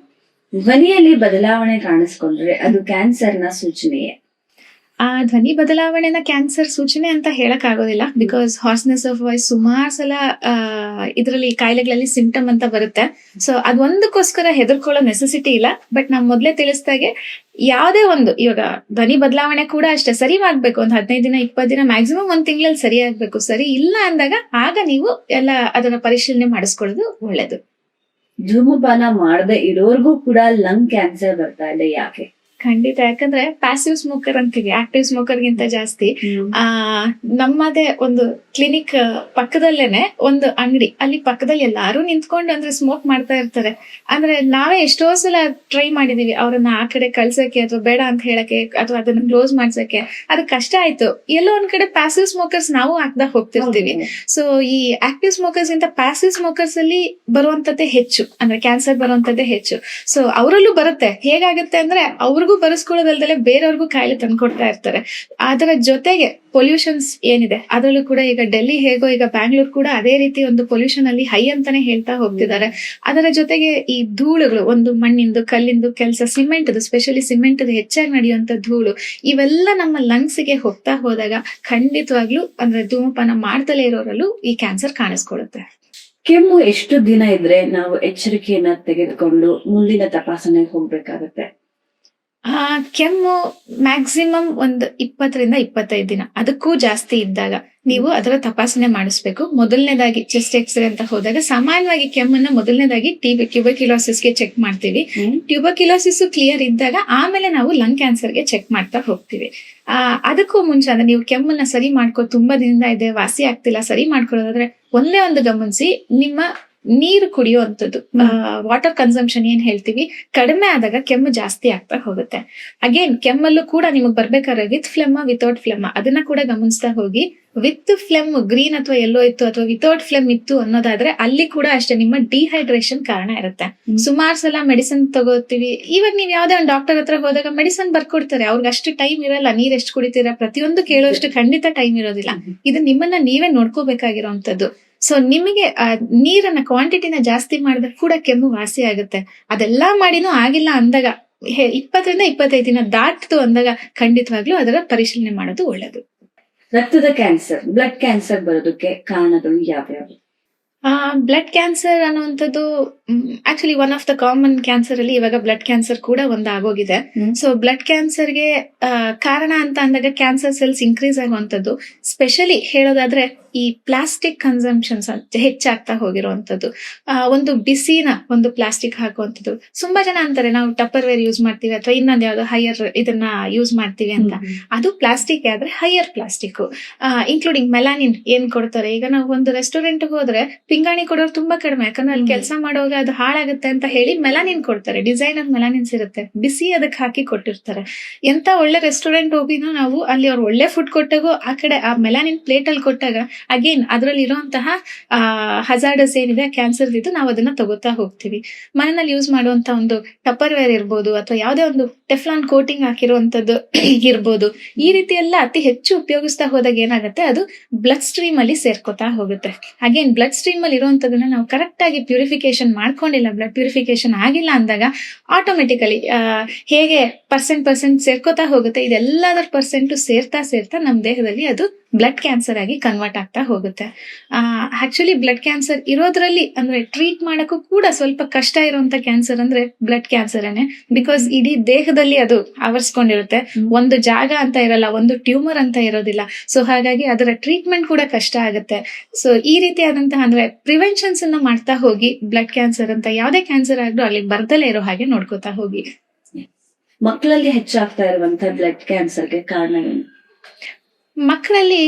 ಧ್ವನಿಯಲ್ಲಿ ಬದಲಾವಣೆ ಕಾಣಿಸ್ಕೊಂಡ್ರೆ ಅದು ಕ್ಯಾನ್ಸರ್ನ ಸೂಚನೆಯೇ? ಆ ಧ್ವನಿ ಬದಲಾವಣೆನ ಕ್ಯಾನ್ಸರ್ ಸೂಚನೆ ಅಂತ ಹೇಳಕ್ ಆಗೋದಿಲ್ಲ. ಬಿಕಾಸ್ ಹಾರ್ಸ್ನೆಸ್ ಆಫ್ ವಾಯ್ಸ್ ಸುಮಾರು ಸಲ ಇದರಲ್ಲಿ ಕಾಯಿಲೆಗಳಲ್ಲಿ ಸಿಂಪ್ಟಮ್ ಅಂತ ಬರುತ್ತೆ. ಸೊ ಅದೊಂದಕ್ಕೋಸ್ಕರ ಹೆದರ್ಕೊಳ್ಳೋ ನೆಸೆಸಿಟಿ ಇಲ್ಲ. ಬಟ್ ನಾವ್ ಮೊದ್ಲೇ ತಿಳಿಸ್ದಾಗೆ ಯಾವುದೇ ಒಂದು, ಇವಾಗ ಧ್ವನಿ ಬದಲಾವಣೆ ಕೂಡ ಅಷ್ಟೇ, ಸರಿ ಮಾಡ್ಬೇಕು ಒಂದು 15 ದಿನ 20 ದಿನ, ಮ್ಯಾಕ್ಸಿಮಮ್ 1 ತಿಂಗಳಲ್ಲಿ ಸರಿ ಆಗ್ಬೇಕು. ಸರಿ ಇಲ್ಲ ಅಂದಾಗ ಆಗ ನೀವು ಎಲ್ಲ ಅದನ್ನ ಪರಿಶೀಲನೆ ಮಾಡಿಸ್ಕೊಳ್ಳೋದು ಒಳ್ಳೇದು. ಧೂಮಪಾನ ಮಾಡದೆ ಇರೋರ್ಗೂ ಕೂಡ ಲಂಗ್ ಕ್ಯಾನ್ಸರ್ ಬರ್ತಾ ಇದೆ, ಯಾಕೆ? ಖಂಡಿತ. ಯಾಕಂದ್ರೆ ಪ್ಯಾಸಿವ್ ಸ್ಮೋಕರ್ ಅಂತೀವಿ, ಆಕ್ಟಿವ್ ಸ್ಮೋಕರ್ ಗಿಂತ ಜಾಸ್ತಿ. ನಮ್ಮದೇ ಒಂದು ಕ್ಲಿನಿಕ್ ಪಕ್ಕದಲ್ಲೇನೆ ಒಂದು ಅಂಗಡಿ, ಅಲ್ಲಿ ಪಕ್ಕದಲ್ಲಿ ಎಲ್ಲಾರು ನಿಂತ್ಕೊಂಡು ಅಂದ್ರೆ ಸ್ಮೋಕ್ ಮಾಡ್ತಾ ಇರ್ತಾರೆ. ಅಂದ್ರೆ ನಾವೇ ಎಷ್ಟೋ ಸಲ ಟ್ರೈ ಮಾಡಿದೀವಿ ಅವ್ರನ್ನ ಆ ಕಡೆ ಕಳ್ಸಕ್ಕೆ ಅಥವಾ ಬೇಡ ಅಂತ ಹೇಳಕ್ಕೆ ಅಥವಾ ಅದನ್ನ ಕ್ಲೋಸ್ ಮಾಡ್ಸಕ್ಕೆ. ಅದು ಕಷ್ಟ ಆಯ್ತು. ಎಲ್ಲೋ ಒಂದ್ ಕಡೆ ಪ್ಯಾಸಿವ್ ಸ್ಮೋಕರ್ಸ್ ನಾವು ಹಾಕ್ದಾಗ ಹೋಗ್ತಿರ್ತೀವಿ. ಸೊ ಈ ಆಕ್ಟಿವ್ ಸ್ಮೋಕರ್ಸ್ ಗಿಂತ ಪ್ಯಾಸಿವ್ ಸ್ಮೋಕರ್ಸ್ ಅಲ್ಲಿ ಬರುವಂತದ್ದೇ ಹೆಚ್ಚು, ಅಂದ್ರೆ ಕ್ಯಾನ್ಸರ್ ಬರುವಂತದ್ದೇ ಹೆಚ್ಚು. ಸೊ ಅವರಲ್ಲೂ ಬರುತ್ತೆ. ಹೇಗಾಗುತ್ತೆ ಅಂದ್ರೆ ಅವ್ರಿಗೂ ಬರೆಸ್ಕೊಳ್ಳೋದಲ್ದಲೆ ಬೇರೆಯವ್ರಿಗೂ ಕಾಯಿಲೆ ತಂದ್ಕೊಡ್ತಾ ಇರ್ತಾರೆ. ಅದರ ಜೊತೆಗೆ ಪೊಲ್ಯೂಷನ್ಸ್ ಏನಿದೆ ಅದರಲ್ಲೂ ಕೂಡ, ಈಗ ಡೆಲ್ಲಿ ಹೇಗೋ ಈಗ ಬ್ಯಾಂಗ್ಳೂರ್ ಕೂಡ ಅದೇ ರೀತಿ ಒಂದು ಪೊಲ್ಯೂಷನ್ ಅಲ್ಲಿ ಹೈ ಅಂತಾನೆ ಹೇಳ್ತಾ ಹೋಗ್ತಿದ್ದಾರೆ. ಅದರ ಜೊತೆಗೆ ಈ ಧೂಳುಗಳು, ಒಂದು ಮಣ್ಣಿಂದು, ಕಲ್ಲಿಂದು ಕೆಲಸ, ಸಿಮೆಂಟ್, ಸ್ಪೆಷಲಿ ಸಿಮೆಂಟ್ ಹೆಚ್ಚಾಗಿ ನಡೆಯುವಂತ ಧೂಳು, ಇವೆಲ್ಲ ನಮ್ಮ ಲಂಗ್ಸ್ ಗೆ ಹೋಗ್ತಾ ಹೋದಾಗ ಖಂಡಿತವಾಗ್ಲೂ ಅಂದ್ರೆ ಧೂಮಪಾನ ಮಾಡ್ದಲೇ ಇರೋರಲ್ಲೂ ಈ ಕ್ಯಾನ್ಸರ್ ಕಾಣಿಸ್ಕೊಳ್ಳುತ್ತೆ. ಕೆಮ್ಮು ಎಷ್ಟು ದಿನ ಇದ್ರೆ ನಾವು ಎಚ್ಚರಿಕೆಯನ್ನ ತೆಗೆದುಕೊಂಡು ಮುಂದಿನ ತಪಾಸಣೆಗೆ ಹೋಗ್ಬೇಕಾಗತ್ತೆ? ಕೆಮ್ಮು ಮ್ಯಾಕ್ಸಿಮಮ್ ಒಂದು 20 ರಿಂದ 25 ದಿನ, ಅದಕ್ಕೂ ಜಾಸ್ತಿ ಇದ್ದಾಗ ನೀವು ಅದರ ತಪಾಸಣೆ ಮಾಡಿಸ್ಬೇಕು. ಮೊದಲನೇದಾಗಿ ಚೆಸ್ಟ್ ಎಕ್ಸ್ರೇ ಅಂತ ಹೋದಾಗ ಸಾಮಾನ್ಯವಾಗಿ ಕೆಮ್ಮನ್ನ ಮೊದಲನೇದಾಗಿ ಟ್ಯೂಬರ್ಕ್ಯುಲೋಸಿಸ್ಗೆ ಚೆಕ್ ಮಾಡ್ತೀವಿ. ಟ್ಯೂಬರ್ಕ್ಯುಲೋಸಿಸ್ ಕ್ಲಿಯರ್ ಇದ್ದಾಗ ಆಮೇಲೆ ನಾವು ಲಂಗ್ ಕ್ಯಾನ್ಸರ್ಗೆ ಚೆಕ್ ಮಾಡ್ತಾ ಹೋಗ್ತೀವಿ. ಅದಕ್ಕೂ ಮುಂಚೆ ಅಂದ್ರೆ ನೀವು ಕೆಮ್ಮನ್ನ ಸರಿ ಮಾಡ್ಕೊ, ತುಂಬಾ ದಿನದಿಂದ ಇದೆ, ವಾಸಿ ಆಗ್ತಿಲ್ಲ, ಸರಿ ಮಾಡ್ಕೊಳ್ಳೋದಾದ್ರೆ ಒಂದೇ ಒಂದು ಗಮನಿಸಿ, ನಿಮ್ಮ ನೀರು ಕುಡಿಯುವಂಥದ್ದು, ವಾಟರ್ ಕನ್ಸಂಪ್ಷನ್ ಏನ್ ಹೇಳ್ತೀವಿ, ಕಡಿಮೆ ಆದಾಗ ಕೆಮ್ಮು ಜಾಸ್ತಿ ಆಗ್ತಾ ಹೋಗುತ್ತೆ. ಅಗೇನ್ ಕೆಮ್ಮಲ್ಲೂ ಕೂಡ ನಿಮಗ್ ಬರ್ಬೇಕಾದ್ರೆ ವಿತ್ ಫ್ಲೆಮ್, ವಿತೌಟ್ ಫ್ಲೆಮ್ ಅದನ್ನ ಕೂಡ ಗಮನಿಸ್ತಾ ಹೋಗಿ. ವಿತ್ ಫ್ಲೆಮ್ ಗ್ರೀನ್ ಅಥವಾ ಎಲ್ಲೋ ಇತ್ತು ಅಥವಾ ವಿತೌಟ್ ಫ್ಲೆಮ್ ಇತ್ತು ಅನ್ನೋದಾದ್ರೆ ಅಲ್ಲಿ ಕೂಡ ಅಷ್ಟೇ ನಿಮ್ಮ ಡಿಹೈಡ್ರೇಷನ್ ಕಾರಣ ಇರುತ್ತೆ. ಸುಮಾರು ಸಲ ಮೆಡಿಸಿನ್ ತಗೋತೀವಿ. ಇವಾಗ ನೀವ್ ಯಾವ್ದೇ ಒಂದು ಡಾಕ್ಟರ್ ಹತ್ರ ಹೋದಾಗ ಮೆಡಿಸಿನ್ ಬರ್ಕೊಡ್ತಾರೆ, ಅವ್ರಿಗೆ ಅಷ್ಟು ಟೈಮ್ ಇರಲ್ಲ. ನೀರ್ ಎಷ್ಟು ಕುಡಿತೀರಾ ಪ್ರತಿಯೊಂದು ಕೇಳೋಷ್ಟು ಖಂಡಿತ ಟೈಮ್ ಇರೋದಿಲ್ಲ. ಇದು ನಿಮ್ಮನ್ನ ನೀವೇ ನೋಡ್ಕೋಬೇಕಾಗಿರೋಂಥದ್ದು. ಸೊ ನಿಮಗೆ ನೀರನ್ನ ಕ್ವಾಂಟಿಟಿನ ಜಾಸ್ತಿ ಮಾಡಿದಾಗ ಕೂಡ ಕೆಮ್ಮು ವಾಸಿ ಆಗುತ್ತೆ. ಅದೆಲ್ಲಾ ಮಾಡಿನೂ ಆಗಿಲ್ಲ ಅಂದಾಗ 20 ರಿಂದ 25 ದಿನ ದಾಟ್ತು ಅಂದಾಗ ಖಂಡಿತವಾಗ್ಲೂ ಅದರ ಪರಿಶೀಲನೆ ಮಾಡೋದು ಒಳ್ಳೇದು. ರಕ್ತದ ಕ್ಯಾನ್ಸರ್, ಬ್ಲಡ್ ಕ್ಯಾನ್ಸರ್ ಬರೋದಕ್ಕೆ ಕಾರಣಗಳು ಯಾವ್ಯಾವು? ಬ್ಲಡ್ ಕ್ಯಾನ್ಸರ್ ಅನ್ನುವಂಥದ್ದು actually one of the common cancer ಅಲ್ಲಿ ಇವಾಗ ಬ್ಲಡ್ ಕ್ಯಾನ್ಸರ್ ಕೂಡ ಒಂದು ಆಗೋಗಿದೆ. ಸೊ ಬ್ಲಡ್ ಕ್ಯಾನ್ಸರ್ಗೆ ಕಾರಣ ಅಂತ ಅಂದಾಗ ಕ್ಯಾನ್ಸರ್ ಸೆಲ್ಸ್ ಇನ್ಕ್ರೀಸ್ ಆಗುವಂಥದ್ದು, ಸ್ಪೆಷಲಿ ಹೇಳೋದಾದ್ರೆ ಈ ಪ್ಲಾಸ್ಟಿಕ್ ಕನ್ಸಂಪ್ಷನ್ಸ್ ಹೆಚ್ಚಾಗ್ತಾ ಹೋಗಿರುವಂತದ್ದು, ಒಂದು ಬಿಸಿನ ಒಂದು ಪ್ಲಾಸ್ಟಿಕ್ ಹಾಕುವಂಥದ್ದು. ತುಂಬಾ ಜನ ಅಂತಾರೆ ನಾವು ಟಪ್ಪರ್ ವೇರ್ ಯೂಸ್ ಮಾಡ್ತೀವಿ ಅಥವಾ ಇನ್ನೊಂದು ಯಾವ್ದು ಹೈಯರ್ ಇದನ್ನ ಯೂಸ್ ಮಾಡ್ತೀವಿ ಅಂತ. ಅದು ಪ್ಲಾಸ್ಟಿಕ್ ಆದ್ರೆ ಹೈಯರ್ ಪ್ಲಾಸ್ಟಿಕ್, ಇನ್ಕ್ಲೂಡಿಂಗ್ ಮೆಲಾನಿನ್ ಏನ್ ಕೊಡ್ತಾರೆ. ಈಗ ನಾವು ಒಂದು ರೆಸ್ಟೋರೆಂಟ್ ಹೋದ್ರೆ ಪಿಂಗಾಣಿ ಕೊಡೋರು ತುಂಬಾ ಕಡಿಮೆ, ಯಾಕಂದ್ರೆ ಅಲ್ಲಿ ಕೆಲಸ ಮಾಡುವಾಗ ಅದು ಹಾಳಾಗುತ್ತೆ ಅಂತ ಹೇಳಿ ಮೆಲಾನಿನ್ ಕೊಡ್ತಾರೆ. ಡಿಸೈನರ್ ಮೆಲಾನಿನ್ಸ್ ಇರುತ್ತೆ, ಬಿಸಿ ಅದಕ್ಕೆ ಹಾಕಿ ಕೊಟ್ಟಿರ್ತಾರೆ. ಎಂತ ಒಳ್ಳೆ ರೆಸ್ಟೋರೆಂಟ್ ಹೋಗಿನೂ ನಾವು ಅಲ್ಲಿ ಅವ್ರು ಒಳ್ಳೆ ಫುಡ್ ಕೊಟ್ಟಾಗೂ ಆ ಕಡೆ ಆ ಮೆಲಾನಿನ್ ಪ್ಲೇಟ್ ಅಲ್ಲಿ ಕೊಟ್ಟಾಗ ಅಗೇನ್ ಅದರಲ್ಲಿ ಇರುವಂತಹ ಹಜಾರ್ಡಸ್ ಏನಿದೆ ಕ್ಯಾನ್ಸರ್ ಇದು ನಾವು ಅದನ್ನ ತಗೋತಾ ಹೋಗ್ತೀವಿ. ಮನೆಯಲ್ಲಿ ಯೂಸ್ ಮಾಡುವಂತ ಒಂದು ಟಪ್ಪರ್ ವೇರ್ ಇರ್ಬೋದು ಅಥವಾ ಯಾವುದೇ ಒಂದು ಟೆಫ್ಲಾನ್ ಕೋಟಿಂಗ್ ಹಾಕಿರುವಂತದ್ದು ಇರ್ಬೋದು. ಈ ರೀತಿ ಎಲ್ಲ ಅತಿ ಹೆಚ್ಚು ಉಪಯೋಗಿಸ್ತಾ ಹೋದಾಗ ಏನಾಗುತ್ತೆ, ಅದು ಬ್ಲಡ್ ಸ್ಟ್ರೀಮ್ ಅಲ್ಲಿ ಸೇರ್ಕೋತಾ ಹೋಗುತ್ತೆ. ಅಗೇನ್ ಬ್ಲಡ್ ಸ್ಟ್ರೀಮ್ ಅಲ್ಲಿ ಇರುವಂತದನ್ನ ನಾವು ಕರೆಕ್ಟ್ ಆಗಿ ಪ್ಯೂರಿಫಿಕೇಶನ್ ಮಾಡ್ಕೊಂಡಿಲ್ಲ, ಬ್ಲಡ್ ಪ್ಯೂರಿಫಿಕೇಶನ್ ಆಗಿಲ್ಲ ಅಂದಾಗ ಆಟೋಮೆಟಿಕಲಿ ಹೇಗೆ ಪರ್ಸೆಂಟ್ ಸೇರ್ಕೋತಾ ಹೋಗುತ್ತೆ, ಇದೆಲ್ಲದರ ಪರ್ಸೆಂಟ್ ಸೇರ್ತಾ ನಮ್ಮ ದೇಹದಲ್ಲಿ ಅದು ಬ್ಲಡ್ ಕ್ಯಾನ್ಸರ್ ಆಗಿ ಕನ್ವರ್ಟ್ ಆಗ್ತಾ ಹೋಗುತ್ತೆ. ಆಕ್ಚುಲಿ ಬ್ಲಡ್ ಕ್ಯಾನ್ಸರ್ ಇರೋದ್ರಲ್ಲಿ ಅಂದ್ರೆ ಟ್ರೀಟ್ ಮಾಡಕ್ಕೂ ಕೂಡ ಸ್ವಲ್ಪ ಕಷ್ಟ ಇರುವಂತ ಕ್ಯಾನ್ಸರ್ ಅಂದ್ರೆ ಬ್ಲಡ್ ಕ್ಯಾನ್ಸರ್ನೇ. ಬಿಕಾಸ್ ಇಡೀ ದೇಹದಲ್ಲಿ ಅದು ಆವರಿಸ್ಕೊಂಡಿರುತ್ತೆ, ಒಂದು ಜಾಗ ಅಂತ ಇರಲ್ಲ, ಒಂದು ಟ್ಯೂಮರ್ ಅಂತ ಇರೋದಿಲ್ಲ. ಸೊ ಹಾಗಾಗಿ ಅದರ ಟ್ರೀಟ್ಮೆಂಟ್ ಕೂಡ ಕಷ್ಟ ಆಗುತ್ತೆ. ಸೊ ಈ ರೀತಿಯಾದಂತಹ ಅಂದ್ರೆ ಪ್ರಿವೆನ್ಷನ್ಸ್ ಅನ್ನ ಮಾಡ್ತಾ ಹೋಗಿ ಬ್ಲಡ್ ಕ್ಯಾನ್ಸರ್ ಅಂತ ಯಾವುದೇ ಕ್ಯಾನ್ಸರ್ ಆದ್ರೂ ಅಲ್ಲಿ ಬರ್ದಲೇ ಇರೋ ಹಾಗೆ ನೋಡ್ಕೋತಾ ಹೋಗಿ. ಮಕ್ಕಳಲ್ಲಿ ಹೆಚ್ಚಾಗ್ತಾ ಇರುವಂತಹ ಬ್ಲಡ್ ಕ್ಯಾನ್ಸರ್ಗೆ ಕಾರಣ ಏನು? ಮಕ್ಕಳಲ್ಲಿ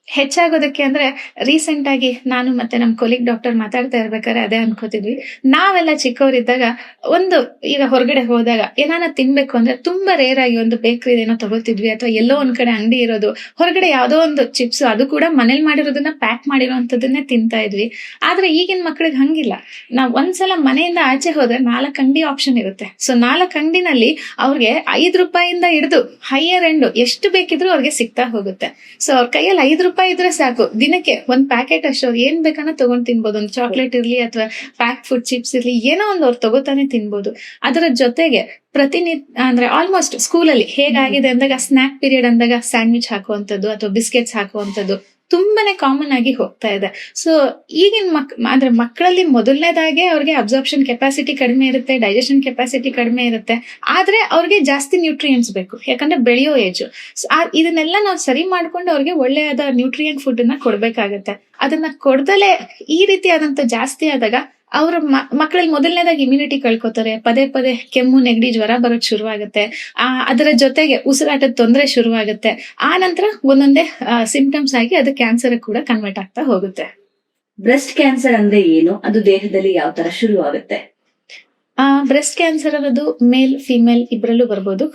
ಹೆಚ್ಚಾಗೋದಕ್ಕೆ ಅಂದ್ರೆ ರೀಸೆಂಟ್ ಆಗಿ ನಾನು ಮತ್ತೆ ನಮ್ ಕೊಲೀಗ್ ಡಾಕ್ಟರ್ ಮಾತಾಡ್ತಾ ಇರ್ಬೇಕಾದ್ರೆ ಅದೇ ಅನ್ಕೋತಿದ್ವಿ. ನಾವೆಲ್ಲ ಚಿಕ್ಕವರಿದ್ದಾಗ ಈಗ ಹೊರಗಡೆ ಹೋದಾಗ ಏನಾನ ತಿನ್ಬೇಕು ಅಂದ್ರೆ ತುಂಬಾ ರೇರ್ ಆಗಿ ಒಂದು ಬೇಕರಿ ಏನೋ ತಗೋತಿದ್ವಿ, ಅಥವಾ ಎಲ್ಲೋ ಒಂದ್ ಕಡೆ ಅಂಗಡಿ ಇರೋದು, ಹೊರಗಡೆ ಯಾವ್ದೋ ಒಂದು ಚಿಪ್ಸ್, ಅದು ಕೂಡ ಮನೇಲಿ ಮಾಡಿರೋದನ್ನ ಪ್ಯಾಕ್ ಮಾಡಿರೋಂಥದ್ದನ್ನೇ ತಿಂತಾ ಇದ್ವಿ. ಆದ್ರೆ ಈಗಿನ ಮಕ್ಕಳಿಗೆ ಹಂಗಿಲ್ಲ. ನಾವ್ ಒಂದ್ಸಲ ಮನೆಯಿಂದ ಆಚೆ ಹೋದ್ರೆ 4 ಅಂಗಡಿ ಆಪ್ಷನ್ ಇರುತ್ತೆ. ಸೊ 4 ಅಂಗಡಿನಲ್ಲಿ ಅವ್ರಿಗೆ ₹5 ಹಿಡಿದು ಹೈಯರ್ ಎಂಡ್ ಎಷ್ಟು ಬೇಕಿದ್ರು ಅವ್ರಿಗೆ ಸಿಗ್ತಾ ಹೋಗುತ್ತೆ. ಸೊ ಅವ್ರ ಕೈಯಲ್ಲಿ ₹5 ಇದ್ರೆ ಸಾಕು, ದಿನಕ್ಕೆ ಒಂದ್ ಪ್ಯಾಕೆಟ್ ಅಷ್ಟು ಅವ್ರು ಏನ್ ಬೇಕನ್ನ ತಗೊಂಡ್ ತಿನ್ಬೋದು. ಒಂದು ಚಾಕ್ಲೇಟ್ ಇರ್ಲಿ ಅಥವಾ ಪ್ಯಾಕ್ ಫುಡ್ ಚಿಪ್ಸ್ ಇರ್ಲಿ, ಏನೋ ಒಂದು ಅವ್ರು ತಗೋತಾನೆ ತಿನ್ಬೋದು. ಅದರ ಜೊತೆಗೆ ಪ್ರತಿನಿತ್ಯ ಅಂದ್ರೆ ಆಲ್ಮೋಸ್ಟ್ ಸ್ಕೂಲಲ್ಲಿ ಹೇಗಾಗಿದೆ ಅಂದಾಗ ಸ್ನಾಕ್ ಪೀರಿಯಡ್ ಅಂದಾಗ ಸ್ಯಾಂಡ್ವಿಚ್ ಹಾಕುವಂಥದ್ದು ಅಥವಾ ಬಿಸ್ಕೆಟ್ಸ್ ಹಾಕುವಂಥದ್ದು ತುಂಬಾನೇ ಕಾಮನ್ ಆಗಿ ಹೋಗ್ತಾ ಇದೆ. ಸೊ ಈಗಿನ ಅಂದ್ರೆ ಮಕ್ಕಳಲ್ಲಿ ಮೊದಲನೇದಾಗೆ ಅವ್ರಿಗೆ ಅಬ್ಸಾರ್ಪ್ಷನ್ ಕೆಪಾಸಿಟಿ ಕಡಿಮೆ ಇರುತ್ತೆ, ಡೈಜೆಷನ್ ಕೆಪಾಸಿಟಿ ಕಡಿಮೆ ಇರುತ್ತೆ. ಆದ್ರೆ ಅವ್ರಿಗೆ ಜಾಸ್ತಿ ನ್ಯೂಟ್ರಿಯೆಂಟ್ಸ್ ಬೇಕು, ಯಾಕಂದ್ರೆ ಬೆಳೆಯೋ ಏಜ್. ಇದನ್ನೆಲ್ಲ ನಾವು ಸರಿ ಮಾಡ್ಕೊಂಡು ಅವ್ರಿಗೆ ಒಳ್ಳೆಯಾದ ನ್ಯೂಟ್ರಿಯೆಂಟ್ ಫುಡ್ ಅನ್ನ ಕೊಡ್ಬೇಕಾಗತ್ತೆ. ಅದನ್ನ ಕೊಡ್ದಲೆ ಈ ರೀತಿಯಾದಂತ ಜಾಸ್ತಿ ಆದಾಗ ಅವ್ರ ಮಕ್ಕಳಲ್ಲಿ ಮೊದಲನೇದಾಗಿ ಇಮ್ಯುನಿಟಿ ಕಳ್ಕೊತಾರೆ. ಪದೇ ಕೆಮ್ಮು, ನೆಗಡಿ, ಜ್ವರ ಬರೋದ್ ಶುರುವಾಗುತ್ತೆ. ಅದರ ಜೊತೆಗೆ ಉಸಿರಾಟದ ತೊಂದರೆ ಶುರುವಾಗುತ್ತೆ. ಆ ನಂತರ ಒಂದೊಂದೇ ಸಿಂಪ್ಟಮ್ಸ್ ಆಗಿ ಅದು ಕ್ಯಾನ್ಸರ್ ಕೂಡ ಕನ್ವರ್ಟ್ ಆಗ್ತಾ ಹೋಗುತ್ತೆ. ಬ್ರೆಸ್ಟ್ ಕ್ಯಾನ್ಸರ್ ಅಂದ್ರೆ ಏನು? ಅದು ದೇಹದಲ್ಲಿ ಯಾವ ತರ ಶುರು ಆಗುತ್ತೆ? ಬ್ರೆಸ್ಟ್ ಕ್ಯಾನ್ಸರ್ ಅನ್ನೋದು ಮೇಲ್ ಫಿಮೇಲ್ ಇಬ್ಬರಲ್ಲೂ ಬರ್ಬೋದು.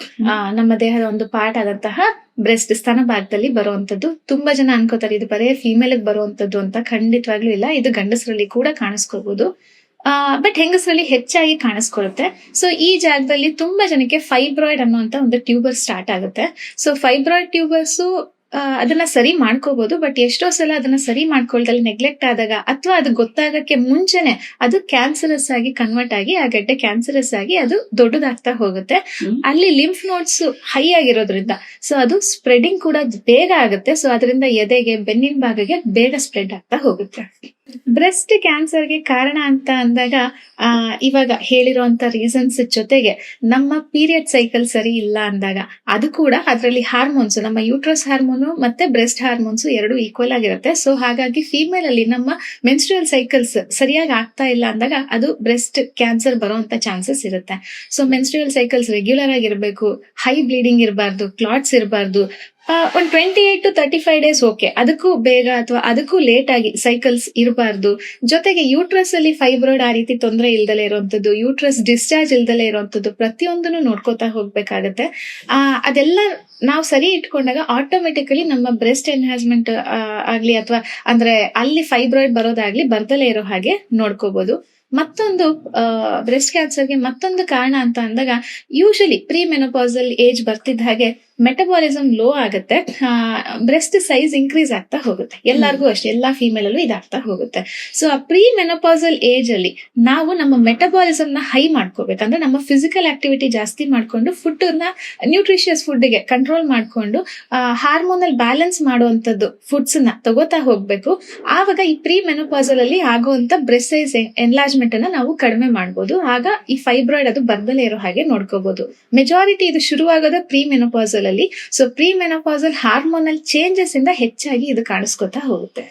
ನಮ್ಮ ದೇಹದ ಒಂದು ಪಾರ್ಟ್ ಆದಂತಹ ಬ್ರೆಸ್ಟ್ ಸ್ತನ ಭಾಗದಲ್ಲಿ ಬರುವಂತದ್ದು. ತುಂಬಾ ಜನ ಅನ್ಕೋತಾರೆ ಇದು ಬರೇ ಫಿಮೇಲ್ ಬರುವಂತದ್ದು ಅಂತ. ಖಂಡಿತವಾಗ್ಲೂ ಇಲ್ಲ, ಇದು ಗಂಡಸರಲ್ಲಿ ಕೂಡ ಕಾಣಿಸ್ಕೋಬಹುದು. ಬಟ್ ಹೆಂಗಸರಲ್ಲಿ ಹೆಚ್ಚಾಗಿ ಕಾಣಿಸ್ಕೊಳ್ಳುತ್ತೆ. ಸೊ ಈ ಜಾಗದಲ್ಲಿ ತುಂಬಾ ಜನಕ್ಕೆ ಫೈಬ್ರಾಯ್ಡ್ ಅನ್ನುವಂತ ಒಂದು ಟ್ಯೂಬರ್ ಸ್ಟಾರ್ಟ್ ಆಗುತ್ತೆ. ಸೊ ಫೈಬ್ರಾಯ್ಡ್ ಟ್ಯೂಬರ್ಸ್ ಅದನ್ನ ಸರಿ ಮಾಡ್ಕೋಬಹುದು. ಬಟ್ ಎಷ್ಟೋ ಸಲ ಅದನ್ನ ಸರಿ ಮಾಡ್ಕೊಳ್ದಲ್ಲಿ ನೆಗ್ಲೆಕ್ಟ್ ಆದಾಗ ಅಥವಾ ಅದು ಗೊತ್ತಾಗಕ್ಕೆ ಮುಂಚೆನೆ ಅದು ಕ್ಯಾನ್ಸರಸ್ ಆಗಿ ಕನ್ವರ್ಟ್ ಆಗಿ ಆ ಗಡ್ಡೆ ಕ್ಯಾನ್ಸರಸ್ ಆಗಿ ಅದು ದೊಡ್ಡದಾಗ್ತಾ ಹೋಗುತ್ತೆ. ಅಲ್ಲಿ ಲಿಂಫ್ ನೋಡ್ಸ್ ಹೈ ಆಗಿರೋದ್ರಿಂದ ಸೊ ಅದು ಸ್ಪ್ರೆಡಿಂಗ್ ಕೂಡ ಬೇಗ ಆಗುತ್ತೆ. ಸೊ ಅದರಿಂದ ಎದೆಗೆ, ಬೆನ್ನಿನ ಭಾಗಕ್ಕೆ ಬೇಗ ಸ್ಪ್ರೆಡ್ ಆಗ್ತಾ ಹೋಗುತ್ತೆ. ಬ್ರೆಸ್ಟ್ ಕ್ಯಾನ್ಸರ್ಗೆ ಕಾರಣ ಅಂತ ಅಂದಾಗ ಇವಾಗ ಹೇಳಿರುವಂತ ರೀಸನ್ಸ್ ಜೊತೆಗೆ ನಮ್ಮ ಪೀರಿಯಡ್ ಸೈಕಲ್ ಸರಿ ಇಲ್ಲ ಅಂದಾಗ ಅದು ಕೂಡ ಅದರಲ್ಲಿ ಹಾರ್ಮೋನ್ಸ್, ನಮ್ಮ ಯೂಟ್ರಸ್ ಹಾರ್ಮೋನು ಮತ್ತೆ ಬ್ರೆಸ್ಟ್ ಹಾರ್ಮೋನ್ಸ್ ಎರಡು ಈಕ್ವಲ್ ಆಗಿರುತ್ತೆ. ಸೊ ಹಾಗಾಗಿ ಫೀಮೇಲ್ ಅಲ್ಲಿ ನಮ್ಮ ಮೆನ್ಸ್ಟ್ರುಯಲ್ ಸೈಕಲ್ಸ್ ಸರಿಯಾಗಿ ಆಗ್ತಾ ಇಲ್ಲ ಅಂದಾಗ ಅದು ಬ್ರೆಸ್ಟ್ ಕ್ಯಾನ್ಸರ್ ಬರುವಂತ ಚಾನ್ಸಸ್ ಇರುತ್ತೆ. ಸೊ ಮೆನ್ಸ್ಟ್ರುಯಲ್ ಸೈಕಲ್ಸ್ ರೆಗ್ಯುಲರ್ ಆಗಿರ್ಬೇಕು, ಹೈ ಬ್ಲೀಡಿಂಗ್ ಇರಬಾರ್ದು, ಕ್ಲಾಟ್ಸ್ ಇರಬಾರ್ದು. ಒಂದು 28 to 35 ಡೇಸ್ ಓಕೆ, ಅದಕ್ಕೂ ಬೇಗ ಅಥವಾ ಅದಕ್ಕೂ ಲೇಟ್ ಆಗಿ ಸೈಕಲ್ಸ್ ಇರಬಾರ್ದು. ಜೊತೆಗೆ ಯೂಟ್ರಸ್ ಅಲ್ಲಿ ಫೈಬ್ರಾಯ್ಡ್ ಆ ರೀತಿ ತೊಂದರೆ ಇಲ್ದಲೇ ಇರುವಂತದ್ದು, ಯೂಟ್ರಸ್ ಡಿಸ್ಚಾರ್ಜ್ ಇಲ್ದಲೇ ಇರುವಂತದ್ದು, ಪ್ರತಿಯೊಂದನ್ನು ನೋಡ್ಕೋತಾ ಹೋಗ್ಬೇಕಾಗತ್ತೆ. ಅದೆಲ್ಲ ನಾವು ಸರಿ ಇಟ್ಕೊಂಡಾಗ ಆಟೋಮೆಟಿಕಲಿ ನಮ್ಮ ಬ್ರೆಸ್ಟ್ ಎನ್ಹಾನ್ಸ್ಮೆಂಟ್ ಆಗ್ಲಿ ಅಥವಾ ಅಂದ್ರೆ ಅಲ್ಲಿ ಫೈಬ್ರಾಯ್ಡ್ ಬರೋದಾಗ್ಲಿ ಬರ್ದಲೇ ಇರೋ ಹಾಗೆ ನೋಡ್ಕೋಬಹುದು. ಮತ್ತೊಂದು ಬ್ರೆಸ್ಟ್ ಕ್ಯಾನ್ಸರ್ಗೆ ಮತ್ತೊಂದು ಕಾರಣ ಅಂತ ಅಂದಾಗ ಯೂಶಲಿ ಪ್ರೀ ಮೆನೋಪಾಸಲ್ ಏಜ್ ಬರ್ತಿದ್ದ ಹಾಗೆ ಮೆಟಬಾಲಿಸಮ್ ಲೋ ಆಗುತ್ತೆ, ಬ್ರೆಸ್ಟ್ ಸೈಜ್ ಇನ್ಕ್ರೀಸ್ ಆಗ್ತಾ ಹೋಗುತ್ತೆ. ಎಲ್ಲರಿಗೂ ಅಷ್ಟೇ, ಎಲ್ಲಾ ಫೀಮೇಲ್ ಅಲ್ಲೂ ಇದಾಗ್ತಾ ಹೋಗುತ್ತೆ. ಸೊ ಆ ಪ್ರೀ ಮೆನೋಪಾಸಲ್ ಏಜ್ ಅಲ್ಲಿ ನಾವು ನಮ್ಮ ಮೆಟಬಾಲಿಸಮ್ ನ ಹೈ ಮಾಡ್ಕೋಬೇಕಂದ್ರೆ ನಮ್ಮ ಫಿಸಿಕಲ್ ಆಕ್ಟಿವಿಟಿ ಜಾಸ್ತಿ ಮಾಡ್ಕೊಂಡು ಫುಡ್ ನ ನ್ಯೂಟ್ರಿಷಿಯಸ್ ಫುಡ್ ಗೆ ಕಂಟ್ರೋಲ್ ಮಾಡ್ಕೊಂಡು ಹಾರ್ಮೋನಲ್ ಬ್ಯಾಲೆನ್ಸ್ ಮಾಡುವಂತದ್ದು ಫುಡ್ಸ್ ನ ತಗೋತಾ ಹೋಗ್ಬೇಕು. ಆವಾಗ ಈ ಪ್ರೀ ಮೆನೋಪಾಸಲ್ ಅಲ್ಲಿ ಆಗುವಂತ ಬ್ರೆಸ್ಟ್ ಸೈಜ್ ಎನ್ಲಾರ್ಜ್ಮೆಂಟ್ ಅನ್ನ ನಾವು ಕಡಿಮೆ ಮಾಡಬಹುದು. ಆಗ ಈ ಫೈಬ್ರಾಯ್ಡ್ ಅದು ಬರ್ದಲೇ ಇರೋ ಹಾಗೆ ನೋಡ್ಕೋಬಹುದು. ಮೆಜಾರಿಟಿ ಇದು ಶುರುವಾಗೋದು ಪ್ರೀ ಮೆನೋಪಾಸಲ್ ಅಲ್ಲಿ. So pre menopausal hormonal changes ಇಂದ ಹೆಚ್ಚಾಗಿ ಇದು ಕಾಣಿಸ್ಕೊತಾ ಹೋಗುತ್ತೆ.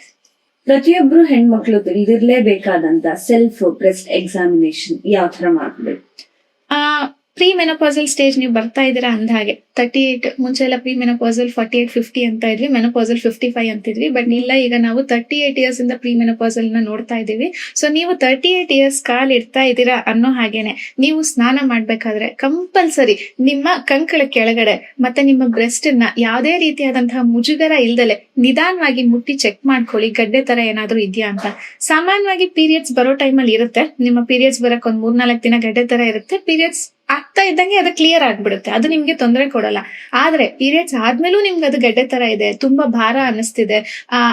ಪ್ರತಿಯೊಬ್ರು ಹೆಣ್ಮಕ್ಳು ತಿಳಿದಿರ್ಲೇಬೇಕಾದಂತ ಸೆಲ್ಫ್ ಬ್ರೆಸ್ಟ್ ಎಕ್ಸಾಮಿನೇಷನ್ ಯಾವ ತರ ಮಾಡ್ಬೇಕು? ಪ್ರೀ ಮೆನೋಪಾಸಲ್ ಸ್ಟೇಜ್ ನೀವು ಬರ್ತಾ ಇದ್ದೀರಾ ಅಂದ ಹಾಗೆ 38 ಮುಂಚೆ ಎಲ್ಲ ಪ್ರೀ ಮೆನೋಪಾಸಲ್ 48-50 ಅಂತ ಇದ್ವಿ, ಮೆನೋಪಾಸಲ್ 55 ಅಂತಿದ್ವಿ. ಬಟ್ ಇಲ್ಲ, ಈಗ ನಾವು 38 ಇಯರ್ಸ್ ಇಂದ ಪ್ರೀ ಮೆನೋಪಾಸಲ್ ನ ನೋಡ್ತಾ ಇದೀವಿ. ಸೊ ನೀವು 38 ಇಯರ್ಸ್ ಕಾಲ್ ಇಡ್ತಾ ಇದ್ದೀರಾ ಅನ್ನೋ ಹಾಗೇನೆ ನೀವು ಸ್ನಾನ ಮಾಡ್ಬೇಕಾದ್ರೆ ಕಂಪಲ್ಸರಿ ನಿಮ್ಮ ಕಂಕಳ ಕೆಳಗಡೆ ಮತ್ತೆ ನಿಮ್ಮ ಬ್ರೆಸ್ಟ್ ನ ಯಾವುದೇ ರೀತಿಯಾದಂತಹ ಮುಜುಗರ ಇಲ್ದಲೆ ನಿಧಾನವಾಗಿ ಮುಟ್ಟಿ ಚೆಕ್ ಮಾಡ್ಕೊಳ್ಳಿ, ಗಡ್ಡೆ ತರ ಏನಾದ್ರೂ ಇದೆಯಾ ಅಂತ. ಸಾಮಾನ್ಯವಾಗಿ ಪೀರಿಯಡ್ಸ್ ಬರೋ ಟೈಮಲ್ಲಿ ಇರುತ್ತೆ, ನಿಮ್ಮ ಪೀರಿಯಡ್ಸ್ ಬರಕ್ ಒಂದ್ 3-4 ದಿನ ಗಡ್ಡೆ ತರ ಇರುತ್ತೆ. ಪೀರಿಯಡ್ಸ್ ಆಗ್ತಾ ಇದ್ದಂಗೆ ಅದು ಕ್ಲಿಯರ್ ಆಗ್ಬಿಡುತ್ತೆ, ಅದು ನಿಮ್ಗೆ ತೊಂದರೆ ಕೊಡಲ್ಲ. ಆದ್ರೆ ಪೀರಿಯಡ್ಸ್ ಆದ್ಮೇಲೂ ನಿಮ್ಗೆ ಅದು ಗಡ್ಡೆ ತರ ಇದೆ, ತುಂಬಾ ಭಾರ ಅನ್ನಿಸ್ತಿದೆ,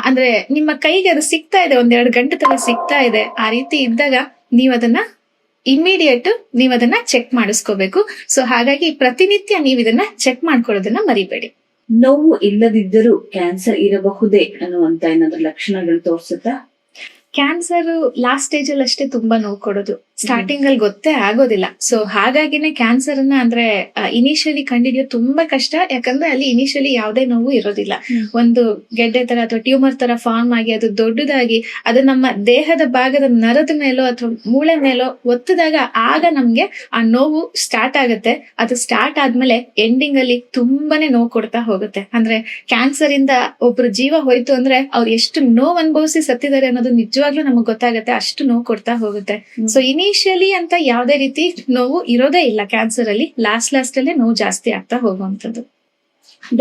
ಅಂದ್ರೆ ನಿಮ್ಮ ಕೈಗೆ ಅದು ಸಿಗ್ತಾ ಇದೆ, 1-2 ಗಂಟೆ ತರ ಸಿಗ್ತಾ ಇದೆ, ಆ ರೀತಿ ಇದ್ದಾಗ ನೀವ್ ಅದನ್ನ ಇಮಿಡಿಯೇಟ್ ನೀವ್ ಅದನ್ನ ಚೆಕ್ ಮಾಡಿಸ್ಕೋಬೇಕು. ಸೊ ಹಾಗಾಗಿ ಪ್ರತಿನಿತ್ಯ ನೀವ್ ಇದನ್ನ ಚೆಕ್ ಮಾಡ್ಕೊಳ್ಳೋದನ್ನ ಮರಿಬೇಡಿ. ನೋವು ಇಲ್ಲದಿದ್ದರೂ ಕ್ಯಾನ್ಸರ್ ಇರಬಹುದೇ ಅನ್ನುವಂತ ಏನಾದ್ರು ಲಕ್ಷಣಗಳು ತೋರಿಸುತ್ತಾ? ಕ್ಯಾನ್ಸರ್ ಲಾಸ್ಟ್ ಸ್ಟೇಜ್ ಅಲ್ಲಿ ಅಷ್ಟೇ ತುಂಬಾ ನೋವು ಕೊಡೋದು, ಸ್ಟಾರ್ಟಿಂಗ್ ಅಲ್ಲಿ ಗೊತ್ತೇ ಆಗೋದಿಲ್ಲ. ಸೊ ಹಾಗಾಗಿನೇ ಕ್ಯಾನ್ಸರ್ ಅನ್ನ ಅಂದ್ರೆ ಇನಿಷಿಯಲಿ ಕಂಡಿಡಿಯೋದು ತುಂಬಾ ಕಷ್ಟ, ಯಾಕಂದ್ರೆ ಅಲ್ಲಿ ಇನಿಷಿಯಲಿ ಯಾವುದೇ ನೋವು ಇರೋದಿಲ್ಲ. ಒಂದು ಗೆಡ್ಡೆ ತರ ಅಥವಾ ಟ್ಯೂಮರ್ ತರ ಫಾರ್ಮ್ ಆಗಿ ಅದು ದೊಡ್ಡದಾಗಿ ಅದು ನಮ್ಮ ದೇಹದ ಭಾಗದ ನರದ ಮೇಲೋ ಅಥವಾ ಮೂಳೆ ಮೇಲೋ ಒತ್ತದಾಗ ಆಗ ನಮ್ಗೆ ಆ ನೋವು ಸ್ಟಾರ್ಟ್ ಆಗುತ್ತೆ. ಅದು ಸ್ಟಾರ್ಟ್ ಆದ್ಮೇಲೆ ಎಂಡಿಂಗ್ ಅಲ್ಲಿ ತುಂಬಾನೇ ನೋವು ಕೊಡ್ತಾ ಹೋಗುತ್ತೆ. ಅಂದ್ರೆ ಕ್ಯಾನ್ಸರ್ ಇಂದ ಒಬ್ರು ಜೀವ ಹೋಯ್ತು ಅಂದ್ರೆ ಅವ್ರು ಎಷ್ಟು ನೋವು ಅನುಭವಿಸಿ ಸತ್ತಿದ್ದಾರೆ ಅನ್ನೋದು ನಿಜವಾಗ್ಲೂ ನಮಗ್ ಗೊತ್ತಾಗುತ್ತೆ, ಅಷ್ಟು ನೋವು ಕೊಡ್ತಾ ಹೋಗುತ್ತೆ. ಸೊ ಇನಿಷಿಯಲಿ ಅಂತ ಯಾವುದೇ ರೀತಿ ನೋವು ಇರೋದೇ ಇಲ್ಲ ಕ್ಯಾನ್ಸರ್ ಅಲ್ಲಿ, ಲಾಸ್ಟ್ ಅಲ್ಲೇ ನೋವು ಜಾಸ್ತಿ ಆಗ್ತಾ ಹೋಗುವಂತದ್ದು.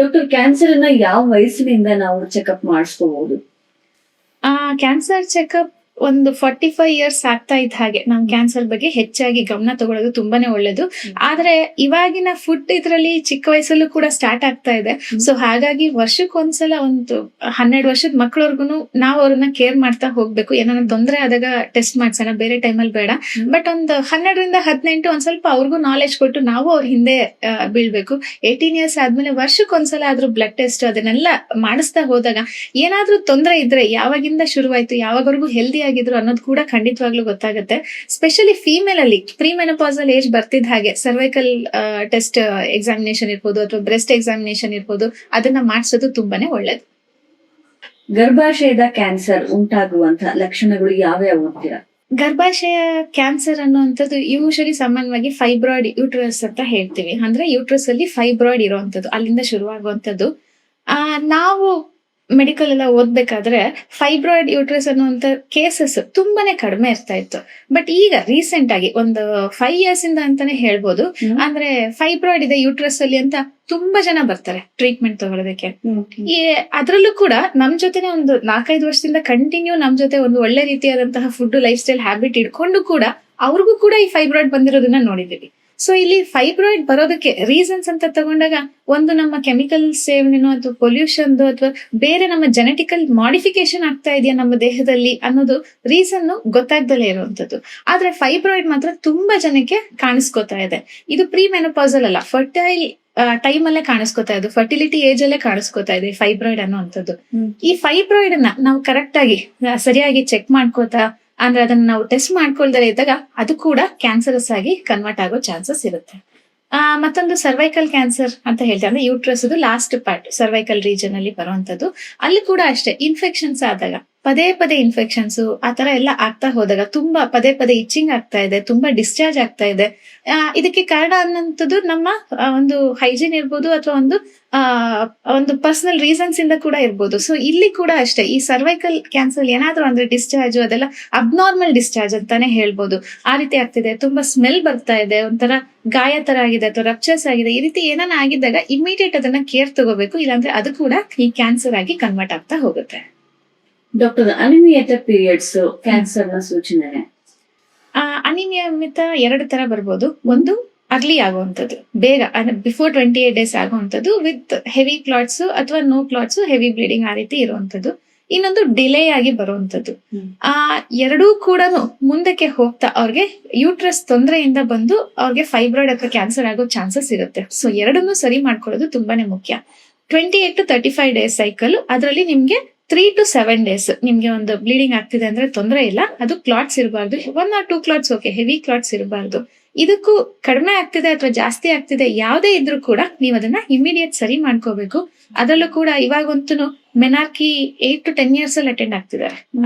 ಡಾಕ್ಟರ್, ಕ್ಯಾನ್ಸರ್ ಅನ್ನ ಯಾವ ವಯಸ್ಸಿನಿಂದ ನಾವು ಚೆಕಪ್ ಮಾಡಿಸ್ಕೋಬಹುದು? ಕ್ಯಾನ್ಸರ್ ಚೆಕಪ್ ಒಂದು 45 ಇಯರ್ಸ್ ಆಗ್ತಾ ಇದ್ದ ಹಾಗೆ ನಾವು ಕ್ಯಾನ್ಸರ್ ಬಗ್ಗೆ ಹೆಚ್ಚಾಗಿ ಗಮನ ತಗೊಳ್ಳೋದು ತುಂಬಾನೇ ಒಳ್ಳೇದು. ಆದ್ರೆ ಇವಾಗಿನ ಫುಡ್ ಇದ್ರಲ್ಲಿ ಚಿಕ್ಕ ವಯಸ್ಸಲ್ಲೂ ಕೂಡ ಸ್ಟಾರ್ಟ್ ಆಗ್ತಾ ಇದೆ. ಸೊ ಹಾಗಾಗಿ ವರ್ಷಕ್ಕೊಂದ್ಸಲ ಒಂದು 12 ವರ್ಷದ ಮಕ್ಕಳವರ್ಗುನು ನಾವು ಅವ್ರನ್ನ ಕೇರ್ ಮಾಡ್ತಾ ಹೋಗ್ಬೇಕು. ಏನಾದ್ರು ತೊಂದರೆ ಆದಾಗ ಟೆಸ್ಟ್ ಮಾಡ್ಸೋಣ, ಬೇರೆ ಟೈಮಲ್ಲಿ ಬೇಡ. ಬಟ್ ಒಂದು 12-18 ಒಂದ್ ಸ್ವಲ್ಪ ಅವ್ರಿಗೂ ನಾಲೆಜ್ ಕೊಟ್ಟು ನಾವು ಅವ್ರ ಹಿಂದೆ ಬೀಳ್ಬೇಕು. 18 ಇಯರ್ಸ್ ಆದ್ಮೇಲೆ ವರ್ಷಕ್ಕೊಂದ್ಸಲ ಆದ್ರೂ ಬ್ಲಡ್ ಟೆಸ್ಟ್ ಅದನ್ನೆಲ್ಲ ಮಾಡಿಸ್ತಾ ಹೋದಾಗ ಏನಾದ್ರೂ ತೊಂದರೆ ಇದ್ರೆ ಯಾವಾಗಿಂದ ಶುರುವಾಯ್ತು, ಯಾವಾಗವರೆಗೂ ಹೆಲ್ದಿ ಆಗಿದ್ರು ಅನ್ನೋದು ಕೂಡ ಖಂಡಿತವಾಗ್ಲೂ ಗೊತ್ತಾಗುತ್ತೆ. ಸ್ಪೆಷಲಿ ಫೀಮೇಲ್ ಅಲ್ಲಿ ಪ್ರೀ ಮೆನೋಪಾಸಲ್ ಏಜ್ ಬರ್ತಿದ್ದ ಹಾಗೆ ಸರ್ವೈಕಲ್ ಟೆಸ್ಟ್ ಎಕ್ಸಾಮಿನೇಷನ್ ಇರ್ಬೋದು ಅಥವಾ ಬ್ರೆಸ್ಟ್ ಎಕ್ಸಾಮಿನೇಷನ್ ಇರ್ಬೋದು, ಅದನ್ನ ಮಾಡಿಸೋದು ತುಂಬಾನೇ ಒಳ್ಳೇದು. ಗರ್ಭಾಶಯದ ಕ್ಯಾನ್ಸರ್ ಉಂಟಾಗುವಂತಹ ಲಕ್ಷಣಗಳು ಯಾವ್ಯಾವ ಅಂತೀರಾ? ಗರ್ಭಾಶಯ ಕ್ಯಾನ್ಸರ್ ಅನ್ನುವಂಥದ್ದು ಯೂಶಲಿ ಸಾಮಾನ್ಯವಾಗಿ ಫೈಬ್ರಾಯ್ಡ್ ಯೂಟ್ರಸ್ ಅಂತ ಹೇಳ್ತೀವಿ. ಅಂದ್ರೆ ಯೂಟ್ರಸ್ ಅಲ್ಲಿ ಫೈಬ್ರಾಯ್ಡ್ ಇರುವಂತದ್ದು, ಅಲ್ಲಿಂದ ಶುರುವಾಗುವಂತದ್ದು. ನಾವು ಮೆಡಿಕಲ್ ಎಲ್ಲ ಓದ್ಬೇಕಾದ್ರೆ ಫೈಬ್ರಾಯ್ಡ್ ಯೂಟ್ರಸ್ ಅನ್ನುವಂತ ಕೇಸಸ್ ತುಂಬಾನೇ ಕಡಿಮೆ ಇರ್ತಾ ಇತ್ತು. ಬಟ್ ಈಗ ರೀಸೆಂಟ್ ಆಗಿ ಒಂದು 5 ಇಯರ್ಸ್ ಇಂದ ಅಂತಾನೆ ಹೇಳ್ಬೋದು. ಅಂದ್ರೆ ಫೈಬ್ರಾಯ್ಡ್ ಇದೆ ಯೂಟ್ರಸ್ ಅಲ್ಲಿ ಅಂತ ತುಂಬಾ ಜನ ಬರ್ತಾರೆ ಟ್ರೀಟ್ಮೆಂಟ್ ತಗೊಳ್ಳೋದಕ್ಕೆ. ಅದ್ರಲ್ಲೂ ಕೂಡ ನಮ್ ಜೊತೆನೆ ಒಂದು 4-5 ವರ್ಷದಿಂದ ಕಂಟಿನ್ಯೂ ನಮ್ ಜೊತೆ ಒಂದು ಒಳ್ಳೆ ರೀತಿಯಾದಂತಹ ಫುಡ್ ಲೈಫ್ ಸ್ಟೈಲ್ ಹ್ಯಾಬಿಟ್ ಇಟ್ಕೊಂಡು ಕೂಡ ಅವ್ರಿಗೂ ಕೂಡ ಈ ಫೈಬ್ರಾಯ್ಡ್ ಬಂದಿರೋದನ್ನ ನೋಡಿದೀವಿ. ಸೊ ಇಲ್ಲಿ ಫೈಬ್ರಾಯ್ಡ್ ಬರೋದಕ್ಕೆ ರೀಸನ್ಸ್ ಅಂತ ತಗೊಂಡಾಗ ಒಂದು ನಮ್ಮ ಕೆಮಿಕಲ್ ಸೇವನೆನೋ ಅಥವಾ ಪೊಲ್ಯೂಷನ್ ಅಥವಾ ಬೇರೆ ನಮ್ಮ ಜೆನೆಟಿಕಲ್ ಮಾಡಿಫಿಕೇಶನ್ ಆಗ್ತಾ ಇದೆಯಾ ನಮ್ಮ ದೇಹದಲ್ಲಿ ಅನ್ನೋದು ರೀಸನ್ ಗೊತ್ತಾಗ್ದಲೇ ಇರುವಂತದ್ದು. ಆದ್ರೆ ಫೈಬ್ರಾಯ್ಡ್ ಮಾತ್ರ ತುಂಬಾ ಜನಕ್ಕೆ ಕಾಣಿಸ್ಕೋತಾ ಇದೆ. ಇದು ಪ್ರೀ ಮೆನೋಪಾಸಲ್ ಅಲ್ಲ, ಫರ್ಟೈಲ್ ಟೈಮ್ ಅಲ್ಲೇ ಕಾಣಿಸ್ಕೋತಾ ಇದೆ, ಫರ್ಟಿಲಿಟಿ ಏಜ್ ಅಲ್ಲೇ ಕಾಣಿಸ್ಕೋತಾ ಇದೆ ಫೈಬ್ರಾಯ್ಡ್ ಅನ್ನುವಂಥದ್ದು. ಈ ಫೈಬ್ರಾಯ್ಡ್ ಅನ್ನ ನಾವು ಕರೆಕ್ಟ್ ಆಗಿ ಸರಿಯಾಗಿ ಚೆಕ್ ಮಾಡ್ಕೋತಾ ಅಂದ್ರೆ ಅದನ್ನ ನಾವು ಟೆಸ್ಟ್ ಮಾಡ್ಕೊಳ್ದರೆ ಇದ್ದಾಗ ಅದು ಕೂಡ ಕ್ಯಾನ್ಸರಸ್ ಆಗಿ ಕನ್ವರ್ಟ್ ಆಗೋ ಚಾನ್ಸಸ್ ಇರುತ್ತೆ. ಮತ್ತೊಂದು ಸರ್ವೈಕಲ್ ಕ್ಯಾನ್ಸರ್ ಅಂತ ಹೇಳ್ತಾರೆ, ಅಂದ್ರೆ uterus last part cervical region ಅಲ್ಲಿ ಬರುವಂತದ್ದು. ಅಲ್ಲಿ ಕೂಡ ಅಷ್ಟೇ ಇನ್ಫೆಕ್ಷನ್ಸ್ ಆದಾಗ ಪದೇ ಇನ್ಫೆಕ್ಷನ್ಸ್ ಆ ತರ ಎಲ್ಲ ಆಗ್ತಾ ಹೋದಾಗ ತುಂಬಾ ಪದೇ ಇಚ್ಚಿಂಗ್ ಆಗ್ತಾ ಇದೆ, ತುಂಬಾ ಡಿಸ್ಚಾರ್ಜ್ ಆಗ್ತಾ ಇದೆ. ಇದಕ್ಕೆ ಕಾರಣ ಅನ್ನೋಂಥದ್ದು ನಮ್ಮ ಒಂದು ಹೈಜೀನ್ ಇರ್ಬೋದು ಅಥವಾ ಒಂದು ಪರ್ಸನಲ್ ರೀಸನ್ಸ್ ಇಂದ ಕೂಡ ಇರ್ಬೋದು. ಸೊ ಇಲ್ಲಿ ಕೂಡ ಅಷ್ಟೇ ಈ ಸರ್ವೈಕಲ್ ಕ್ಯಾನ್ಸರ್ ಏನಾದ್ರೂ ಅಂದ್ರೆ ಡಿಸ್ಚಾರ್ಜ್ ಅದೆಲ್ಲ ಅಬ್ನಾರ್ಮಲ್ ಡಿಸ್ಚಾರ್ಜ್ ಅಂತಾನೆ ಹೇಳ್ಬೋದು. ಆ ರೀತಿ ಆಗ್ತಿದೆ, ತುಂಬಾ ಸ್ಮೆಲ್ ಬರ್ತಾ ಇದೆ, ಒಂಥರ ಗಾಯ ತರ ಆಗಿದೆ ಅಥವಾ ರಪ್ಚರ್ಸ್ ಆಗಿದೆ, ಈ ರೀತಿ ಏನಾನ ಆಗಿದ್ದಾಗ ಇಮಿಡಿಯೇಟ್ ಅದನ್ನ ಕೇರ್ ತಗೋಬೇಕು, ಇಲ್ಲಾಂದ್ರೆ ಅದು ಕೂಡ ಈ ಕ್ಯಾನ್ಸರ್ ಆಗಿ ಕನ್ವರ್ಟ್ ಆಗ್ತಾ ಹೋಗುತ್ತೆ. ಡಾಕ್ಟರ್, ಅನಿಮಿಯೇಟೆಡ್ ಪೀರಿಯಡ್ಸ್ ಕ್ಯಾನ್ಸರ್ ನ ಸೂಚನೆ? ಅನಿಮಿಯಮಿತ 2 ತರ ಬರ್ಬೋದು. ಒಂದು ಅರ್ಲಿ ಆಗುವಂಥದ್ದು, ಬೇಗ ಬಿಫೋರ್ 28 ಡೇಸ್ ಆಗುವಂಥದ್ದು ವಿತ್ ಹೆವಿ ಕ್ಲಾಟ್ಸ್ ಅಥವಾ ನೋ ಕ್ಲಾಟ್ಸ್, ಹೆವಿ ಬ್ಲೀಡಿಂಗ್ ಆ ರೀತಿ ಇರುವಂತದ್ದು. ಇನ್ನೊಂದು ಡಿಲೇ ಆಗಿ ಬರುವಂತದ್ದು. ಎರಡೂ ಕೂಡ ಮುಂದಕ್ಕೆ ಹೋಗ್ತಾ ಅವ್ರಿಗೆ ಯೂಟ್ರಸ್ ತೊಂದರೆಯಿಂದ ಬಂದು ಅವ್ರಿಗೆ ಫೈಬ್ರಾಯ್ಡ್ ಅಥವಾ ಕ್ಯಾನ್ಸರ್ ಆಗೋ ಚಾನ್ಸಸ್ ಇರುತ್ತೆ. ಸೊ ಎರಡನ್ನೂ ಸರಿ ಮಾಡ್ಕೊಳ್ಳೋದು ತುಂಬಾನೇ ಮುಖ್ಯ. 28 to 35 ಡೇಸ್ ಸೈಕಲ್, ಅದರಲ್ಲಿ ನಿಮ್ಗೆ 3 to 7 ಡೇಸ್ ನಿಮ್ಗೆ ಒಂದು ಬ್ಲೀಡಿಂಗ್ ಆಗ್ತಿದೆ ಅಂದ್ರೆ ತೊಂದರೆ ಇಲ್ಲ, ಅದು ಕ್ಲಾಟ್ಸ್ ಇರಬಾರ್ದು. 1 or 2 clots okay, heavy clots ಇರಬಾರ್ದು. ಇದಕ್ಕೂ ಕಡಿಮೆ ಆಗ್ತಿದೆ ಅಥವಾ ಜಾಸ್ತಿ ಆಗ್ತಿದೆ ಯಾವುದೇ ಇದ್ರೂ ಕೂಡ ನೀವು ಅದನ್ನ ಇಮಿಡಿಯೇಟ್ ಸರಿ ಮಾಡ್ಕೋಬೇಕು. ಅದರಲ್ಲೂ ಕೂಡ ಇವಾಗಂತೂ ಮೆನಾರ್ಕಿ 8 to 10 ಇಯರ್ಸ್ ಅಲ್ಲಿ ಅಟೆಂಡ್ ಆಗ್ತಿದ್ದಾರೆ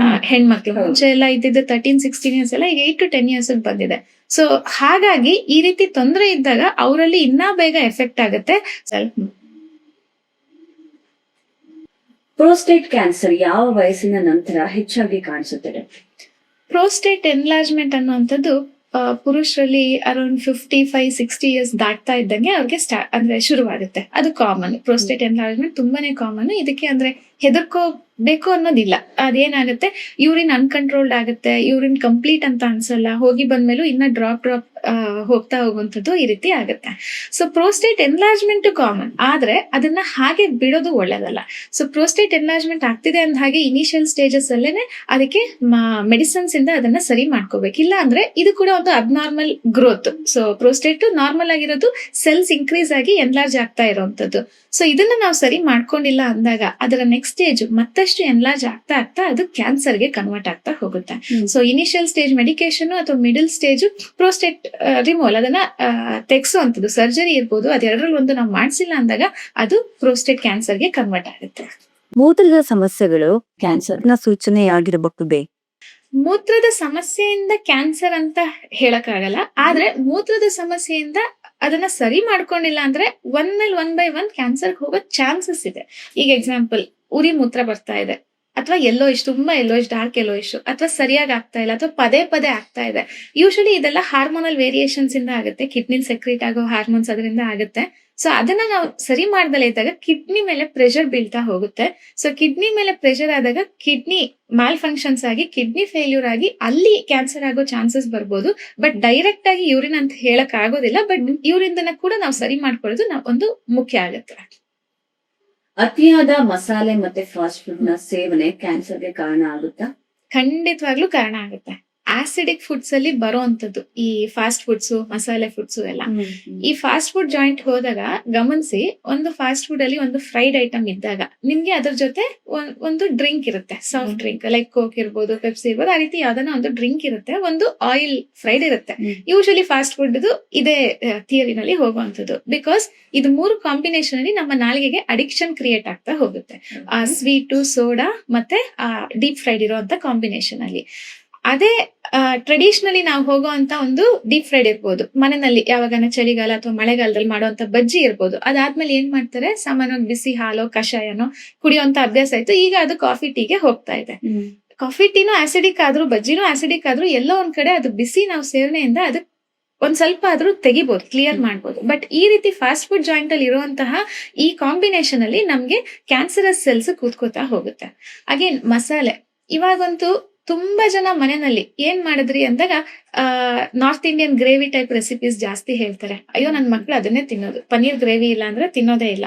ಹೆಣ್ಮಕ್ಳು. ಮುಂಚೆ ಎಲ್ಲ ಇದ್ದಿದ್ದು 13-16 ಇಯರ್ಸ್ ಎಲ್ಲ ಈಗ 8 to 10 ಇಯರ್ಸ್ ಬಂದಿದೆ. ಸೊ ಹಾಗಾಗಿ ಈ ರೀತಿ ತೊಂದರೆ ಇದ್ದಾಗ ಅವರಲ್ಲಿ ಇನ್ನೂ ಬೇಗ ಎಫೆಕ್ಟ್ ಆಗುತ್ತೆ. ಪ್ರೋಸ್ಟೇಟ್ ಕ್ಯಾನ್ಸರ್ ಯಾವ ವಯಸ್ಸಿನ ನಂತರ ಹೆಚ್ಚಾಗಿ ಕಾಣಿಸುತ್ತದೆ? ಪ್ರೋಸ್ಟೇಟ್ ಎನ್ಲಾರ್ಜ್ಮೆಂಟ್ ಅನ್ನುವಂಥದ್ದು ಪುರುಷರಲ್ಲಿ ಅರೌಂಡ್ 55-60 ಇಯರ್ಸ್ ದಾಟ್ತಾ ಇದ್ದಂಗೆ ಅವ್ರಿಗೆ ಅಂದ್ರೆ ಶುರುವಾಗುತ್ತೆ. ಅದು ಕಾಮನ್. ಪ್ರೋಸ್ಟೇಟ್ ಎನ್ಲಾರ್ಜ್ಮೆಂಟ್ ತುಂಬಾನೇ ಕಾಮನ್. ಇದಕ್ಕೆ ಅಂದ್ರೆ ಹೆದರ್ಕೋಬೇಕು ಅನ್ನೋದಿಲ್ಲ. ಅದೇನಾಗುತ್ತೆ, ಯೂರಿನ್ ಅನ್ಕಂಟ್ರೋಲ್ಡ್ ಆಗುತ್ತೆ, ಯೂರಿನ್ ಕಂಪ್ಲೀಟ್ ಅಂತ ಅನ್ಸಲ್ಲ, ಹೋಗಿ ಬಂದ್ಮೇಲೂ ಇನ್ನ ಡ್ರಾಪ್ ಹೋಗ್ತಾ ಹೋಗುವಂಥದ್ದು ಈ ರೀತಿ ಆಗುತ್ತೆ. ಸೊ ಪ್ರೋಸ್ಟೇಟ್ ಎನ್ಲಾರ್ಜ್ಮೆಂಟ್ ಕಾಮನ್, ಆದ್ರೆ ಅದನ್ನ ಹಾಗೆ ಬಿಡೋದು ಒಳ್ಳೇದಲ್ಲ. ಸೊ ಪ್ರೋಸ್ಟೇಟ್ ಎನ್ಲಾರ್ಜ್ಮೆಂಟ್ ಆಗ್ತಿದೆ ಅಂದ ಹಾಗೆ ಇನಿಷಿಯಲ್ ಸ್ಟೇಜಸ್ ಅಲ್ಲೇನೆ ಅದಕ್ಕೆ ಮೆಡಿಸಿನ್ಸ್ ಇಂದ ಅದನ್ನ ಸರಿ ಮಾಡ್ಕೋಬೇಕು. ಇಲ್ಲ ಅಂದ್ರೆ ಇದು ಕೂಡ ಒಂದು abnormal growth. So prostate normal ಆಗಿರೋದು ಸೆಲ್ಸ್ ಇನ್ಕ್ರೀಸ್ ಆಗಿ ಎನ್ಲಾರ್ಜ್ ಆಗ್ತಾ ಇರೋವಂಥದ್ದು. ಸೊ ಇದನ್ನ ನಾವು ಸರಿ ಮಾಡ್ಕೊಂಡಿಲ್ಲ ಅಂದಾಗ ಅದರ ನೆಕ್ಸ್ಟ್ ಸ್ಟೇಜ್ ಮತ್ತಷ್ಟು ಎನ್ಲಾರ್ಜ್ ಆಗ್ತಾ ಆಗ್ತಾ ಅದು ಕ್ಯಾನ್ಸರ್ಗೆ ಕನ್ವರ್ಟ್ ಆಗ್ತಾ ಹೋಗುತ್ತೆ. ಸೊ ಇನಿಷಿಯಲ್ ಸ್ಟೇಜ್ ಮೆಡಿಕೇಶನ್ ಅಥವಾ ಮಿಡಲ್ ಸ್ಟೇಜ್ ಪ್ರೋಸ್ಟೇಟ್ ರಿಮೂವಲ್, ಅದನ್ನ ತೆಗೆಸುವಂಥದ್ದು ಸರ್ಜರಿ ಇರ್ಬೋದು, ಅದೆರಡರಲ್ಲಿ ಒಂದು ನಾವು ಮಾಡಿಸಿಲ್ಲ ಅಂದಾಗ ಅದು ಪ್ರೋಸ್ಟೇಟ್ ಕ್ಯಾನ್ಸರ್ಗೆ ಕನ್ವರ್ಟ್ ಆಗುತ್ತೆ. ಮೂತ್ರದ ಸಮಸ್ಯೆಗಳು ಕ್ಯಾನ್ಸರ್ನ ಸೂಚನೆಯಾಗಿರಬಹುದೇ? ಮೂತ್ರದ ಸಮಸ್ಯೆಯಿಂದ ಕ್ಯಾನ್ಸರ್ ಅಂತ ಹೇಳಕ್ಕಾಗಲ್ಲ, ಆದ್ರೆ ಮೂತ್ರದ ಸಮಸ್ಯೆಯಿಂದ ಅದನ್ನ ಸರಿ ಮಾಡ್ಕೊಂಡಿಲ್ಲ ಅಂದ್ರೆ ಒನ್ ಬೈ ಒನ್ ಕ್ಯಾನ್ಸರ್ ಹೋಗೋ ಚಾನ್ಸಸ್ ಇದೆ. ಈಗ ಎಕ್ಸಾಂಪಲ್, ಉರಿ ಮೂತ್ರ ಬರ್ತಾ ಇದೆ, ಅಥವಾ ತುಂಬಾ ಯೆಲ್ಲೋಯಿಶ್, ಡಾರ್ಕ್ ಯೆಲ್ಲೋಯಿಶ್, ಅಥವಾ ಸರಿಯಾಗಿ ಆಗ್ತಾ ಇಲ್ಲ, ಅಥವಾ ಪದೇ ಪದೇ ಆಗ್ತಾ ಇದೆ. ಯೂಶಲಿ ಇದೆಲ್ಲ ಹಾರ್ಮೋನಲ್ ವೇರಿಯೇಷನ್ಸ್ ಇಂದ ಆಗುತ್ತೆ. ಕಿಡ್ನಿ ಸೆಕ್ರೇಟ್ ಆಗೋ ಹಾರ್ಮೋನ್ಸ್ ಅದರಿಂದ ಆಗುತ್ತೆ. ಸೊ ಅದನ್ನ ನಾವು ಸರಿ ಮಾಡ್ದಲೇ ಇದ್ದಾಗ ಕಿಡ್ನಿ ಮೇಲೆ ಪ್ರೆಷರ್ ಬೀಳ್ತಾ ಹೋಗುತ್ತೆ. ಸೊ ಕಿಡ್ನಿ ಮೇಲೆ ಪ್ರೆಷರ್ ಆದಾಗ ಕಿಡ್ನಿ ಮಾಲ್ ಫಂಕ್ಷನ್ಸ್ ಆಗಿ ಕಿಡ್ನಿ ಫೇಲ್ಯೂರ್ ಆಗಿ ಅಲ್ಲಿ ಕ್ಯಾನ್ಸರ್ ಆಗೋ ಚಾನ್ಸಸ್ ಬರ್ಬೋದು. ಬಟ್ ಡೈರೆಕ್ಟ್ ಆಗಿ ಯೂರಿನ್ ಅಂತ ಹೇಳಕ್ ಆಗೋದಿಲ್ಲ. ಬಟ್ ಯೂರಿನ್ ಕೂಡ ನಾವು ಸರಿ ಮಾಡ್ಕೊಳ್ಳೋದು ಒಂದು ಮುಖ್ಯ ಆಗುತ್ತೆ. ಅತಿಯಾದ ಮಸಾಲೆ ಮತ್ತೆ ಫಾಸ್ಟ್ ಫುಡ್ ನ ಸೇವನೆ ಕ್ಯಾನ್ಸರ್ಗೆ ಕಾರಣ ಆಗುತ್ತಾ? ಖಂಡಿತವಾಗ್ಲೂ ಕಾರಣ ಆಗುತ್ತೆ. ಆಸಿಡಿಕ್ ಫುಡ್ಸ್ ಅಲ್ಲಿ ಬರೋಂಥದ್ದು ಈ ಫಾಸ್ಟ್ ಫುಡ್ಸ್, ಮಸಾಲೆ ಫುಡ್ಸ್ ಎಲ್ಲ. ಈ ಫಾಸ್ಟ್ ಫುಡ್ ಜಾಯಿಂಟ್ ಹೋದಾಗ ಗಮನಿಸಿ, ಒಂದು ಫಾಸ್ಟ್ ಫುಡ್ ಅಲ್ಲಿ ಒಂದು ಫ್ರೈಡ್ ಐಟಮ್ ಇದ್ದಾಗ ನಿಮ್ಗೆ ಅದ್ರ ಜೊತೆ ಒಂದು ಡ್ರಿಂಕ್ ಇರುತ್ತೆ, ಸಾಫ್ಟ್ ಡ್ರಿಂಕ್ ಲೈಕ್ ಕೋಕ್ ಇರ್ಬೋದು, ಪೆಪ್ಸಿ ಇರ್ಬೋದು, ಆ ರೀತಿ ಯಾವ್ದಾನ ಒಂದು ಡ್ರಿಂಕ್ ಇರುತ್ತೆ, ಒಂದು ಆಯಿಲ್ ಫ್ರೈಡ್ ಇರುತ್ತೆ. ಯೂಶಲಿ ಫಾಸ್ಟ್ ಫುಡ್ ಇದೇ ಥಿಯರಿನಲ್ಲಿ ಹೋಗುವಂಥದ್ದು. ಬಿಕಾಸ್ ಇದು ಮೂರು ಕಾಂಬಿನೇಷನ್ ಅಲ್ಲಿ ನಮ್ಮ ನಾಲಿಗೆಗೆ ಅಡಿಕ್ಷನ್ ಕ್ರಿಯೇಟ್ ಆಗ್ತಾ ಹೋಗುತ್ತೆ. ಆ ಸ್ವೀಟು, ಸೋಡಾ ಮತ್ತೆ ಡೀಪ್ ಫ್ರೈಡ್ ಇರುವಂತ ಕಾಂಬಿನೇಷನ್ ಅಲ್ಲಿ. ಅದೇ ಟ್ರೆಡಿಷನಲಿ ನಾವು ಹೋಗುವಂತ ಒಂದು ಡೀಪ್ ಫ್ರೈಡ್ ಇರ್ಬೋದು, ಮನೆಯಲ್ಲಿ ಯಾವಾಗನ ಚಳಿಗಾಲ ಅಥವಾ ಮಳೆಗಾಲದಲ್ಲಿ ಮಾಡುವಂತ ಬಜ್ಜಿ ಇರ್ಬೋದು. ಅದಾದ್ಮೇಲೆ ಏನ್ ಮಾಡ್ತಾರೆ, ಸಾಮಾನ್ಯವಾಗಿ ಬಿಸಿ ಹಾಲೋ ಕಷಾಯನೋ ಕುಡಿಯುವಂತ ಅಭ್ಯಾಸ ಆಯ್ತು. ಈಗ ಅದು ಕಾಫಿ ಟೀಗೆ ಹೋಗ್ತಾ ಇದೆ. ಕಾಫಿ ಟೀನು ಆಸಿಡಿಕ್ ಆದ್ರೂ, ಬಜ್ಜಿನೂ ಆಸಿಡಿಕ್ ಆದ್ರೂ, ಎಲ್ಲೋ ಒಂದ್ ಕಡೆ ಅದು ಬಿಸಿ ನಾವು ಸೇವನೆಯಿಂದ ಅದು ಒಂದ್ ಸ್ವಲ್ಪ ಆದ್ರೂ ತೆಗಿಬಹುದು, ಕ್ಲಿಯರ್ ಮಾಡ್ಬೋದು. ಬಟ್ ಈ ರೀತಿ ಫಾಸ್ಟ್ ಫುಡ್ ಜಾಯಿಂಟ್ ಅಲ್ಲಿ ಇರುವಂತಹ ಈ ಕಾಂಬಿನೇಷನ್ ಅಲ್ಲಿ ನಮ್ಗೆ ಕ್ಯಾನ್ಸರಸ್ ಸೆಲ್ಸ್ ಕೂತ್ಕೋತಾ ಹೋಗುತ್ತೆ. ಅಗೇನ್ ಮಸಾಲೆ, ಇವಾಗಂತೂ ತುಂಬಾ ಜನ ಮನೆಯಲ್ಲಿ ಏನ್ ಮಾಡಿದ್ರಿ ಅಂದಾಗ north Indian gravy type recipes ಜಾಸ್ತಿ ಹೇಳ್ತಾರೆ. ಅಯ್ಯೋ ನನ್ ಮಕ್ಳು ಅದನ್ನೇ ತಿನ್ನೋದು, ಪನ್ನೀರ್ ಗ್ರೇವಿ ಇಲ್ಲ ಅಂದ್ರೆ ತಿನ್ನೋದೇ ಇಲ್ಲ,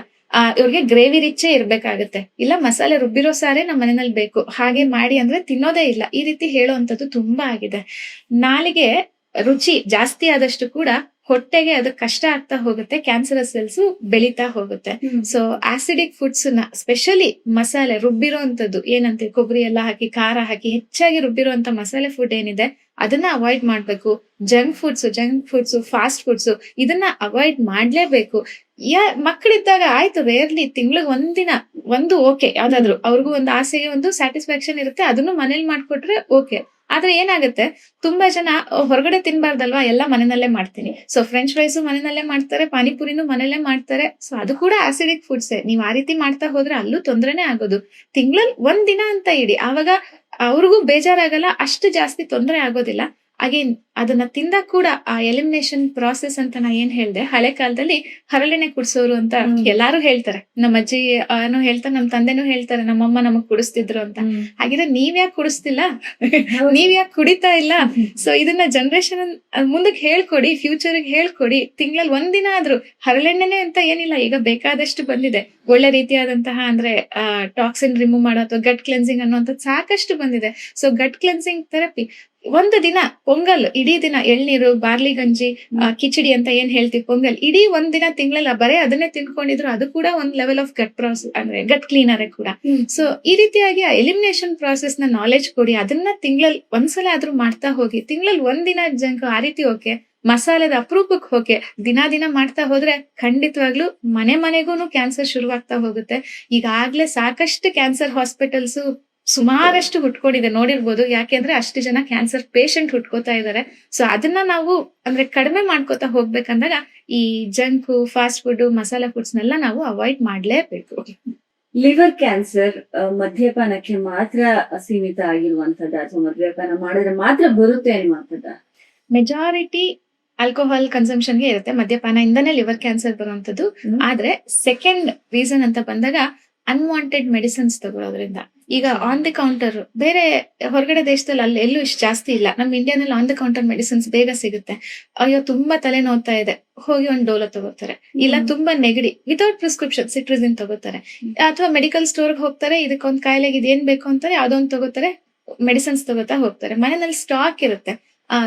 ಇವ್ರಿಗೆ ಗ್ರೇವಿ ರಿಚ್ಚೇ ಇರ್ಬೇಕಾಗತ್ತೆ, ಇಲ್ಲ ಮಸಾಲೆ ರುಬ್ಬಿರೋ ಸಾರೇ ನಮ್ಮ ಮನೆಯಲ್ಲಿ ಬೇಕು, ಹಾಗೆ ಮಾಡಿ ಅಂದ್ರೆ ತಿನ್ನೋದೇ ಇಲ್ಲ. ಈ ರೀತಿ ಹೇಳುವಂತದ್ದು ತುಂಬಾ ಆಗಿದೆ. ನಾಲಿಗೆ ರುಚಿ ಜಾಸ್ತಿ ಆದಷ್ಟು ಕೂಡ ಹೊಟ್ಟೆಗೆ ಅದು ಕಷ್ಟ ಆಗ್ತಾ ಹೋಗುತ್ತೆ, ಕ್ಯಾನ್ಸರಸ್ ಸೆಲ್ಸ್ ಬೆಳೀತಾ ಹೋಗುತ್ತೆ. ಸೊ ಆಸಿಡಿಕ್ ಫುಡ್ಸ್ ನ, ಸ್ಪೆಷಲಿ ಮಸಾಲೆ ರುಬ್ಬಿರೋಂಥದ್ದು, ಏನಂತೀವಿ ಕೊಬ್ಬರಿ ಎಲ್ಲ ಹಾಕಿ, ಖಾರ ಹಾಕಿ ಹೆಚ್ಚಾಗಿ ರುಬ್ಬಿರುವಂತ ಮಸಾಲೆ ಫುಡ್ ಏನಿದೆ ಅದನ್ನ ಅವಾಯ್ಡ್ ಮಾಡ್ಬೇಕು. ಜಂಕ್ ಫುಡ್ಸ್, ಫಾಸ್ಟ್ ಫುಡ್ಸ್ ಇದನ್ನ ಅವಾಯ್ಡ್ ಮಾಡ್ಲೇಬೇಕು. ಮಕ್ಕಳಿದ್ದಾಗ ಆಯ್ತು, ರೇರ್ಲಿ ತಿಂಗ್ಳಿಗೆ ಒಂದಿನ ಒಂದು ಓಕೆ, ಯಾವ್ದಾದ್ರು ಅವ್ರಿಗೂ ಒಂದು ಆಸೆಗೆ ಒಂದು ಸ್ಯಾಟಿಸ್ಫ್ಯಾಕ್ಷನ್ ಇರುತ್ತೆ, ಅದನ್ನು ಮನೇಲಿ ಮಾಡ್ಕೊಟ್ರೆ ಓಕೆ. ಆದ್ರೆ ಏನಾಗುತ್ತೆ, ತುಂಬಾ ಜನ ಹೊರಗಡೆ ತಿನ್ಬಾರ್ದಲ್ವಾ, ಎಲ್ಲ ಮನೆಯಲ್ಲೇ ಮಾಡ್ತೀನಿ. ಸೊ ಫ್ರೆಂಚ್ ಫ್ರೈಸು ಮನೆಯಲ್ಲೇ ಮಾಡ್ತಾರೆ, ಪಾನಿಪುರಿನೂ ಮನೆಯಲ್ಲೇ ಮಾಡ್ತಾರೆ. ಸೊ ಅದು ಕೂಡ ಆಸಿಡಿಕ್ ಫುಡ್ಸೇ. ನೀವ್ ಆ ರೀತಿ ಮಾಡ್ತಾ ಹೋದ್ರೆ ಅಲ್ಲೂ ತೊಂದ್ರೆನೇ ಆಗೋದು. ತಿಂಗಳಲ್ಲಿ ಒಂದಿನ ಅಂತ ಇಡಿ, ಆವಾಗ ಅವ್ರಿಗೂ ಬೇಜಾರಾಗಲ್ಲ, ಅಷ್ಟು ಜಾಸ್ತಿ ತೊಂದರೆ ಆಗೋದಿಲ್ಲ. ಅಗೇನ್ ಅದನ್ನ ತಿಂದ ಕೂಡ ಆ ಎಲಿಮಿನೇಷನ್ ಪ್ರಾಸೆಸ್ ಅಂತ ನಾ ಏನ್ ಹೇಳ್ದೆ, ಹಳೆ ಕಾಲದಲ್ಲಿ ಹರಳೆಣ್ಣೆ ಕುಡಿಸೋರು ಅಂತ ಎಲ್ಲಾರು ಹೇಳ್ತಾರೆ. ನಮ್ಮ ಅಜ್ಜಿ ಹೇಳ್ತಾರೆ, ನಮ್ ತಂದೆನೂ ಹೇಳ್ತಾರೆ, ನಮ್ಮಮ್ಮ ನಮಗ್ ಕುಡಿಸ್ತಿದ್ರು ಅಂತ. ಹಾಗಿದ್ರೆ ನೀವ್ಯಾಕೆ ಕುಡಿಸ್ತಿಲ್ಲ, ನೀವ್ಯಾಕೆ ಕುಡಿತಾ ಇಲ್ಲ? ಸೊ ಇದನ್ನ ಜನರೇಷನ್ ಮುಂದಕ್ಕೆ ಹೇಳ್ಕೊಡಿ, ಫ್ಯೂಚರ್ಗೆ ಹೇಳ್ಕೊಡಿ. ತಿಂಗಳಲ್ಲಿ ಒಂದಿನ ಆದ್ರೂ ಹರಳೆಣ್ಣೆನೆ ಅಂತ ಏನಿಲ್ಲ, ಈಗ ಬೇಕಾದಷ್ಟು ಬಂದಿದೆ. ಒಳ್ಳೆ ರೀತಿಯಾದಂತಹ ಅಂದ್ರೆ ಟಾಕ್ಸಿನ್ ರಿಮೂವ್ ಮಾಡೋ ಅಥವಾ ಗಟ್ ಕ್ಲೆನ್ಸಿಂಗ್ ಅನ್ನುವಂಥದ್ದು ಸಾಕಷ್ಟು ಬಂದಿದೆ. ಸೊ ಗಟ್ ಕ್ಲೆನ್ಸಿಂಗ್ ಥೆರಪಿ ಒಂದು ದಿನ, ಪೊಂಗಲ್ ಇಡೀ ದಿನ, ಎಳ್ನೀರು, ಬಾರ್ಲಿ ಗಂಜಿ, ಕಿಚಡಿ ಅಂತ ಏನ್ ಹೇಳ್ತೀವಿ, ಪೊಂಗಲ್ ಇಡೀ ಒಂದ್ ದಿನ ತಿಂಗಳಲ್ಲಿ ಬರೇ ಅದನ್ನೇ ತಿನ್ಕೊಂಡಿದ್ರು, ಅದು ಕೂಡ ಒಂದ್ ಲೆವೆಲ್ ಆಫ್ ಗಟ್ ಪ್ರಾಸೆಸ್, ಅಂದ್ರೆ ಗಟ್ ಕ್ಲೀನರ್ ಕೂಡ. ಸೊ ಈ ರೀತಿಯಾಗಿ ಎಲಿಮಿನೇಷನ್ ಪ್ರಾಸೆಸ್ ನ ನಾಲೆಜ್ ಕೊಡಿ, ಅದನ್ನ ತಿಂಗಳಲ್ಲಿ ಒಂದ್ಸಲ ಆದ್ರೂ ಮಾಡ್ತಾ ಹೋಗಿ. ತಿಂಗಳಲ್ಲಿ ಒಂದಿನ ಜಂಕ್ ಆ ರೀತಿ ಓಕೆ, ಮಸಾಲೆದ ಅಪರೂಪಕ್ಕೆ ಹೋಕೆ ದಿನ ಮಾಡ್ತಾ ಹೋದ್ರೆ ಖಂಡಿತವಾಗ್ಲೂ ಮನೆಗೂ ಕ್ಯಾನ್ಸರ್ ಶುರುವಾಗ್ತಾ ಹೋಗುತ್ತೆ. ಈಗಾಗ್ಲೇ ಸಾಕಷ್ಟು ಕ್ಯಾನ್ಸರ್ ಹಾಸ್ಪಿಟಲ್ಸ್ ಸುಮಾರಷ್ಟು ಹುಟ್ಕೊಂಡಿದೆ, ನೋಡಿರ್ಬೋದು. ಯಾಕೆಂದ್ರೆ ಅಷ್ಟು ಜನ ಕ್ಯಾನ್ಸರ್ ಪೇಷಂಟ್ ಹುಟ್ಕೋತಾ ಇದಾರೆ. ಸೊ ಅದನ್ನ ನಾವು ಅಂದ್ರೆ ಕಡಿಮೆ ಮಾಡ್ಕೋತಾ ಹೋಗ್ಬೇಕಂದಾಗ ಈ junk fast food masala foods ನೆಲ್ಲ ನಾವು ಅವಾಯ್ಡ್ ಮಾಡ್ಲೇಬೇಕು. ಲಿವರ್ ಕ್ಯಾನ್ಸರ್ ಮದ್ಯಪಾನಕ್ಕೆ ಮಾತ್ರ ಸೀಮಿತ ಆಗಿರುವಂತದ್ದ ಅಥವಾ ಮದ್ಯಪಾನ ಮಾಡಿದ್ರೆ ಮಾತ್ರ ಬರುತ್ತೆ ಅನ್ನುವಂಥದ್ದ? ಮೆಜಾರಿಟಿ ಆಲ್ಕೋಹಾಲ್ ಕನ್ಸಂಪ್ಷನ್ಗೆ ಇರುತ್ತೆ, ಮದ್ಯಪಾನದಿಂದನೇ ಲಿವರ್ ಕ್ಯಾನ್ಸರ್ ಬರುವಂತದ್ದು. ಆದ್ರೆ ಸೆಕೆಂಡ್ ರೀಸನ್ ಅಂತ ಬಂದಾಗ ಅನ್ವಾಂಟೆಡ್ ಮೆಡಿಸಿನ್ಸ್ ತಗೊಳ್ಳೋದ್ರಿಂದ. ಈಗ ಆನ್ ದಿ ಕೌಂಟರ್ ಬೇರೆ ಹೊರಗಡೆ ದೇಶದಲ್ಲಿ ಅಲ್ಲಿ ಎಲ್ಲೂ ಇಷ್ಟು ಜಾಸ್ತಿ ಇಲ್ಲ. ನಮ್ ಇಂಡಿಯಾದಲ್ಲಿ ಆನ್ ದಿ ಕೌಂಟರ್ ಮೆಡಿಸಿನ್ಸ್ ಬೇಗ ಸಿಗುತ್ತೆ. ಅಯ್ಯೋ ತುಂಬಾ ತಲೆ ನೋವ್ತಾ ಇದೆ, ಹೋಗಿ ಒಂದು ಡೋಲೋ ತಗೋತಾರೆ. ಇಲ್ಲ ತುಂಬಾ ನೆಗಡಿ, ವಿತೌಟ್ ಪ್ರಿಸ್ಕ್ರಿಪ್ಷನ್ ಸಿಟ್ರಿಸಿನ್ ತಗೋತಾರೆ. ಅಥವಾ ಮೆಡಿಕಲ್ ಸ್ಟೋರ್ ಹೋಗ್ತಾರೆ, ಇದಕ್ಕೊಂದ್ ಕಾಯಿಲೆಗೆ ಇದೇನ್ ಬೇಕು ಅಂತಾರೆ, ಅದೊಂದು ತಗೋತಾರೆ, ಮೆಡಿಸಿನ್ಸ್ ತಗೋತಾ ಹೋಗ್ತಾರೆ. ಮನೆಯಲ್ಲಿ ಸ್ಟಾಕ್ ಇರುತ್ತೆ.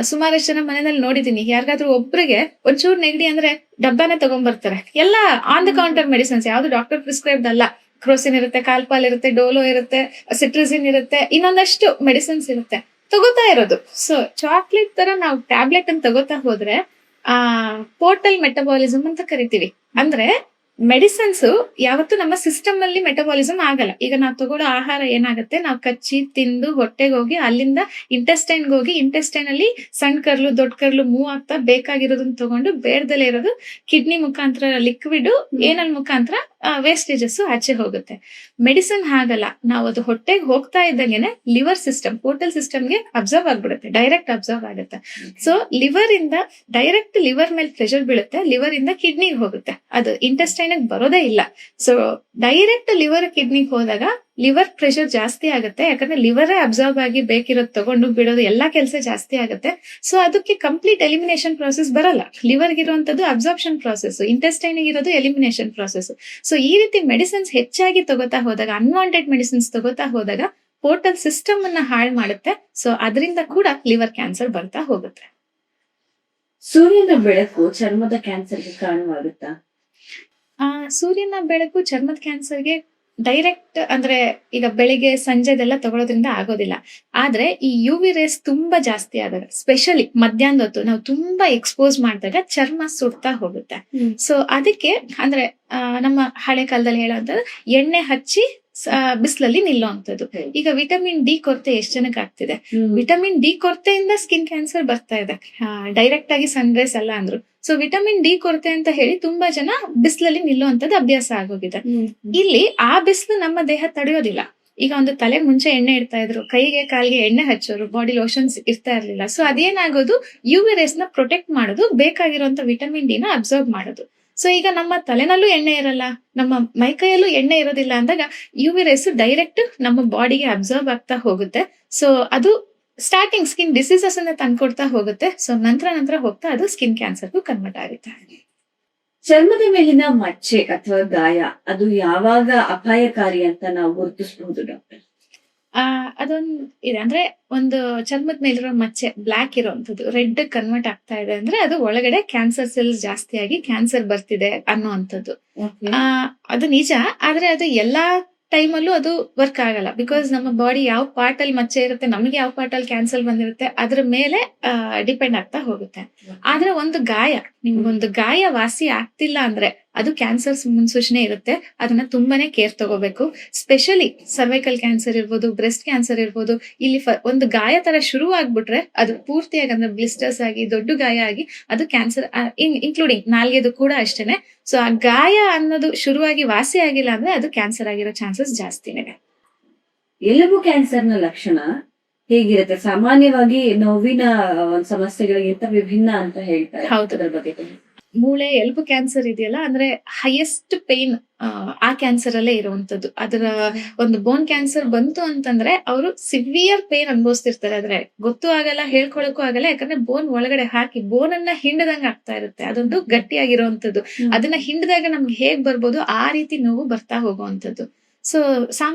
ಸುಮಾರಷ್ಟು ಜನ ಮನೆಯಲ್ಲಿ ನೋಡಿದೀನಿ, ಯಾರಿಗಾದ್ರೂ ಒಬ್ರಿಗೆ ಒಂಚೂರು ನೆಗಡಿ ಅಂದ್ರೆ ಡಬ್ಬಾನೇ ತಗೊಂಡ್ಬರ್ತಾರೆ. ಎಲ್ಲ ಆನ್ ದ ಕೌಂಟರ್ ಮೆಡಿಸಿನ್ಸ್, ಯಾವ್ದು ಡಾಕ್ಟರ್ ಪ್ರಿಸ್ಕ್ರೈಬ್ಡ್ ಅಲ್ಲ. ಕ್ರೋಸಿನ್ ಇರುತ್ತೆ, ಕಾಲ್ಪಾಲ್ ಇರುತ್ತೆ, ಡೋಲೋ ಇರುತ್ತೆ, ಸಿಟ್ರಿಸಿನ್ ಇರುತ್ತೆ, ಇನ್ನೊಂದಷ್ಟು ಮೆಡಿಸಿನ್ಸ್ ಇರುತ್ತೆ, ತಗೋತಾ ಇರೋದು. ಸೊ ಚಾಕ್ಲೇಟ್ ತರ ನಾವು ಟ್ಯಾಬ್ಲೆಟ್ ಅನ್ನು ತಗೋತಾ ಹೋದ್ರೆ ಪೋರ್ಟಲ್ ಮೆಟಬಾಲಿಸಮ್ ಅಂತ ಕರಿತೀವಿ. ಅಂದ್ರೆ ಮೆಡಿಸಿನ್ಸ್ ಯಾವತ್ತು ನಮ್ಮ ಸಿಸ್ಟಮ್ ಅಲ್ಲಿ ಮೆಟಬಾಲಿಸಮ್ ಆಗಲ್ಲ. ಈಗ ನಾವು ತಗೊಳ್ಳೋ ಆಹಾರ ಏನಾಗುತ್ತೆ, ನಾವು ಕಚ್ಚಿ ತಿಂದು ಹೊಟ್ಟೆಗೆ ಹೋಗಿ ಅಲ್ಲಿಂದ ಇಂಟೆಸ್ಟೈನ್ ಹೋಗಿ ಇಂಟೆಸ್ಟೈನ್ ಅಲ್ಲಿ ಸಣ್ಣ ಕರ್ಲು ದೊಡ್ಡ ಕರ್ಲು ಮೂವ್ ಆಗ್ತಾ ಬೇಕಾಗಿರೋದನ್ನ ತಗೊಂಡು ಬೇಡದಲ್ಲೇ ಇರೋದು ಕಿಡ್ನಿ ಮುಖಾಂತರ ಲಿಕ್ವಿಡ್ ಏನಲ್ ಮುಖಾಂತರ ವೇಸ್ಟೇಜಸ್ ಆಚೆ ಹೋಗುತ್ತೆ. ಮೆಡಿಸಿನ್ ಹಾಗಲ್ಲ, ನಾವು ಅದು ಹೊಟ್ಟೆಗೆ ಹೋಗ್ತಾ ಇದ್ದಂಗೆನೆ ಲಿವರ್ ಸಿಸ್ಟಮ್ ಪೋರ್ಟಲ್ ಸಿಸ್ಟಮ್ಗೆ ಅಬ್ಸರ್ವ್ ಆಗ್ಬಿಡುತ್ತೆ, ಡೈರೆಕ್ಟ್ ಅಬ್ಸರ್ವ್ ಆಗುತ್ತೆ. ಸೊ ಲಿವರ್ ಇಂದ ಡೈರೆಕ್ಟ್ ಲಿವರ್ ಮೇಲೆ ಪ್ರೆಷರ್ ಬೀಳುತ್ತೆ, ಲಿವರ್ ಇಂದ ಕಿಡ್ನಿಗೆ ಹೋಗುತ್ತೆ, ಅದು ಇಂಟೆಸ್ಟೈನ್ ಬರೋದೇ ಇಲ್ಲ. ಸೊ ಡೈರೆಕ್ಟ್ ಲಿವರ್ ಕಿಡ್ನಿಗೆ ಹೋದಾಗ ಲಿವರ್ ಪ್ರೆಷರ್ ಜಾಸ್ತಿ ಆಗುತ್ತೆ. ಯಾಕಂದ್ರೆ ಲಿವರೇ ಅಬ್ಸರ್ವ್ ಆಗಿ ಬೇಕಿರೋದು ತಗೊಂಡು ಬಿಡೋದು ಎಲ್ಲಾ ಕೆಲಸ ಜಾಸ್ತಿ ಆಗುತ್ತೆ. ಸೊ ಅದಕ್ಕೆ ಕಂಪ್ಲೀಟ್ ಎಲಿಮಿನೇಷನ್ ಪ್ರಾಸೆಸ್ ಬರಲ್ಲ. ಲಿವರ್ ಇರುವಂತದ್ದು ಅಬ್ಸಾರ್ಪ್ಷನ್ ಪ್ರಾಸೆಸ್, ಇಂಟೆಸ್ಟೈನ್ ಇರೋದು ಎಲಿಮಿನೇಷನ್ ಪ್ರಾಸೆಸ್. ಸೊ ಈ ರೀತಿ ಮೆಡಿಸಿನ್ಸ್ ಹೆಚ್ಚಾಗಿ ತಗೋತಾ ಹೋದಾಗ, ಅನ್ವಾಂಟೆಡ್ ಮೆಡಿಸಿನ್ಸ್ ತಗೋತಾ ಹೋದಾಗ ಪೋರ್ಟಲ್ ಸಿಸ್ಟಮ್ ಅನ್ನ ಹಾಳು ಮಾಡುತ್ತೆ. ಸೊ ಅದರಿಂದ ಕೂಡ ಲಿವರ್ ಕ್ಯಾನ್ಸರ್ ಬರ್ತಾ ಹೋಗುತ್ತೆ. ಸೂರ್ಯನ ಬೆಳಕು ಚರ್ಮದ ಕ್ಯಾನ್ಸರ್ಗೆ ಕಾರಣವಾಗುತ್ತಾ? ಸೂರ್ಯನ ಬೆಳಕು ಚರ್ಮದ ಕ್ಯಾನ್ಸರ್ಗೆ ಡೈರೆಕ್ಟ್ ಅಂದ್ರೆ ಈಗ ಬೆಳಿಗ್ಗೆ ಸಂಜೆದೆಲ್ಲ ತಗೊಳ್ಳೋದ್ರಿಂದ ಆಗೋದಿಲ್ಲ. ಆದ್ರೆ ಈ ಯು ವಿ ರೇಸ್ ತುಂಬಾ ಜಾಸ್ತಿ ಆದಾಗ, ಸ್ಪೆಷಲಿ ಮಧ್ಯಾಹ್ನದ ಹೊತ್ತು ನಾವು ತುಂಬಾ ಎಕ್ಸ್ಪೋಸ್ ಮಾಡಿದಾಗ ಚರ್ಮ ಸುಡ್ತಾ ಹೋಗುತ್ತೆ. ಸೊ ಅದಕ್ಕೆ ಅಂದ್ರೆ ನಮ್ಮ ಹಳೆ ಕಾಲದಲ್ಲಿ ಹೇಳೋಂಥದ್ದು ಎಣ್ಣೆ ಹಚ್ಚಿ ಬಿಸಿಲಲ್ಲಿ ನಿಲ್ಲುವಂಥದ್ದು. ಈಗ ವಿಟಮಿನ್ ಡಿ ಕೊರತೆ ಎಷ್ಟು ಜನಕ್ಕೆ ಆಗ್ತಿದೆ. ವಿಟಮಿನ್ ಡಿ ಕೊರತೆಯಿಂದ ಸ್ಕಿನ್ ಕ್ಯಾನ್ಸರ್ ಬರ್ತಾ ಇದೆ, ಡೈರೆಕ್ಟ್ ಆಗಿ ಸನ್ ರೇಸ್ ಅಲ್ಲ ಅಂದ್ರು. ಸೊ ವಿಟಮಿನ್ ಡಿ ಕೊರತೆ ಅಂತ ಹೇಳಿ ತುಂಬಾ ಜನ ಬಿಸಿಲಲ್ಲಿ ನಿಲ್ಲುವಂಥದ್ದು ಅಭ್ಯಾಸ ಆಗೋಗಿದೆ. ಇಲ್ಲಿ ಆ ಬಿಸಿಲು ನಮ್ಮ ದೇಹ ತಡೆಯೋದಿಲ್ಲ. ಈಗ ಒಂದು ತಲೆ ಮುಂಚೆ ಎಣ್ಣೆ ಇಡ್ತಾ ಇದ್ರು, ಕೈಗೆ ಕಾಲಿಗೆ ಎಣ್ಣೆ ಹಚ್ಚೋರು, ಬಾಡಿ ಲೋಷನ್ಸ್ ಇರ್ತಾ ಇರ್ಲಿಲ್ಲ. ಸೊ ಅದೇನಾಗೋದು, ಯು ವಿ ರೇಸ್ ನ ಪ್ರೊಟೆಕ್ಟ್ ಮಾಡೋದು, ಬೇಕಾಗಿರುವಂತ ವಿಟಮಿನ್ ಡಿ ನ ಅಬ್ಸರ್ವ್ ಮಾಡೋದು. ಸೊ ಈಗ ನಮ್ಮ ತಲೆನಲ್ಲೂ ಎಣ್ಣೆ ಇರಲ್ಲ, ನಮ್ಮ ಮೈಕೈಯಲ್ಲೂ ಎಣ್ಣೆ ಇರೋದಿಲ್ಲ ಅಂದಾಗ ಯು ವಿ ರೇಸ್ ಡೈರೆಕ್ಟ್ ನಮ್ಮ ಬಾಡಿಗೆ ಅಬ್ಸರ್ವ್ ಆಗ್ತಾ ಹೋಗುತ್ತೆ. ಸೊ ಅದು ಸ್ಟಾರ್ಟಿಂಗ್ ಸ್ಕಿನ್ ಡಿಸೀಸಸ್ ಅನ್ನ ತಂದ್ಕೊಡ್ತಾ ಹೋಗುತ್ತೆ. ಸೊ ನಂತರ ಹೋಗ್ತಾ ಅದು ಸ್ಕಿನ್ ಕ್ಯಾನ್ಸರ್ಗೂ ಕನ್ವರ್ಟ್ ಆಗುತ್ತೆ. ಚರ್ಮದ ಮೇಲಿನ ಮಚ್ಚೆ ಅಥವಾ ಗಾಯ ಅದು ಯಾವಾಗ ಅಪಾಯಕಾರಿ ಅಂತ ನಾವು ಗುರುತಿಸಬಹುದು ಡಾಕ್ಟರ್? ಅದೊಂದು ಇದೆ, ಅಂದ್ರೆ ಒಂದು ಚರ್ಮದ ಮೇಲಿರೋ ಮಚ್ಚೆ ಬ್ಲಾಕ್ ಇರೋಂಥದ್ದು ರೆಡ್ ಕನ್ವರ್ಟ್ ಆಗ್ತಾ ಇದೆ ಅಂದ್ರೆ ಅದು ಒಳಗಡೆ ಕ್ಯಾನ್ಸರ್ ಸೆಲ್ಸ್ ಜಾಸ್ತಿ ಆಗಿ ಕ್ಯಾನ್ಸರ್ ಬರ್ತಿದೆ ಅನ್ನುವಂಥದ್ದು. ಅದು ನಿಜ, ಆದ್ರೆ ಅದು ಎಲ್ಲಾ ಟೈಮಲ್ಲೂ ಅದು ವರ್ಕ್ ಆಗಲ್ಲ. ಬಿಕಾಸ್ ನಮ್ಮ ಬಾಡಿ ಯಾವ ಪಾರ್ಟ್ ಅಲ್ಲಿ ಮಚ್ಚೆ ಇರುತ್ತೆ, ನಮ್ಗೆ ಯಾವ ಪಾರ್ಟ್ ಅಲ್ಲಿ ಕ್ಯಾನ್ಸರ್ ಬಂದಿರುತ್ತೆ ಅದ್ರ ಮೇಲೆ ಡಿಪೆಂಡ್ ಆಗ್ತಾ ಹೋಗುತ್ತೆ. ಆದ್ರೆ ಒಂದು ಗಾಯ, ನಿಮ್ಗೊಂದು ಗಾಯ ವಾಸಿ ಆಗ್ತಿಲ್ಲ ಅಂದ್ರೆ ಅದು ಕ್ಯಾನ್ಸರ್ ಮುನ್ಸೂಚನೆ ಇರುತ್ತೆ. ಅದನ್ನ ತುಂಬಾನೇ ಕೇರ್ ತಗೋಬೇಕು. ಸ್ಪೆಷಲಿ ಸರ್ವೈಕಲ್ ಕ್ಯಾನ್ಸರ್ ಇರ್ಬೋದು, ಬ್ರೆಸ್ಟ್ ಕ್ಯಾನ್ಸರ್ ಇರ್ಬೋದು. ಇಲ್ಲಿ ಒಂದು ಗಾಯ ತರ ಶುರು ಆಗ್ಬಿಟ್ರೆ ಅದು ಪೂರ್ತಿಯಾಗಿ ಅಂದ್ರೆ ಬ್ಲಿಸ್ಟರ್ಸ್ ಆಗಿ ದೊಡ್ಡ ಗಾಯ ಆಗಿ ಅದು ಕ್ಯಾನ್ಸರ್, ಇನ್ಕ್ಲೂಡಿಂಗ್ ನಾಲ್ಗೆದು ಕೂಡ ಅಷ್ಟೇನೆ. ಸೊ ಆ ಗಾಯ ಅನ್ನೋದು ಶುರುವಾಗಿ ವಾಸಿ ಆಗಿಲ್ಲ ಅಂದ್ರೆ ಅದು ಕ್ಯಾನ್ಸರ್ ಆಗಿರೋ ಚಾನ್ಸಸ್ ಜಾಸ್ತಿನೇ. ಎಲುಬು ಕ್ಯಾನ್ಸರ್ ನ ಲಕ್ಷಣ ಹೇಗಿರುತ್ತೆ? ಸಾಮಾನ್ಯವಾಗಿ ನೋವಿನ ಸಮಸ್ಯೆಗಳಿಗಿಂತ ವಿಭಿನ್ನ ಅಂತ ಹೇಳ್ತಾರೆ. ಹೌದು. ಅದರ ಬಗ್ಗೆ ಮೂಳೆ ಎಲುಬು ಕ್ಯಾನ್ಸರ್ ಇದೆಯಲ್ಲ, ಅಂದ್ರೆ ಹೈಯೆಸ್ಟ್ ಪೇನ್ ಆ ಕ್ಯಾನ್ಸರ್ ಅಲ್ಲೇ ಇರುವಂತದ್ದು. ಅದರ ಒಂದು ಬೋನ್ ಕ್ಯಾನ್ಸರ್ ಬಂತು ಅಂತಂದ್ರೆ ಅವರು ಸಿವಿಯರ್ ಪೇನ್ ಅನುಭವಿಸ್ತಿರ್ತಾರೆ. ಆದ್ರೆ ಗೊತ್ತೂ ಆಗಲ್ಲ, ಹೇಳ್ಕೊಳಕ್ಕೂ ಆಗಲ್ಲ. ಯಾಕಂದ್ರೆ ಬೋನ್ ಒಳಗಡೆ ಹಾಕಿ ಬೋನ್ ಅನ್ನ ಹಿಂಡದಂಗ ಆಗ್ತಾ ಇರುತ್ತೆ. ಅದೊಂದು ಗಟ್ಟಿಯಾಗಿರುವಂತದ್ದು. ಅದನ್ನ ಹಿಂಡಿದಾಗ ನಮ್ಗೆ ಹೇಗ್ ಬರ್ಬೋದು ಆ ರೀತಿ ನೋವು ಬರ್ತಾ ಹೋಗುವಂತದ್ದು. ಸೊ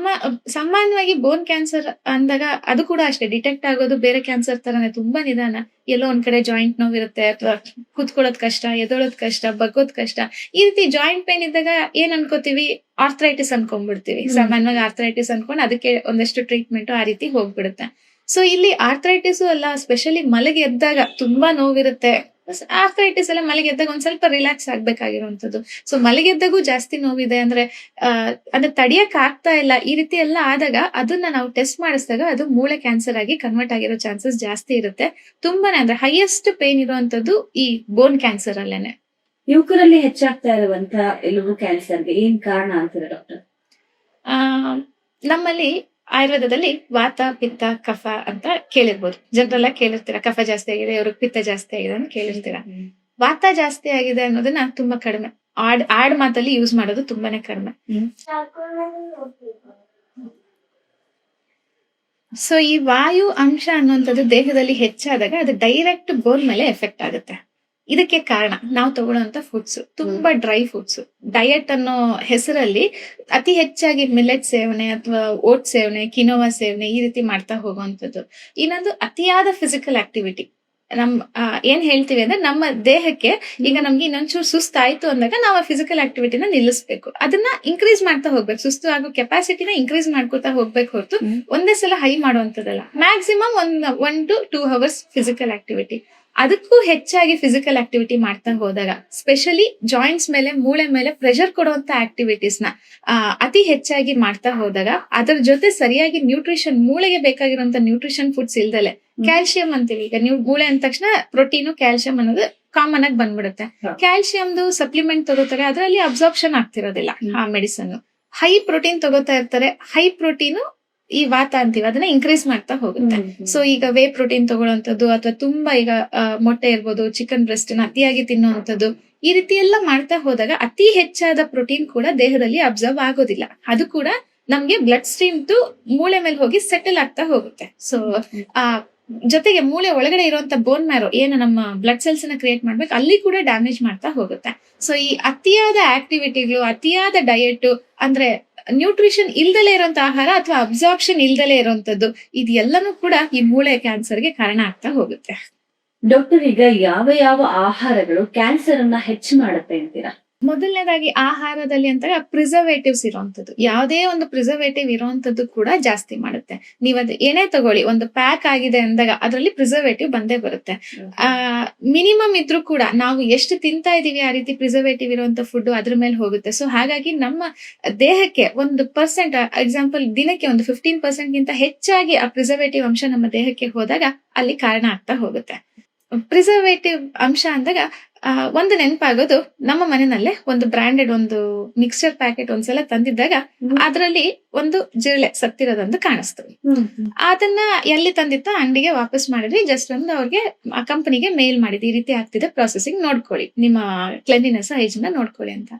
ಸಾಮಾನ್ಯವಾಗಿ ಬೋನ್ ಕ್ಯಾನ್ಸರ್ ಅಂದಾಗ ಅದು ಕೂಡ ಅಷ್ಟೇ ಡಿಟೆಕ್ಟ್ ಆಗೋದು ಬೇರೆ ಕ್ಯಾನ್ಸರ್ ತರನೇ ತುಂಬಾ ನಿಧಾನ. ಎಲ್ಲೋ ಒಂದ್ ಕಡೆ ಜಾಯಿಂಟ್ ನೋವಿರುತ್ತೆ, ಅಥವಾ ಕೂತ್ಕೊಳ್ಳೋದ್ ಕಷ್ಟ, ಎದೊಳೋದ್ ಕಷ್ಟ, ಬಗ್ಗೋದ್ ಕಷ್ಟ. ಈ ರೀತಿ ಜಾಯಿಂಟ್ ಪೇನ್ ಇದ್ದಾಗ ಏನ್ ಅನ್ಕೋತೀವಿ, ಆರ್ಥ್ರೈಟಿಸ್ ಅನ್ಕೊಂಡ್ಬಿಡ್ತೀವಿ. ಸಾಮಾನ್ಯವಾಗಿ ಆರ್ಥ್ರೈಟಿಸ್ ಅನ್ಕೊಂಡು ಅದಕ್ಕೆ ಒಂದಷ್ಟು ಟ್ರೀಟ್ಮೆಂಟ್ ಆ ರೀತಿ ಹೋಗ್ಬಿಡುತ್ತೆ. ಸೊ ಇಲ್ಲಿ ಆರ್ಥ್ರೈಟಿಸ್ ಅಲ್ಲ, ಸ್ಪೆಷಲಿ ಮಲಗಿ ಎದ್ದಾಗ ತುಂಬಾ ನೋವಿರುತ್ತೆ, ಆರ್ಥರೈಟಿಸ್ ಎಲ್ಲ ಮಲಗೆದ್ದಾಗ ಒಂದ್ ಸ್ವಲ್ಪ ರಿಲ್ಯಾಕ್ಸ್ ಆಗ್ಬೇಕಾಗಿರುವಂತದ್ದು. ಸೊ ಮಲಗೆದ್ದಾಗೂ ಜಾಸ್ತಿ ನೋವಿದೆ ಅಂದ್ರೆ ಅಂದ್ರೆ ತಡಿಯಕ್ ಆಗ್ತಾ ಇಲ್ಲ, ಈ ರೀತಿ ಎಲ್ಲ ಆದಾಗ ಅದನ್ನ ನಾವು ಟೆಸ್ಟ್ ಮಾಡಿಸಿದಾಗ ಅದು ಮೂಳೆ ಕ್ಯಾನ್ಸರ್ ಆಗಿ ಕನ್ವರ್ಟ್ ಆಗಿರೋ ಚಾನ್ಸಸ್ ಜಾಸ್ತಿ ಇರುತ್ತೆ. ತುಂಬಾನೇ ಅಂದ್ರೆ ಹೈಯೆಸ್ಟ್ ಪೇನ್ ಇರುವಂತದ್ದು ಈ ಬೋನ್ ಕ್ಯಾನ್ಸರ್ ಅಲ್ಲೇನೆ. ಯುವಕರಲ್ಲಿ ಹೆಚ್ಚಾಗ್ತಾ ಇರುವಂತ ಎಲುಬು ಕ್ಯಾನ್ಸರ್ಗೆ ಏನ್ ಕಾರಣ ಅಂತೀರಾ ಡಾಕ್ಟರ್? ಆ ನಮ್ಮಲ್ಲಿ ಆಯುರ್ವೇದದಲ್ಲಿ ವಾತ ಪಿತ್ತ ಕಫ ಅಂತ ಕೇಳಿರ್ಬೋದು, ಜನರಲ್ ಆಗಿ ಕೇಳಿರ್ತೀರಾ. ಕಫ ಜಾಸ್ತಿ ಆಗಿದೆ, ಇವ್ರಿಗೆ ಪಿತ್ತ ಜಾಸ್ತಿ ಆಗಿದೆ ಅಂತ ಕೇಳಿರ್ತೀರಾ. ವಾತ ಜಾಸ್ತಿ ಆಗಿದೆ ಅನ್ನೋದನ್ನ ತುಂಬಾ ಕಡಿಮೆ ಆಡ್ ಮಾತಲ್ಲಿ ಯೂಸ್ ಮಾಡೋದು ತುಂಬಾನೇ ಕಡಿಮೆ. ಸೊ ಈ ವಾಯು ಅಂಶ ಅನ್ನುವಂಥದ್ದು ದೇಹದಲ್ಲಿ ಹೆಚ್ಚಾದಾಗ ಅದು ಡೈರೆಕ್ಟ್ ಬೋನ್ ಮೇಲೆ ಎಫೆಕ್ಟ್ ಆಗುತ್ತೆ. ಇದಕ್ಕೆ ಕಾರಣ ನಾವು ತಗೊಳ್ಳೋಂತ ಫುಡ್ಸ್ ತುಂಬಾ ಡ್ರೈ ಫುಡ್ಸ್. ಡಯಟ್ ಅನ್ನೋ ಹೆಸರಲ್ಲಿ ಅತಿ ಹೆಚ್ಚಾಗಿ ಮಿಲೆಟ್ ಸೇವನೆ ಅಥವಾ ಓಟ್ ಸೇವನೆ, ಕಿನೋವಾ ಸೇವನೆ ಈ ರೀತಿ ಮಾಡ್ತಾ ಹೋಗುವಂಥದ್ದು. ಇನ್ನೊಂದು ಅತಿಯಾದ ಫಿಸಿಕಲ್ ಆಕ್ಟಿವಿಟಿ. ಏನ್ ಹೇಳ್ತೀವಿ ಅಂದ್ರೆ ನಮ್ಮ ದೇಹಕ್ಕೆ ಈಗ ನಮ್ಗೆ ಇನ್ನೊಂಚೂರು ಸುಸ್ತಾಯ್ತು ಅಂದಾಗ ನಾವು ಆ ಫಿಸಿಕಲ್ ಆಕ್ಟಿವಿಟಿನ ನಿಲ್ಲಿಸ್ಬೇಕು, ಅದನ್ನ ಇನ್ಕ್ರೀಸ್ ಮಾಡ್ತಾ ಹೋಗ್ಬೇಕು. ಸುಸ್ತು ಆಗೋ ಕೆಪಾಸಿಟಿನ ಇನ್ಕ್ರೀಸ್ ಮಾಡ್ಕೊತಾ ಹೋಗ್ಬೇಕು ಹೊರತು ಒಂದೇ ಸಲ ಹೈ ಮಾಡುವಂತದಲ್ಲ. Maximum 1 to 2 hours physical activity. ಅದಕ್ಕೂ ಹೆಚ್ಚಾಗಿ ಫಿಸಿಕಲ್ ಆಕ್ಟಿವಿಟಿ ಮಾಡ್ತಾ ಹೋದಾಗ, ಸ್ಪೆಷಲಿ ಜಾಯಿಂಟ್ಸ್ ಮೇಲೆ, ಮೂಳೆ ಮೇಲೆ ಪ್ರೆಷರ್ ಕೊಡುವಂತ ಆಕ್ಟಿವಿಟೀಸ್ ನ ಅತಿ ಹೆಚ್ಚಾಗಿ ಮಾಡ್ತಾ ಹೋದಾಗ, ಅದರ ಜೊತೆ ಸರಿಯಾಗಿ ನ್ಯೂಟ್ರಿಷನ್, ಮೂಳೆಗೆ ಬೇಕಾಗಿರುವಂತ ನ್ಯೂಟ್ರಿಷನ್ ಫುಡ್ಸ್ ಇಲ್ದಲೆ, ಕ್ಯಾಲ್ಸಿಯಂ ಅಂತೀವಿ. ಈಗ ನೀವು ಮೂಳೆ ಅಂದ ತಕ್ಷಣ ಪ್ರೋಟೀನು ಕ್ಯಾಲ್ಸಿಯಂ ಅನ್ನೋದು ಕಾಮನ್ ಆಗಿ ಬಂದ್ಬಿಡುತ್ತೆ. ಕ್ಯಾಲ್ಸಿಯಂದು ಸಪ್ಲಿಮೆಂಟ್ ತಗೋತಾರೆ, ಅದರಲ್ಲಿ ಅಬ್ಸಾರ್ಪ್ಷನ್ ಆಗ್ತಿರೋದಿಲ್ಲ ಆ ಮೆಡಿಸನ್. ಹೈ ಪ್ರೋಟೀನ್ ತಗೋತಾ ಇರ್ತಾರೆ, ಹೈ ಪ್ರೋಟೀನು ಈ ವಾತ ಅಂತೀವಿ ಅದನ್ನ ಇನ್ಕ್ರೀಸ್ ಮಾಡ್ತಾ ಹೋಗುತ್ತೆ. ಸೊ ಈಗ ವೇ ಪ್ರೋಟೀನ್ ತಗೊಳ್ಳೋಂಥದ್ದು ಅಥವಾ ತುಂಬಾ ಈಗ ಮೊಟ್ಟೆ ಇರ್ಬೋದು, ಚಿಕನ್ ಬ್ರೆಸ್ಟ್ ನ ಅತಿಯಾಗಿ ತಿನ್ನುವಂಥದ್ದು, ಈ ರೀತಿ ಎಲ್ಲ ಮಾಡ್ತಾ ಹೋದಾಗ ಅತಿ ಹೆಚ್ಚಾದ ಪ್ರೋಟೀನ್ ಕೂಡ ದೇಹದಲ್ಲಿ ಅಬ್ಸರ್ವ್ ಆಗೋದಿಲ್ಲ. ಅದು ಕೂಡ ನಮ್ಗೆ ಬ್ಲಡ್ ಸ್ಟ್ರೀಮ್ ಟು ಮೂಳೆ ಮೇಲೆ ಹೋಗಿ ಸೆಟಲ್ ಆಗ್ತಾ ಹೋಗುತ್ತೆ. ಸೊ ಜೊತೆಗೆ ಮೂಳೆ ಒಳಗಡೆ ಇರುವಂತ ಬೋನ್ ಮ್ಯಾರೋ ಏನು ನಮ್ಮ ಬ್ಲಡ್ ಸೆಲ್ಸ್ ನ ಕ್ರಿಯೇಟ್ ಮಾಡ್ಬೇಕು, ಅಲ್ಲಿ ಕೂಡ ಡ್ಯಾಮೇಜ್ ಮಾಡ್ತಾ ಹೋಗುತ್ತೆ. ಸೊ ಈ ಅತಿಯಾದ ಆಕ್ಟಿವಿಟಿಗಳು, ಅತಿಯಾದ ಡಯಟ್ ಅಂದ್ರೆ ನ್ಯೂಟ್ರಿಷನ್ ಇಲ್ದಲೇ ಇರುವಂತ ಆಹಾರ ಅಥವಾ ಅಬ್ಸಾರ್ಪ್ಷನ್ ಇಲ್ದಲೇ ಇರುವಂತದ್ದು, ಇದೆಲ್ಲನೂ ಕೂಡ ಈ ಮೂಳೆ ಕ್ಯಾನ್ಸರ್ಗೆ ಕಾರಣ ಆಗ್ತಾ ಹೋಗುತ್ತೆ. ಡಾಕ್ಟರ್, ಈಗ ಯಾವ ಯಾವ ಆಹಾರಗಳು ಕ್ಯಾನ್ಸರ್ ಅನ್ನ ಹೆಚ್ಚು ಮಾಡುತ್ತೆ ಅಂತೀರಾ? ಮೊದಲನೇದಾಗಿ ಆಹಾರದಲ್ಲಿ ಅಂತ ಪ್ರಿಸರ್ವೇಟಿವ್ಸ್ ಇರುವಂತದ್ದು, ಯಾವುದೇ ಒಂದು ಪ್ರಿಸರ್ವೇಟಿವ್ ಇರುವಂತದ್ದು ಕೂಡ ಜಾಸ್ತಿ ಮಾಡುತ್ತೆ. ನೀವ್ ಅದು ಏನೇ ತಗೊಳ್ಳಿ, ಒಂದು ಪ್ಯಾಕ್ ಆಗಿದೆ ಅಂದಾಗ ಅದರಲ್ಲಿ ಪ್ರಿಸರ್ವೇಟಿವ್ ಬಂದೇ ಬರುತ್ತೆ. ಮಿನಿಮಮ್ ಇದ್ರೂ ಕೂಡ ನಾವು ಎಷ್ಟು ತಿಂತಾ ಇದೀವಿ ಆ ರೀತಿ ಪ್ರಿಸರ್ವೇಟಿವ್ ಇರುವಂತ ಫುಡ್ ಅದ್ರ ಮೇಲೆ ಹೋಗುತ್ತೆ. ಸೊ ಹಾಗಾಗಿ ನಮ್ಮ ದೇಹಕ್ಕೆ 1% ಎಕ್ಸಾಂಪಲ್ ದಿನಕ್ಕೆ ಒಂದು 15% ಗಿಂತ ಹೆಚ್ಚಾಗಿ ಆ ಪ್ರಿಸರ್ವೇಟಿವ್ ಅಂಶ ನಮ್ಮ ದೇಹಕ್ಕೆ ಹೋದಾಗ ಅಲ್ಲಿ ಕಾರಣ ಆಗ್ತಾ ಹೋಗುತ್ತೆ. ಪ್ರಿಸರ್ವೇಟಿವ್ ಅಂಶ ಅಂದಾಗ ಒಂದು ನೆನಪಾಗೋದು, ನಮ್ಮ ಮನೆಯಲ್ಲೇ ಒಂದು ಬ್ರಾಂಡೆಡ್ ಒಂದು ಮಿಕ್ಸ್ಚರ್ ಪ್ಯಾಕೆಟ್ ಒಂದ್ಸಲ ತಂದಿದ್ದಾಗ ಅದರಲ್ಲಿ ಒಂದು ಜಿರಳೆ ಸತ್ತಿರೋದೊಂದು ಕಾಣಿಸ್ತು. ಅದನ್ನ ಎಲ್ಲಿ ತಂದಿತ್ತೋ ಅಂಗಡಿಗೆ ವಾಪಸ್ ಮಾಡಿದ್ವಿ. ಜಸ್ಟ್ ಒಂದು ಅವ್ರಿಗೆ ಆ ಕಂಪನಿಗೆ ಮೇಲ್ ಮಾಡಿದ್ವಿ, ಈ ರೀತಿ ಆಗ್ತಿದೆ, ಪ್ರೊಸೆಸಿಂಗ್ ನೋಡ್ಕೊಳ್ಳಿ, ನಿಮ್ಮ ಕ್ಲೆನ್ಲಿನೆಸ್ ಹೈಜೀನ್ ನೋಡ್ಕೊಳ್ಳಿ ಅಂತ.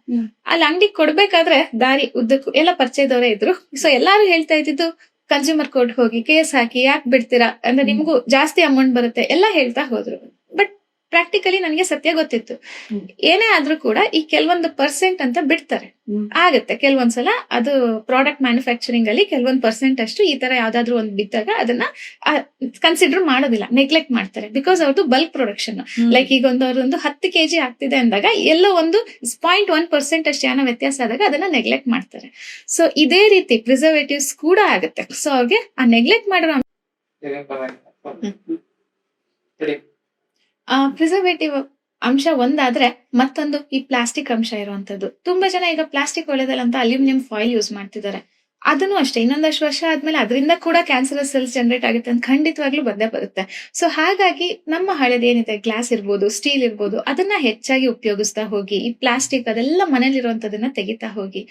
ಅಲ್ಲಿ ಅಂಗಡಿಗೆ ಕೊಡ್ಬೇಕಾದ್ರೆ ದಾರಿ ಉದ್ದಕ್ಕೂ ಎಲ್ಲ ಪರಿಚಯದವರೇ ಇದ್ರು. ಸೊ ಎಲ್ಲಾರು ಹೇಳ್ತಾ ಇದ್ದಿದ್ದು, ಕನ್ಸ್ಯೂಮರ್ ಕೋರ್ಟ್ ಹೋಗಿ ಕೇಸ್ ಹಾಕಿ ಯಾಕೆ ಬಿಡ್ತೀರಾ ಅಂದ್ರೆ ನಿಮ್ಗೂ ಜಾಸ್ತಿ ಅಮೌಂಟ್ ಬರುತ್ತೆ ಎಲ್ಲ ಹೇಳ್ತಾ ಹೋದ್ರು. ಬಟ್ ಪ್ರಾಕ್ಟಿಕಲಿ ನನಗೆ ಸತ್ಯ ಗೊತ್ತಿತ್ತು, ಏನೇ ಆದ್ರೂ ಕೂಡ ಈ ಕೆಲವೊಂದು ಪರ್ಸೆಂಟ್ ಅಂತ ಬಿಡ್ತಾರೆ. ಆಗತ್ತೆ ಕೆಲವೊಂದ್ಸಲ ಅದು ಪ್ರಾಡಕ್ಟ್ ಮ್ಯಾನುಫ್ಯಾಕ್ಚರಿಂಗ್ ಅಲ್ಲಿ ಕೆಲವೊಂದ್ ಪರ್ಸೆಂಟ್ ಅಷ್ಟು ಈ ತರ ಯಾವ್ದಾದ್ರು ಒಂದು ಬಿದ್ದಾಗ ಅದನ್ನ ಕನ್ಸಿಡರ್ ಮಾಡೋದಿಲ್ಲ, ನೆಗ್ಲೆಕ್ಟ್ ಮಾಡ್ತಾರೆ. ಬಿಕಾಸ್ ಅವ್ರದ್ದು ಬಲ್ಕ್ ಪ್ರೊಡಕ್ಷನ್. ಲೈಕ್ ಈಗ ಅವ್ರೊಂದು 10 kg ಆಗ್ತಿದೆ ಅಂದಾಗ ಎಲ್ಲೋ ಒಂದು 0.1% ಅಷ್ಟು ಏನೋ ವ್ಯತ್ಯಾಸ ಆದಾಗ ಅದನ್ನ ನೆಗ್ಲೆಕ್ಟ್ ಮಾಡ್ತಾರೆ. ಸೊ ಇದೇ ರೀತಿ ಪ್ರಿಸರ್ವೇಟಿವ್ಸ್ ಕೂಡ ಆಗುತ್ತೆ. ಸೊ ಅವ್ರಿಗೆ ಆ ನೆಗ್ಲೆಕ್ಟ್ ಮಾಡಿರೋ ಪ್ರಿಸರ್ವೇಟಿವ್ ಅಂಶ ಒಂದಾದ್ರೆ ಮತ್ತೊಂದು ಈ ಪ್ಲಾಸ್ಟಿಕ್ ಅಂಶ ಇರುವಂತದ್ದು. ತುಂಬಾ ಜನ ಈಗ ಪ್ಲಾಸ್ಟಿಕ್ ಒಳ್ಳೆದಲ್ಲ ಅಂತ ಅಲ್ಯೂಮಿನಿಯಂ ಫಾಯಿಲ್ ಯೂಸ್ ಮಾಡ್ತಿದ್ದಾರೆ. ಅದನ್ನು ಅಷ್ಟೇ ಇನ್ನೊಂದಷ್ಟು ವರ್ಷ ಆದ್ಮೇಲೆ ಅದರಿಂದ ಕೂಡ ಕ್ಯಾನ್ಸರಸ್ ಸೆಲ್ಸ್ ಜನರೇಟ್ ಆಗುತ್ತೆ ಅಂತ ಖಂಡಿತವಾಗ್ಲೂ ಬಂದೇ ಬರುತ್ತೆ. ಸೊ ಹಾಗಾಗಿ ನಮ್ಮ ಹಳೇದೇನಿದೆ, ಗ್ಲಾಸ್ ಇರ್ಬೋದು, ಸ್ಟೀಲ್ ಇರ್ಬೋದು, ಅದನ್ನ ಹೆಚ್ಚಾಗಿ ಉಪಯೋಗಿಸ್ತಾ ಹೋಗಿ, ಈ ಪ್ಲಾಸ್ಟಿಕ್ ಅದೆಲ್ಲ ಮನೇಲಿರುವಂತದನ್ನ ತೆಗಿತಾ ಹೋಗಿ.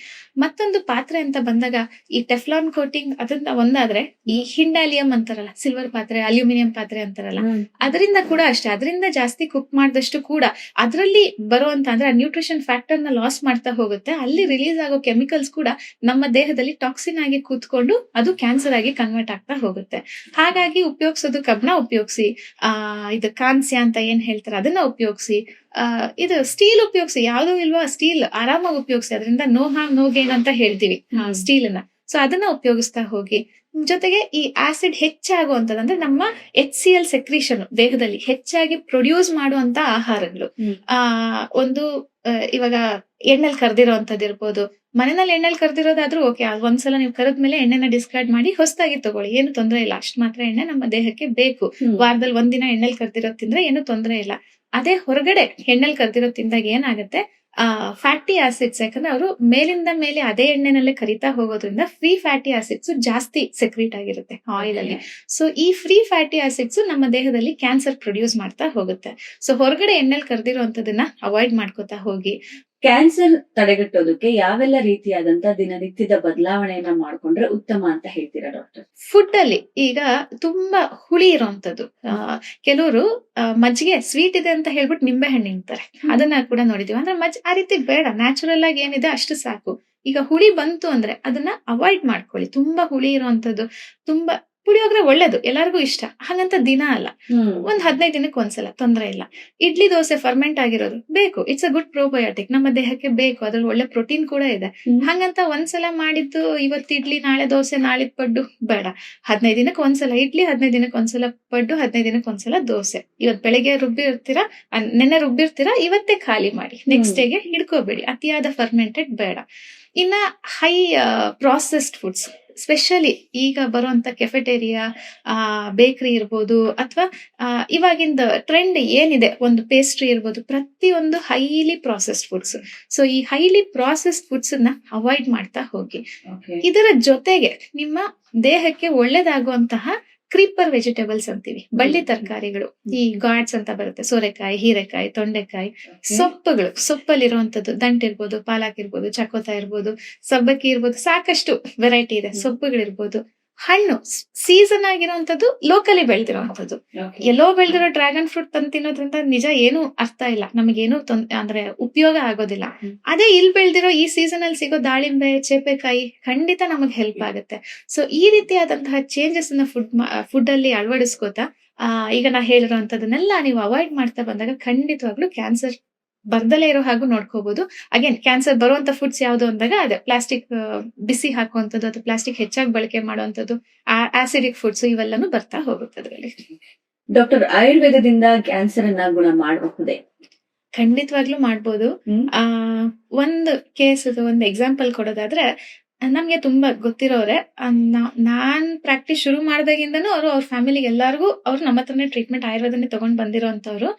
ಮತ್ತೊಂದು ಪಾತ್ರೆ ಅಂತ ಬಂದಾಗ ಈ ಟೆಫ್ಲಾನ್ ಕೋಟಿಂಗ್ ಅದನ್ನ ಒಂದಾದ್ರೆ, ಈ ಹಿಂಡಾಲಿಯಂ ಅಂತಾರಲ್ಲ, ಸಿಲ್ವರ್ ಪಾತ್ರೆ, ಅಲ್ಯೂಮಿನಿಯಂ ಪಾತ್ರೆ ಅಂತಾರಲ್ಲ, ಅದರಿಂದ ಕೂಡ ಅಷ್ಟೇ. ಅದರಿಂದ ಜಾಸ್ತಿ ಕುಕ್ ಮಾಡಿದಷ್ಟು ಕೂಡ ಅದರಲ್ಲಿ ಬರುವಂತ ಅಂದ್ರೆ ನ್ಯೂಟ್ರಿಷನ್ ಫ್ಯಾಕ್ಟರ್ ನ ಲಾಸ್ ಮಾಡ್ತಾ ಹೋಗುತ್ತೆ. ಅಲ್ಲಿ ರಿಲೀಸ್ ಆಗೋ ಕೆಮಿಕಲ್ಸ್ ಕೂಡ ನಮ್ಮ ದೇಹದಲ್ಲಿ ಟಾಕ್ಸಿನ್ ಆಗಿ ಕೂತ್ಕೊಂಡು ಅದು ಕ್ಯಾನ್ಸರ್ ಆಗಿ ಕನ್ವರ್ಟ್ ಆಗ್ತಾ ಹೋಗುತ್ತೆ. ಹಾಗಾಗಿ ಉಪಯೋಗಿಸೋದು ಕಬ್ಣ ಉಪಯೋಗಿಸಿ, ಇದು ಕಾನ್ಸ್ಯ ಅಂತ ಏನ್ ಹೇಳ್ತಾರೆ ಅದನ್ನ ಉಪಯೋಗಿಸಿ, ಇದು ಸ್ಟೀಲ್ ಉಪಯೋಗಿಸಿ, ಯಾವ್ದು ಇಲ್ವಾ ಸ್ಟೀಲ್ ಆರಾಮಾಗಿ ಉಪಯೋಗಿಸಿ, ಅದರಿಂದ ನೋ ಹಾರ್ಮ್ ನೋ ಗೇನ್ ಅಂತ ಹೇಳ್ತೀವಿ ಸ್ಟೀಲ್ ನ. ಸೊ ಅದನ್ನ ಉಪಯೋಗಿಸ್ತಾ ಹೋಗಿ. ಜೊತೆಗೆ ಈ ಆಸಿಡ್ ಹೆಚ್ಚಾಗುವಂತದಂದ್ರೆ ನಮ್ಮ HCl ಸೆಕ್ರೀಷನ್ ದೇಹದಲ್ಲಿ ಹೆಚ್ಚಾಗಿ ಪ್ರೊಡ್ಯೂಸ್ ಮಾಡುವಂತ ಆಹಾರಗಳು. ಒಂದು ಇವಾಗ ಎಣ್ಣೆಲ್ ಕರ್ದಿರೋಂಥದ್ದು ಇರ್ಬೋದು, ಮನೆಯಲ್ಲಿ ಎಣ್ಣೆಲ್ ಕರ್ದಿರೋದಾದ್ರೂ ಓಕೆ, ಒಂದ್ಸಲ ನೀವು ಕರೆದ್ಮೇಲೆ ಎಣ್ಣೆನ ಡಿಸ್ಕಾರ್ಡ್ ಮಾಡಿ ಹೊಸದಾಗಿ ತಗೊಳ್ಳಿ, ಏನು ತೊಂದರೆ ಇಲ್ಲ. ಅಷ್ಟು ಮಾತ್ರ ಎಣ್ಣೆ ನಮ್ಮ ದೇಹಕ್ಕೆ ಬೇಕು. ವಾರದಲ್ಲಿ ಒಂದಿನ ಎಣ್ಣೆಲ್ ಕರ್ದಿರೋದ್ ತಿಂದ್ರೆ ಏನು ತೊಂದರೆ ಇಲ್ಲ. ಅದೇ ಹೊರಗಡೆ ಎಣ್ಣೆಲ್ ಕರ್ದಿರೋ ತಿಂದಾಗ ಏನಾಗುತ್ತೆ, ಫ್ಯಾಟಿ ಆಸಿಡ್ಸ್, ಯಾಕಂದ್ರೆ ಅವರು ಮೇಲಿಂದ ಮೇಲೆ ಅದೇ ಎಣ್ಣೆನಲ್ಲೇ ಕರಿತಾ ಹೋಗೋದ್ರಿಂದ ಫ್ರೀ ಫ್ಯಾಟಿ ಆಸಿಡ್ಸ್ ಜಾಸ್ತಿ ಸೆಕ್ರೀಟ್ ಆಗಿರುತ್ತೆ ಆಯಿಲ್ ಅಲ್ಲಿ. ಸೊ ಈ ಫ್ರೀ ಫ್ಯಾಟಿ ಆಸಿಡ್ಸ್ ನಮ್ಮ ದೇಹದಲ್ಲಿ ಕ್ಯಾನ್ಸರ್ ಪ್ರೊಡ್ಯೂಸ್ ಮಾಡ್ತಾ ಹೋಗುತ್ತೆ. ಸೊ ಹೊರಗಡೆ ಎಣ್ಣೆಲ್ ಕರ್ದಿರೋಂಥದನ್ನ ಅವಾಯ್ಡ್ ಮಾಡ್ಕೋತಾ ಹೋಗಿ. ಕ್ಯಾನ್ಸರ್ ತಡೆಗಟ್ಟೋದಕ್ಕೆ ಯಾವೆಲ್ಲ ರೀತಿಯಾದಂತ ದಿನನಿತ್ಯದ ಬದಲಾವಣೆಯನ್ನ ಮಾಡ್ಕೊಂಡ್ರೆ ಉತ್ತಮ ಅಂತ ಹೇಳ್ತೀರಾ ಡಾಕ್ಟರ್? ಫುಡ್ ಅಲ್ಲಿ ಈಗ ತುಂಬಾ ಹುಳಿ ಇರೋಂಥದ್ದು, ಕೆಲವರು ಮಜ್ಜಿಗೆ ಸ್ವೀಟ್ ಇದೆ ಅಂತ ಹೇಳ್ಬಿಟ್ಟು ನಿಂಬೆ ಹಣ್ಣು ತಿಂತಾರೆ, ಅದನ್ನ ಕೂಡ ನೋಡಿದೀವಿ. ಅಂದ್ರೆ ಆ ರೀತಿ ಬೇಡ, ನ್ಯಾಚುರಲ್ ಆಗಿ ಏನಿದೆ ಅಷ್ಟು ಸಾಕು. ಈಗ ಹುಳಿ ಬಂತು ಅಂದ್ರೆ ಅದನ್ನ ಅವಾಯ್ಡ್ ಮಾಡ್ಕೊಳ್ಳಿ. ತುಂಬಾ ಹುಳಿ ಇರೋಂಥದ್ದು, ತುಂಬಾ ಪುಳಿಯೋಗರೆ ಒಳ್ಳೇದು, ಎಲ್ಲರಿಗೂ ಇಷ್ಟ, ಹಾಗಂತ ದಿನ ಅಲ್ಲ, ಒಂದ್ 15 ದಿನಕ್ಕೆ ಒಂದ್ಸಲ, ತೊಂದ್ರೆ ಇಲ್ಲ. ಇಡ್ಲಿ ದೋಸೆ ಫರ್ಮೆಂಟ್ ಆಗಿರೋದು ಬೇಕು, ಇಟ್ಸ್ ಅ ಗುಡ್ ಪ್ರೋಬಯೋಟಿಕ್, ನಮ್ಮ ದೇಹಕ್ಕೆ ಬೇಕು, ಅದ್ರಲ್ಲಿ ಒಳ್ಳೆ ಪ್ರೋಟೀನ್ ಕೂಡ ಇದೆ. ಹಾಗಂತ ಒಂದ್ಸಲ ಮಾಡಿದ್ದು ಇವತ್ತು ಇಡ್ಲಿ ನಾಳೆ ದೋಸೆ ನಾಳಿದ್ ಪಡ್ಡು ಬೇಡ. 15 ದಿನಕ್ಕೆ ಒಂದ್ಸಲ ಇಡ್ಲಿ, 15 ದಿನಕ್ಕೆ ಒಂದ್ಸಲ ಪಡ್ಡು, 15 ದಿನಕ್ಕೆ ಒಂದ್ಸಲ ದೋಸೆ. ಇವತ್ ಬೆಳಿಗ್ಗೆ ರುಬ್ಬಿರ್ತೀರಾ, ನೆನ್ನೆ ರುಬ್ಬಿರ್ತೀರಾ, ಇವತ್ತೇ ಖಾಲಿ ಮಾಡಿ, ನೆಕ್ಸ್ಟ್ ಡೇಗೆ ಹಿಡ್ಕೋಬೇಡಿ. ಅತಿಯಾದ ಫರ್ಮೆಂಟೆಡ್ ಬೇಡ. ಇನ್ನ ಹೈ ಪ್ರಾಸೆಸ್ಡ್ ಫುಡ್ಸ್, ಸ್ಪೆಷಲಿ ಈಗ ಬರುವಂತ ಕೆಫೆಟೇರಿಯಾ, ಬೇಕರಿ ಇರ್ಬೋದು, ಅಥವಾ ಇವಾಗಿಂದ ಟ್ರೆಂಡ್ ಏನಿದೆ, ಒಂದು ಪೇಸ್ಟ್ರಿ ಇರ್ಬೋದು, ಪ್ರತಿಯೊಂದು ಹೈಲಿ ಪ್ರಾಸೆಸ್ಡ್ ಫುಡ್ಸ್. ಸೊ ಈ ಹೈಲಿ ಪ್ರಾಸೆಸ್ಡ್ ಫುಡ್ಸ್ ನ ಅವಾಯ್ಡ್ ಮಾಡ್ತಾ ಹೋಗಿ. ಇದರ ಜೊತೆಗೆ ನಿಮ್ಮ ದೇಹಕ್ಕೆ ಒಳ್ಳೇದಾಗುವಂತಹ ಕ್ರೀಪರ್ ವೆಜಿಟೇಬಲ್ಸ್ ಅಂತೀವಿ, ಬಳ್ಳಿ ತರಕಾರಿಗಳು, ಈ ಗಾಡ್ಸ್ ಅಂತ ಬರುತ್ತೆ, ಸೋರೆಕಾಯಿ, ಹೀರೆಕಾಯಿ, ತೊಂಡೆಕಾಯಿ, ಸೊಪ್ಪುಗಳು, ಸೊಪ್ಪಲ್ಲಿರುವಂತದ್ದು ದಂಟಿರ್ಬೋದು, ಪಾಲಾಕ್ ಇರ್ಬೋದು, ಚಕೋತ ಇರ್ಬೋದು, ಸಬ್ಬಕ್ಕಿ ಇರ್ಬೋದು, ಸಾಕಷ್ಟು ವೆರೈಟಿ ಇದೆ. ಸೊಪ್ಪುಗಳಿರ್ಬೋದು, ಹಣ್ಣು ಸೀಸನ್ ಆಗಿರುವಂತದ್ದು, ಲೋಕಲಿ ಬೆಳೆದಿರುವಂತದ್ದು. ಎಲ್ಲೋ ಬೆಳೆದಿರೋ ಡ್ರ್ಯಾಗನ್ ಫ್ರೂಟ್ ತಂದು ತಿನ್ನೋದ್ರಿಂದ ನಿಜ ಏನು ಅರ್ಥ ಇಲ್ಲ, ನಮಗೇನು ಅಂದ್ರೆ ಉಪಯೋಗ ಆಗೋದಿಲ್ಲ. ಅದೇ ಇಲ್ಲಿ ಬೆಳೆದಿರೋ ಈ ಸೀಸನ್ ಅಲ್ಲಿ ಸಿಗೋ ದಾಳಿಂಬೆ, ಚೇಪೆಕಾಯಿ ಖಂಡಿತ ನಮಗ್ ಹೆಲ್ಪ್ ಆಗುತ್ತೆ. ಸೊ ಈ ರೀತಿಯಾದಂತಹ ಚೇಂಜಸ್ ನ ಫುಡ್ ಅಲ್ಲಿ ಅಳವಡಿಸ್ಕೋತಾ, ಈಗ ನಾ ಹೇಳಿರೋಂಥದನ್ನೆಲ್ಲ ನೀವು ಅವಾಯ್ಡ್ ಮಾಡ್ತಾ ಬಂದಾಗ ಖಂಡಿತವಾಗ್ಲೂ ಕ್ಯಾನ್ಸರ್ ಬರ್ದಲೇ ಇರೋ ಹಾಗೂ ನೋಡ್ಕೋಬಹುದು. ಅಗೇನ್ ಕ್ಯಾನ್ಸರ್ ಬರುವಂತ ಫುಡ್ಸ್ ಯಾವ್ದು ಅಂದಾಗ ಅದೇ ಪ್ಲಾಸ್ಟಿಕ್ ಬಿಸಿ ಹಾಕುವಂಥದ್ದು, ಅಥವಾ ಪ್ಲಾಸ್ಟಿಕ್ ಹೆಚ್ಚಾಗಿ ಬಳಕೆ ಮಾಡುವಂಥದ್ದು, ಆಸಿಡಿಕ್ ಫುಡ್ಸ್, ಇವೆಲ್ಲಾನು ಬರ್ತಾ ಹೋಗುತ್ತೆ ಅದರಲ್ಲಿ. ಡಾಕ್ಟರ್, ಆಯುರ್ವೇದದಿಂದ ಕ್ಯಾನ್ಸರ್ ಅನ್ನ ಗುಣ ಮಾಡಬಹುದೇ? ಖಂಡಿತವಾಗ್ಲೂ ಮಾಡ್ಬೋದು. ಒಂದು ಕೇಸ್, ಒಂದು ಎಕ್ಸಾಂಪಲ್ ಕೊಡೋದಾದ್ರೆ, ನಮ್ಗೆ ತುಂಬಾ ಗೊತ್ತಿರೋರೆ, ನಾನ್ ಪ್ರಾಕ್ಟೀಸ್ ಶುರು ಮಾಡ್ದಾಗಿಂದನೂ ಅವ್ರ ಫ್ಯಾಮಿಲಿಗೆ ಎಲ್ಲಾರ್ಗು, ಅವ್ರು ನಮ್ಮ ಹತ್ರನೇ ಟ್ರೀಟ್ಮೆಂಟ್ ಆಯುರ್ವೇದನೇ ತಗೊಂಡ್ ಬಂದಿರೋ ಅಂತವ್ರು.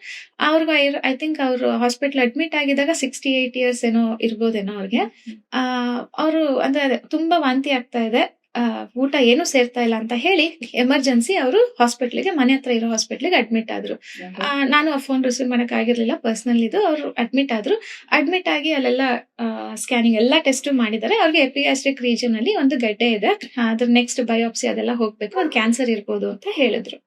ಅವ್ರಿಗೂ ಐ ಥಿಂಕ್ ಅವ್ರು ಹಾಸ್ಪಿಟಲ್ ಅಡ್ಮಿಟ್ ಆಗಿದಾಗ 68 years ಏನೋ ಇರ್ಬೋದೇನೋ ಅವ್ರಿಗೆ. ಅವರು ಅಂದ್ರೆ ಅದೇ ತುಂಬಾ ವಾಂತಿ ಆಗ್ತಾ ಇದೆ, ಊಟ ಏನು ಸೇರ್ತಾ ಇಲ್ಲ ಅಂತ ಹೇಳಿ ಎಮರ್ಜೆನ್ಸಿ ಅವರು ಹಾಸ್ಪಿಟ್ಲಿಗೆ, ಮನೆ ಹತ್ರ ಇರೋ ಹಾಸ್ಪಿಟ್ಲಿಗೆ ಅಡ್ಮಿಟ್ ಆದ್ರು. ನಾನು ಆ ಫೋನ್ ರಿಸೀವ್ ಮಾಡಕ್ ಆಗಿರ್ಲಿಲ್ಲ, ಪರ್ಸನಲ್ ಇದು. ಅವ್ರು ಅಡ್ಮಿಟ್ ಆದ್ರು. ಅಡ್ಮಿಟ್ ಆಗಿ ಅಲ್ಲೆಲ್ಲ ಸ್ಕ್ಯಾನಿಂಗ್ ಎಲ್ಲಾ ಟೆಸ್ಟ್ ಮಾಡಿದ್ದಾರೆ. ಅವ್ರಿಗೆ ಎಪಿಗ್ಯಾಸ್ಟ್ರಿಕ್ ರೀಜನ್ ಅಲ್ಲಿ ಒಂದು ಗಡ್ಡೆ ಇದೆ, ಅದ್ರ ನೆಕ್ಸ್ಟ್ ಬಯೋಪ್ಸಿ ಅದೆಲ್ಲ ಹೋಗ್ಬೇಕು, ಅದು ಕ್ಯಾನ್ಸರ್ ಇರ್ಬೋದು ಅಂತ ಹೇಳಿದ್ರು.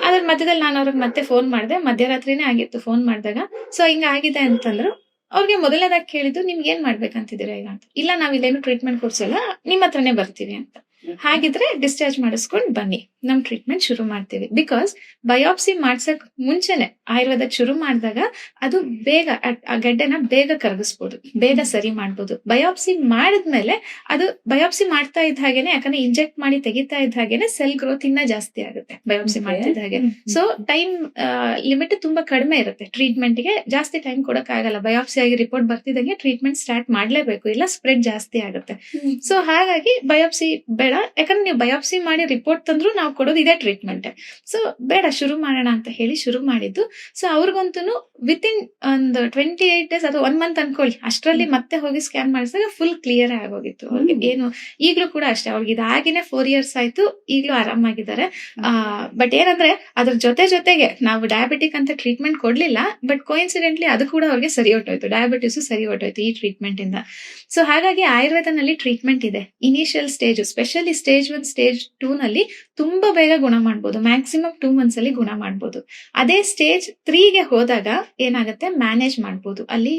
ಅದ್ರ ಮಧ್ಯದಲ್ಲಿ ನಾನು ಅವ್ರಿಗೆ ಮತ್ತೆ ಫೋನ್ ಮಾಡಿದೆ, ಮಧ್ಯರಾತ್ರಿನೇ ಆಗಿತ್ತು ಫೋನ್ ಮಾಡಿದಾಗ. ಸೊ ಹಿಂಗ ಆಗಿದೆ ಅಂತಂದ್ರು. ಅವ್ರಿಗೆ ಮೊದಲನೇದಾಗಿ ಕೇಳಿದ್ದು, ನಿಮ್ಗೆ ಏನ್ ಮಾಡ್ಬೇಕಂತಿದ್ದೀರಾ ಈಗ ಅಂತ. ಇಲ್ಲ, ನಾವ್ ಇಲ್ಲೇನು ಟ್ರೀಟ್ಮೆಂಟ್ ಕೊಡ್ಸಲ್ಲ, ನಿಮ್ ಹತ್ರನೇ ಬರ್ತೀವಿ ಅಂತ. ಹಾಗಿದ್ರೆ ಡಿಸ್ಚಾರ್ಜ್ ಮಾಡಿಸ್ಕೊಂಡ್ ಬನ್ನಿ, ನಮ್ ಟ್ರೀಟ್ಮೆಂಟ್ ಶುರು ಮಾಡ್ತೀವಿ. ಬಿಕಾಸ್ ಬಯೋಪ್ಸಿ ಮಾಡ್ಸಕ್ ಮುಂಚೆನೆ ಆಯುರ್ವೇದ ಶುರು ಮಾಡಿದಾಗ ಅದು ಬೇಗ ಆ ಗಡ್ಡೆನ ಬೇಗ ಕರಗಿಸ್ಬೋದು, ಬೇಗ ಸರಿ ಮಾಡ್ಬೋದು. ಬಯೋಪ್ಸಿ ಮಾಡಿದ್ಮೇಲೆ ಅದು ಬಯೋಪ್ಸಿ ಮಾಡ್ತಾ ಇದ್ದ ಹಾಗೇನೆ, ಯಾಕಂದ್ರೆ ಇಂಜೆಕ್ಟ್ ಮಾಡಿ ತೆಗಿತಾ ಇದ್ದ ಹಾಗೇನೆ ಸೆಲ್ ಗ್ರೋತ್ ಇನ್ನ ಜಾಸ್ತಿ ಆಗುತ್ತೆ ಬಯೋಪ್ಸಿ ಮಾಡ್ತಾ ಇದ್ದ ಹಾಗೆ. ಸೊ ಟೈಮ್ ಲಿಮಿಟ್ ತುಂಬಾ ಕಡಿಮೆ ಇರುತ್ತೆ. ಟ್ರೀಟ್ಮೆಂಟ್ ಗೆ ಜಾಸ್ತಿ ಟೈಮ್ ಕೊಡಕ್ ಆಗಲ್ಲ. ಬಯೋಪ್ಸಿ ಆಗಿ ರಿಪೋರ್ಟ್ ಬರ್ತಿದಂಗೆ ಟ್ರೀಟ್ಮೆಂಟ್ ಸ್ಟಾರ್ಟ್ ಮಾಡ್ಲೇಬೇಕು, ಇಲ್ಲ ಸ್ಪ್ರೆಡ್ ಜಾಸ್ತಿ ಆಗುತ್ತೆ. ಸೊ ಹಾಗಾಗಿ ಬಯೋಪ್ಸಿ ಬೇಡ, ಯಾಕಂದ್ರೆ ನೀವು ಬಯೋಪ್ಸಿ ಮಾಡಿ ರಿಪೋರ್ಟ್ ತಂದ್ರು ನಾವು ಕೊಡೋದು ಇದೇ ಟ್ರೀಟ್ಮೆಂಟ್. ಸೊ ಬೇಡ, ಶುರು ಮಾಡೋಣ ಅಂತ ಹೇಳಿ ಶುರು ಮಾಡಿದ್ದು. ಸೊ ಅವ್ರಿಗಂತೂ ವಿತಿನ್ ಒಂದು 28 days ಅಥವಾ 1 month ಅನ್ಕೊಳ್ಳಿ, ಅಷ್ಟರಲ್ಲಿ ಮತ್ತೆ ಹೋಗಿ ಸ್ಕ್ಯಾನ್ ಮಾಡಿಸಿದಾಗ ಫುಲ್ ಕ್ಲಿಯರ್ ಆಗೋಗಿತ್ತು ಅವ್ರಿಗೆ. ಏನು ಈಗ್ಲೂ ಕೂಡ ಅಷ್ಟೇ, ಅವ್ರಿಗೆ ಇದಾಗಿನೇ 4 years ಆಯ್ತು, ಈಗ್ಲೂ ಆರಾಮಾಗಿದ್ದಾರೆ. ಬಟ್ ಏನಂದ್ರೆ ಅದ್ರ ಜೊತೆಗೆ ನಾವು ಡಯಾಬಿಟಿಕ್ ಅಂತ ಟ್ರೀಟ್ಮೆಂಟ್ ಕೊಡ್ಲಿಲ್ಲ, ಬಟ್ ಕೋಇನ್ಸಿಡೆಂಟ್ಲಿ ಅದು ಕೂಡ ಅವ್ರಿಗೆ ಸರಿ ಹೊಟ್ಟೋಯ್ತು, ಡಯಾಬಿಟಿಸ್ ಸರಿ ಹೊಟ್ಟೋಯ್ತು ಈ ಟ್ರೀಟ್ಮೆಂಟ್ ಇಂದ. ಸೊ ಹಾಗಾಗಿ ಆಯುರ್ವೇದನಲ್ಲಿ ಟ್ರೀಟ್ಮೆಂಟ್ ಇದೆ. Initial stage, specially stage 1 stage 2 ನಲ್ಲಿ ತುಂಬಾ ಬೇಗ ಗುಣ ಮಾಡ್ಬೋದು, ಮ್ಯಾಕ್ಸಿಮಮ್ 2 months ಅಲ್ಲಿ ಗುಣ ಮಾಡ್ಬೋದು. ಅದೇ ಸ್ಟೇಜ್ 3ಗೆ ಹೋದಾಗ ಏನಾಗುತ್ತೆ, ಮ್ಯಾನೇಜ್ ಮಾಡ್ಬೋದು. ಅಲ್ಲಿ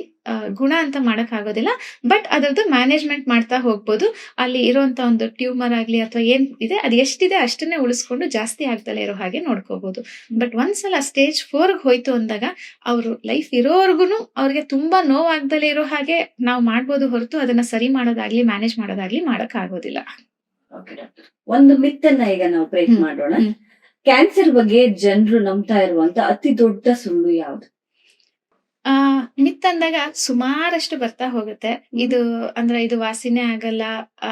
ಗುಣ ಅಂತ ಮಾಡಕ್ ಆಗೋದಿಲ್ಲ, ಬಟ್ ಅದರದ್ದು ಮ್ಯಾನೇಜ್ಮೆಂಟ್ ಮಾಡ್ತಾ ಹೋಗ್ಬೋದು. ಅಲ್ಲಿ ಇರುವಂತ ಒಂದು ಟ್ಯೂಮರ್ ಆಗ್ಲಿ ಅಥವಾ ಏನ್ ಇದೆ ಅದು ಎಷ್ಟಿದೆ ಅಷ್ಟನ್ನೇ ಉಳಿಸ್ಕೊಂಡು ಜಾಸ್ತಿ ಆಗ್ದಲೇ ಇರೋ ಹಾಗೆ ನೋಡ್ಕೋಬಹುದು. ಬಟ್ ಒಂದ್ಸಲ ಸ್ಟೇಜ್ 4ಗೆ ಹೋಯ್ತು ಅಂದಾಗ ಅವರು ಲೈಫ್ ಇರೋರ್ಗುನು ಅವ್ರಿಗೆ ತುಂಬಾ ನೋವಾಗ್ದಲೇ ಇರೋ ಹಾಗೆ ನಾವು ಮಾಡ್ಬೋದು ಹೊರತು ಅದನ್ನ ಸರಿ ಮಾಡೋದಾಗ್ಲಿ ಮ್ಯಾನೇಜ್ ಮಾಡೋದಾಗ್ಲಿ ಮಾಡಕ್ ಆಗೋದಿಲ್ಲ. ಒಂದು ಮಿತ್ತನ್ನ ಈಗ ನಾವು ಬ್ರೇಕ್ ಮಾಡೋಣ. ಕ್ಯಾನ್ಸರ್ ಬಗ್ಗೆ ಜನರು ನಂಬ್ತಾ ಇರುವಂತ ಅತಿ ದೊಡ್ಡ ಸುಳ್ಳು ಯಾವುದು? ಮಿತ್ ಅಂದಾಗ ಸುಮಾರಷ್ಟು ಬರ್ತಾ ಹೋಗುತ್ತೆ. ಇದು ಅಂದ್ರೆ ಇದು ವಾಸಿನೇ ಆಗಲ್ಲ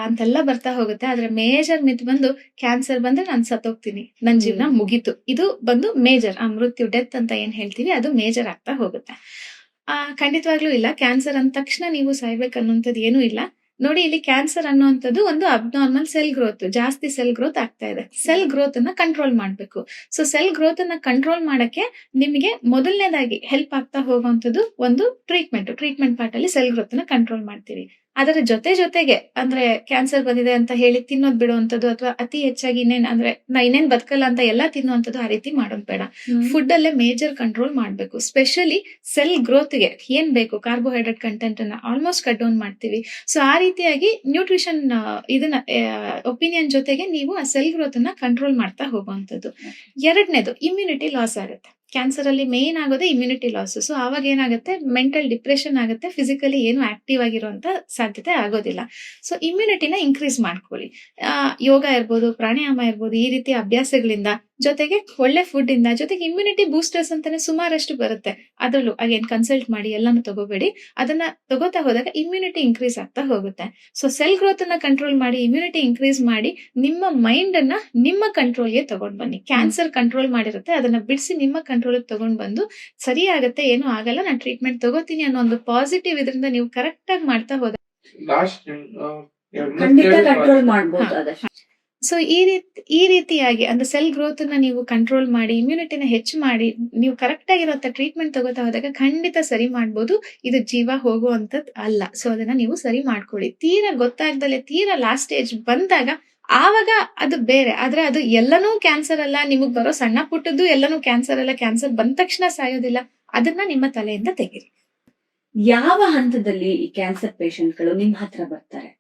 ಅಂತೆಲ್ಲ ಬರ್ತಾ ಹೋಗುತ್ತೆ. ಆದ್ರೆ ಮೇಜರ್ ಮಿತ್ ಬಂದು ಕ್ಯಾನ್ಸರ್ ಬಂದ್ರೆ ನಾನ್ ಸತ್ತೋಗ್ತೀನಿ, ನನ್ ಜೀವನ ಮುಗೀತು. ಇದು ಬಂದು ಮೇಜರ್ ಮೃತ್ಯು, ಡೆತ್ ಅಂತ ಏನ್ ಹೇಳ್ತೀವಿ ಅದು ಮೇಜರ್ ಆಗ್ತಾ ಹೋಗುತ್ತೆ. ಖಂಡಿತವಾಗ್ಲೂ ಇಲ್ಲ. ಕ್ಯಾನ್ಸರ್ ಅಂದ ತಕ್ಷಣ ನೀವು ಸಾಯ್ಬೇಕು ಅನ್ನೋಂಥದ್ದು ಏನೂ ಇಲ್ಲ. ನೋಡಿ, ಇಲ್ಲಿ ಕ್ಯಾನ್ಸರ್ ಅನ್ನುವಂಥದ್ದು ಒಂದು ಅಬ್ನಾರ್ಮಲ್ ಸೆಲ್ ಗ್ರೋತ್, ಜಾಸ್ತಿ ಸೆಲ್ ಗ್ರೋತ್ ಆಗ್ತಾ ಇದೆ. ಸೆಲ್ ಗ್ರೋತ್ ಅನ್ನ ಕಂಟ್ರೋಲ್ ಮಾಡ್ಬೇಕು. ಸೊ ಸೆಲ್ ಗ್ರೋತ್ ಅನ್ನ ಕಂಟ್ರೋಲ್ ಮಾಡಕ್ಕೆ ನಿಮಗೆ ಮೊದಲನೇದಾಗಿ ಹೆಲ್ಪ್ ಆಗ್ತಾ ಹೋಗುವಂಥದ್ದು ಒಂದು ಟ್ರೀಟ್ಮೆಂಟ್ ಪಾರ್ಟ್ ಅಲ್ಲಿ ಸೆಲ್ ಗ್ರೋತ್ ಅನ್ನ ಕಂಟ್ರೋಲ್ ಮಾಡ್ತೀವಿ. ಅದರ ಜೊತೆಗೆ ಅಂದ್ರೆ ಕ್ಯಾನ್ಸರ್ ಬಂದಿದೆ ಅಂತ ಹೇಳಿ ತಿನ್ನೋದ್ ಬಿಡುವಂಥದ್ದು ಅಥವಾ ಅತಿ ಹೆಚ್ಚಾಗಿ ಇನ್ನೇನ್ ಬದುಕಲ್ಲ ಅಂತ ಎಲ್ಲಾ ತಿನ್ನುವಂಥದ್ದು ಆ ರೀತಿ ಮಾಡೋದ್ ಬೇಡ. ಫುಡ್ ಅಲ್ಲೇ ಮೇಜರ್ ಕಂಟ್ರೋಲ್ ಮಾಡ್ಬೇಕು. ಸ್ಪೆಷಲಿ ಸೆಲ್ ಗ್ರೋತ್ ಗೆ ಏನ್ ಬೇಕು ಕಾರ್ಬೋಹೈಡ್ರೇಟ್ ಕಂಟೆಂಟ್ ಅನ್ನ ಆಲ್ಮೋಸ್ಟ್ ಕಟ್ ಡೌನ್ ಮಾಡ್ತೀವಿ. ಸೊ ಆ ರೀತಿಯಾಗಿ ನ್ಯೂಟ್ರಿಷನ್ ಇದನ್ನ ಒಪಿನಿಯನ್ ಜೊತೆಗೆ ನೀವು ಆ ಸೆಲ್ ಗ್ರೋತ್ ಅನ್ನ ಕಂಟ್ರೋಲ್ ಮಾಡ್ತಾ ಹೋಗುವಂಥದ್ದು. ಎರಡನೇದು, ಇಮ್ಯುನಿಟಿ ಲಾಸ್ ಆಗುತ್ತೆ. ಕ್ಯಾನ್ಸರ್ ಅಲ್ಲಿ ಮೇನ್ ಆಗೋದೇ ಇಮ್ಯುನಿಟಿ ಲಾಸ್. ಸೊ ಆವಾಗ ಏನಾಗುತ್ತೆ, ಮೆಂಟಲ್ ಡಿಪ್ರೆಷನ್ ಆಗುತ್ತೆ, ಫಿಸಿಕಲಿ ಏನು ಆಕ್ಟಿವ್ ಆಗಿರುವಂತ ಸಾಧ್ಯತೆ ಆಗೋದಿಲ್ಲ. ಸೊ ಇಮ್ಯುನಿಟಿನ ಇನ್ಕ್ರೀಸ್ ಮಾಡ್ಕೊಳ್ಳಿ. ಯೋಗ ಇರ್ಬೋದು, ಪ್ರಾಣಾಯಾಮ ಇರ್ಬೋದು, ಈ ರೀತಿ ಅಭ್ಯಾಸಗಳಿಂದ ಜೊತೆಗೆ ಒಳ್ಳೆ ಫುಡ್ ಇಂದ ಜೊತೆಗೆ ಇಮ್ಯುನಿಟಿ ಬೂಸ್ಟರ್ಸ್ ಅಂತಾನೆ ಸುಮಾರಷ್ಟು ಬರುತ್ತೆ. ಅದ್ರಲ್ಲೂ ಅಗೇನ್ ಕನ್ಸಲ್ಟ್ ಮಾಡಿ, ಎಲ್ಲಾನು ತಗೋಬೇಡಿ. ಅದನ್ನ ತಗೋತಾ ಹೋದಾಗ ಇಮ್ಯುನಿಟಿ ಇನ್ಕ್ರೀಸ್ ಆಗ್ತಾ ಹೋಗುತ್ತೆ. ಸೊ ಸೆಲ್ ಗ್ರೋತ್ ಅನ್ನ ಕಂಟ್ರೋಲ್ ಮಾಡಿ, ಇಮ್ಯುನಿಟಿ ಇನ್ಕ್ರೀಸ್ ಮಾಡಿ, ನಿಮ್ಮ ಮೈಂಡ್ ಅನ್ನ ನಿಮ್ಮ ಕಂಟ್ರೋಲ್ಗೆ ತಗೊಂಡ್ ಬನ್ನಿ. ಕ್ಯಾನ್ಸರ್ ಕಂಟ್ರೋಲ್ ಮಾಡಿರುತ್ತೆ, ಅದನ್ನ ಬಿಡಿಸಿ ನಿಮ್ಮ ಕಂಟ್ರೋಲ್ ತಗೊಂಡ್ ಬಂದು ಸರಿ ಆಗತ್ತೆ, ಏನು ಆಗಲ್ಲ, ನಾನು ಟ್ರೀಟ್ಮೆಂಟ್ ತಗೋತೀನಿ ಅನ್ನೋ ಒಂದು ಪಾಸಿಟಿವ್ ಇದರಿಂದ ನೀವು ಕರೆಕ್ಟ್ ಆಗಿ ಮಾಡ್ತಾ ಹೋದ ಖಂಡಿತ ಕಂಟ್ರೋಲ್ ಮಾಡ್ಬೋದು ಅದಷ್ಟು. ಸೊ ಈ ರೀತಿಯಾಗಿ ಅಂದ್ರೆ ಸೆಲ್ ಗ್ರೋತ್ ಅನ್ನ ನೀವು ಕಂಟ್ರೋಲ್ ಮಾಡಿ, ಇಮ್ಯುನಿಟಿನ ಹೆಚ್ಚು ಮಾಡಿ, ನೀವು ಕರೆಕ್ಟ್ ಆಗಿರುವಂತ ಟ್ರೀಟ್ಮೆಂಟ್ ತಗೋತಾ ಹೋದಾಗ ಖಂಡಿತ ಸರಿ ಮಾಡ್ಬೋದು. ಇದು ಜೀವ ಹೋಗುವಂತದ್ ಅಲ್ಲ. ಸೊ ಅದನ್ನ ನೀವು ಸರಿ ಮಾಡ್ಕೊಳ್ಳಿ. ತೀರಾ ಗೊತ್ತಾಗ್ದಲೆ ತೀರಾ ಲಾಸ್ಟ್ ಸ್ಟೇಜ್ ಬಂದಾಗ ಆವಾಗ ಅದು ಬೇರೆ. ಆದ್ರೆ ಅದು ಎಲ್ಲನೂ ಕ್ಯಾನ್ಸರ್ ಅಲ್ಲ, ನಿಮಗ್ ಬರೋ ಸಣ್ಣ ಪುಟ್ಟದ್ದು ಎಲ್ಲನೂ ಕ್ಯಾನ್ಸರ್ ಅಲ್ಲ, ಕ್ಯಾನ್ಸರ್ ಬಂದ ತಕ್ಷಣ ಸಾಯೋದಿಲ್ಲ. ಅದನ್ನ ನಿಮ್ಮ ತಲೆಯಿಂದ ತೆಗೀರಿ. ಯಾವ ಹಂತದಲ್ಲಿ ಈ ಕ್ಯಾನ್ಸರ್ ಪೇಷಂಟ್ಗಳು ನಿಮ್ ಹತ್ರ ಬರ್ತಾರೆ?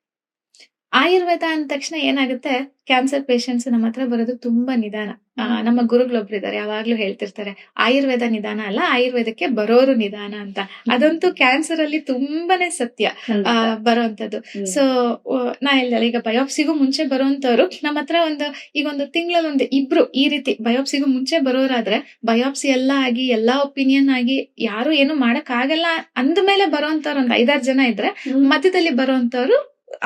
ಆಯುರ್ವೇದ ಅಂದ ತಕ್ಷಣ ಏನಾಗುತ್ತೆ, ಕ್ಯಾನ್ಸರ್ ಪೇಷಂಟ್ಸ್ ನಮ್ಮ ಹತ್ರ ಬರೋದು ತುಂಬಾ ನಿಧಾನ. ನಮ್ಮ ಗುರುಗಳೊಬ್ರು ಇದಾರೆ, ಯಾವಾಗ್ಲೂ ಹೇಳ್ತಿರ್ತಾರೆ, ಆಯುರ್ವೇದ ನಿಧಾನ ಅಲ್ಲ, ಆಯುರ್ವೇದಕ್ಕೆ ಬರೋರು ನಿಧಾನ ಅಂತ. ಅದಂತೂ ಕ್ಯಾನ್ಸರ್ ಅಲ್ಲಿ ತುಂಬಾನೇ ಸತ್ಯ ಬರೋಂಥದ್ದು. ಸೊ ನಾ ಹೇಳ್ದಲ್ಲ, ಈಗ ಬಯೋಪ್ಸಿಗೂ ಮುಂಚೆ ಬರೋಂಥವ್ರು ನಮ್ಮ ಹತ್ರ ಈಗ ಒಂದು ತಿಂಗಳಲ್ಲಿ ಇಬ್ರು ಈ ರೀತಿ ಬಯೋಪ್ಸಿಗೂ ಮುಂಚೆ ಬರೋರಾದ್ರೆ, ಬಯೋಪ್ಸಿ ಎಲ್ಲ ಆಗಿ ಎಲ್ಲಾ ಒಪಿನಿಯನ್ ಆಗಿ ಯಾರು ಏನು ಮಾಡಕ್ ಆಗಲ್ಲ ಅಂದ್ಮೇಲೆ ಬರೋಂಥವ್ರು ಒಂದ್ 5-6 ಜನ ಇದ್ರೆ, ಮಧ್ಯದಲ್ಲಿ ಬರೋಂಥವ್ರು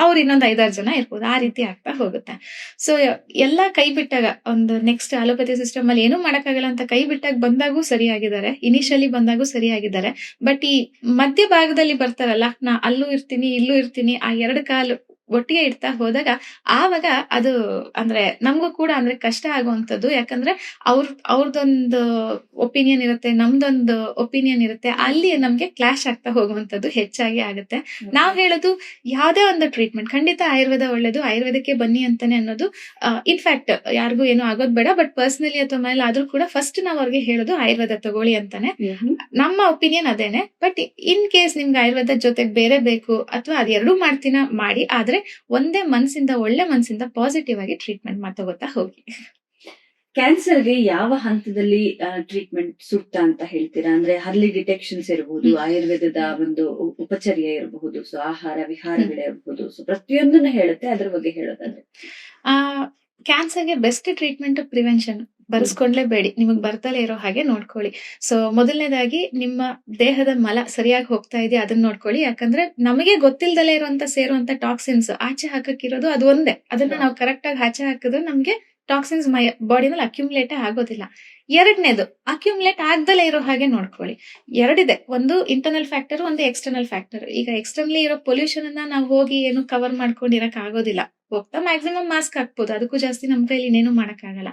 ಅವ್ರು ಇನ್ನೊಂದ್ 5-6 ಜನ ಇರ್ಬೋದು. ಆ ರೀತಿ ಆಗ್ತಾ ಹೋಗುತ್ತೆ. ಸೊ ಎಲ್ಲಾ ಕೈ ಬಿಟ್ಟಾಗ, ಒಂದು ನೆಕ್ಸ್ಟ್ ಅಲೋಪತಿ ಸಿಸ್ಟಮ್ ಅಲ್ಲಿ ಏನೂ ಮಾಡಕ್ಕಾಗಲ್ಲ ಅಂತ ಕೈ ಬಿಟ್ಟಾಗ ಬಂದಾಗೂ ಸರಿಯಾಗಿದ್ದಾರೆ, ಇನಿಷಿಯಲಿ ಬಂದಾಗೂ ಸರಿಯಾಗಿದ್ದಾರೆ. ಬಟ್ ಈ ಮಧ್ಯ ಭಾಗದಲ್ಲಿ ಬರ್ತಾರಲ್ಲ, ನಾ ಅಲ್ಲೂ ಇರ್ತೀನಿ ಇಲ್ಲೂ ಇರ್ತೀನಿ, ಆ 2 ಕಾಲು ಒಟ್ಟಿಗೆ ಇಡ್ತಾ ಹೋದಾಗ ಆವಾಗ ಅದು ಅಂದ್ರೆ ನಮಗೂ ಕೂಡ ಅಂದ್ರೆ ಕಷ್ಟ ಆಗುವಂತದ್ದು. ಯಾಕಂದ್ರೆ ಅವ್ರದೊಂದು ಒಪಿನಿಯನ್ ಇರುತ್ತೆ, ನಮ್ದೊಂದು ಒಪಿನಿಯನ್ ಇರುತ್ತೆ, ಅಲ್ಲಿ ನಮ್ಗೆ ಕ್ಲಾಶ್ ಆಗ್ತಾ ಹೋಗುವಂತದ್ದು ಹೆಚ್ಚಾಗಿ ಆಗುತ್ತೆ. ನಾವ್ ಹೇಳೋದು ಯಾವ್ದೇ ಒಂದು ಟ್ರೀಟ್ಮೆಂಟ್ ಖಂಡಿತ ಆಯುರ್ವೇದ ಒಳ್ಳೇದು, ಆಯುರ್ವೇದಕ್ಕೆ ಬನ್ನಿ ಅಂತಾನೆ ಅನ್ನೋದು. ಇನ್ಫ್ಯಾಕ್ಟ್ ಯಾರಿಗೂ ಏನು ಆಗೋದ್ ಬೇಡ, ಬಟ್ ಪರ್ಸನಲಿ ಅಥವಾ ಮೇಲೆ ಆದ್ರೂ ಕೂಡ ಫಸ್ಟ್ ನಾವ್ ಅವ್ರಿಗೆ ಹೇಳೋದು ಆಯುರ್ವೇದ ತಗೊಳ್ಳಿ ಅಂತಾನೆ. ನಮ್ಮ ಒಪಿನಿಯನ್ ಅದೇನೆ. ಬಟ್ ಇನ್ ಕೇಸ್ ನಿಮ್ಗೆ ಆಯುರ್ವೇದ ಜೊತೆಗೆ ಬೇರೆ ಬೇಕು ಅಥವಾ ಅದೆರಡೂ ಮಾಡ್ತೀನ ಮಾಡಿ, ಆದ್ರೆ ಒಂದೇ ಮನಸ್ಸಿಂದ, ಒಳ್ಳೆ ಮನಸ್ಸಿಂದ ಪಾಸಿಟಿವ್ ಆಗಿ ಟ್ರೀಟ್ಮೆಂಟ್ ಮಾಡ್ತಾ ಹೋಗಿ. ಕ್ಯಾನ್ಸರ್ಗೆ ಯಾವ ಹಂತದಲ್ಲಿ ಟ್ರೀಟ್ಮೆಂಟ್ ಸೂಕ್ತ ಅಂತ ಹೇಳ್ತೀರಾ? ಅಂದ್ರೆ ಅರ್ಲಿ ಡಿಟೆಕ್ಷನ್ಸ್ ಇರಬಹುದು, ಆಯುರ್ವೇದದ ಒಂದು ಉಪಚರ್ಯ ಇರಬಹುದು, ಸೊ ಆಹಾರ ವಿಹಾರಗಳಿರಬಹುದು, ಸೊ ಪ್ರತಿಯೊಂದನ್ನ ಹೇಳುತ್ತೆ. ಅದ್ರ ಬಗ್ಗೆ ಹೇಳೋದಾದ್ರೆ ಕ್ಯಾನ್ಸರ್ಗೆ ಬೆಸ್ಟ್ ಟ್ರೀಟ್ಮೆಂಟ್ ಪ್ರಿವೆನ್ಷನ್. ಬರ್ಸ್ಕೊಂಡ್ಲೇಬೇಡಿ, ನಿಮಗ್ ಬರ್ತಲೇ ಇರೋ ಹಾಗೆ ನೋಡ್ಕೊಳ್ಳಿ. ಸೊ ಮೊದಲನೇದಾಗಿ ನಿಮ್ಮ ದೇಹದ ಮಲ ಸರಿಯಾಗಿ ಹೋಗ್ತಾ ಇದೆಯಾ ಅದನ್ನ ನೋಡ್ಕೊಳ್ಳಿ. ಯಾಕಂದ್ರೆ ನಮಗೆ ಗೊತ್ತಿಲ್ದಲೇ ಇರುವಂತ ಸೇರುವಂತ ಟಾಕ್ಸಿನ್ಸ್ ಆಚೆ ಹಾಕಕ್ಕಿರೋದು ಅದು ಒಂದೇ. ಅದನ್ನ ನಾವು ಕರೆಕ್ಟ್ ಆಗಿ ಆಚೆ ಹಾಕಿದ್ರೆ ನಮ್ಗೆ ಟಾಕ್ಸಿನ್ಸ್ ಬಾಡಿನಲ್ಲಿ ಅಕ್ಯುಮುಲೇಟ್ ಆಗೋದಿಲ್ಲ. ಎರಡನೇದು, ಅಕ್ಯುಮುಲೇಟ್ ಆಗ್ದಲೇ ಇರೋ ಹಾಗೆ ನೋಡ್ಕೊಳ್ಳಿ. ಎರಡಿದೆ, ಒಂದು ಇಂಟರ್ನಲ್ ಫ್ಯಾಕ್ಟರ್, ಒಂದು ಎಕ್ಸ್ಟರ್ನಲ್ ಫ್ಯಾಕ್ಟರ್. ಈಗ ಎಕ್ಸ್ಟರ್ನಲಿ ಇರೋ ಪೊಲ್ಯೂಷನ್ ಅನ್ನ ನಾವು ಹೋಗಿ ಏನು ಕವರ್ ಮಾಡ್ಕೊಂಡಿರಕ್ ಆಗೋದಿಲ್ಲ. ಹೋಗ್ತಾ ಮ್ಯಾಕ್ಸಿಮಮ್ ಮಾಸ್ಕ್ ಹಾಕ್ಬೋದು, ಅದಕ್ಕೂ ಜಾಸ್ತಿ ನಮ್ ಕೈಲಿ ಇನ್ನೇನು ಮಾಡಕ್ ಆಗಲ್ಲ.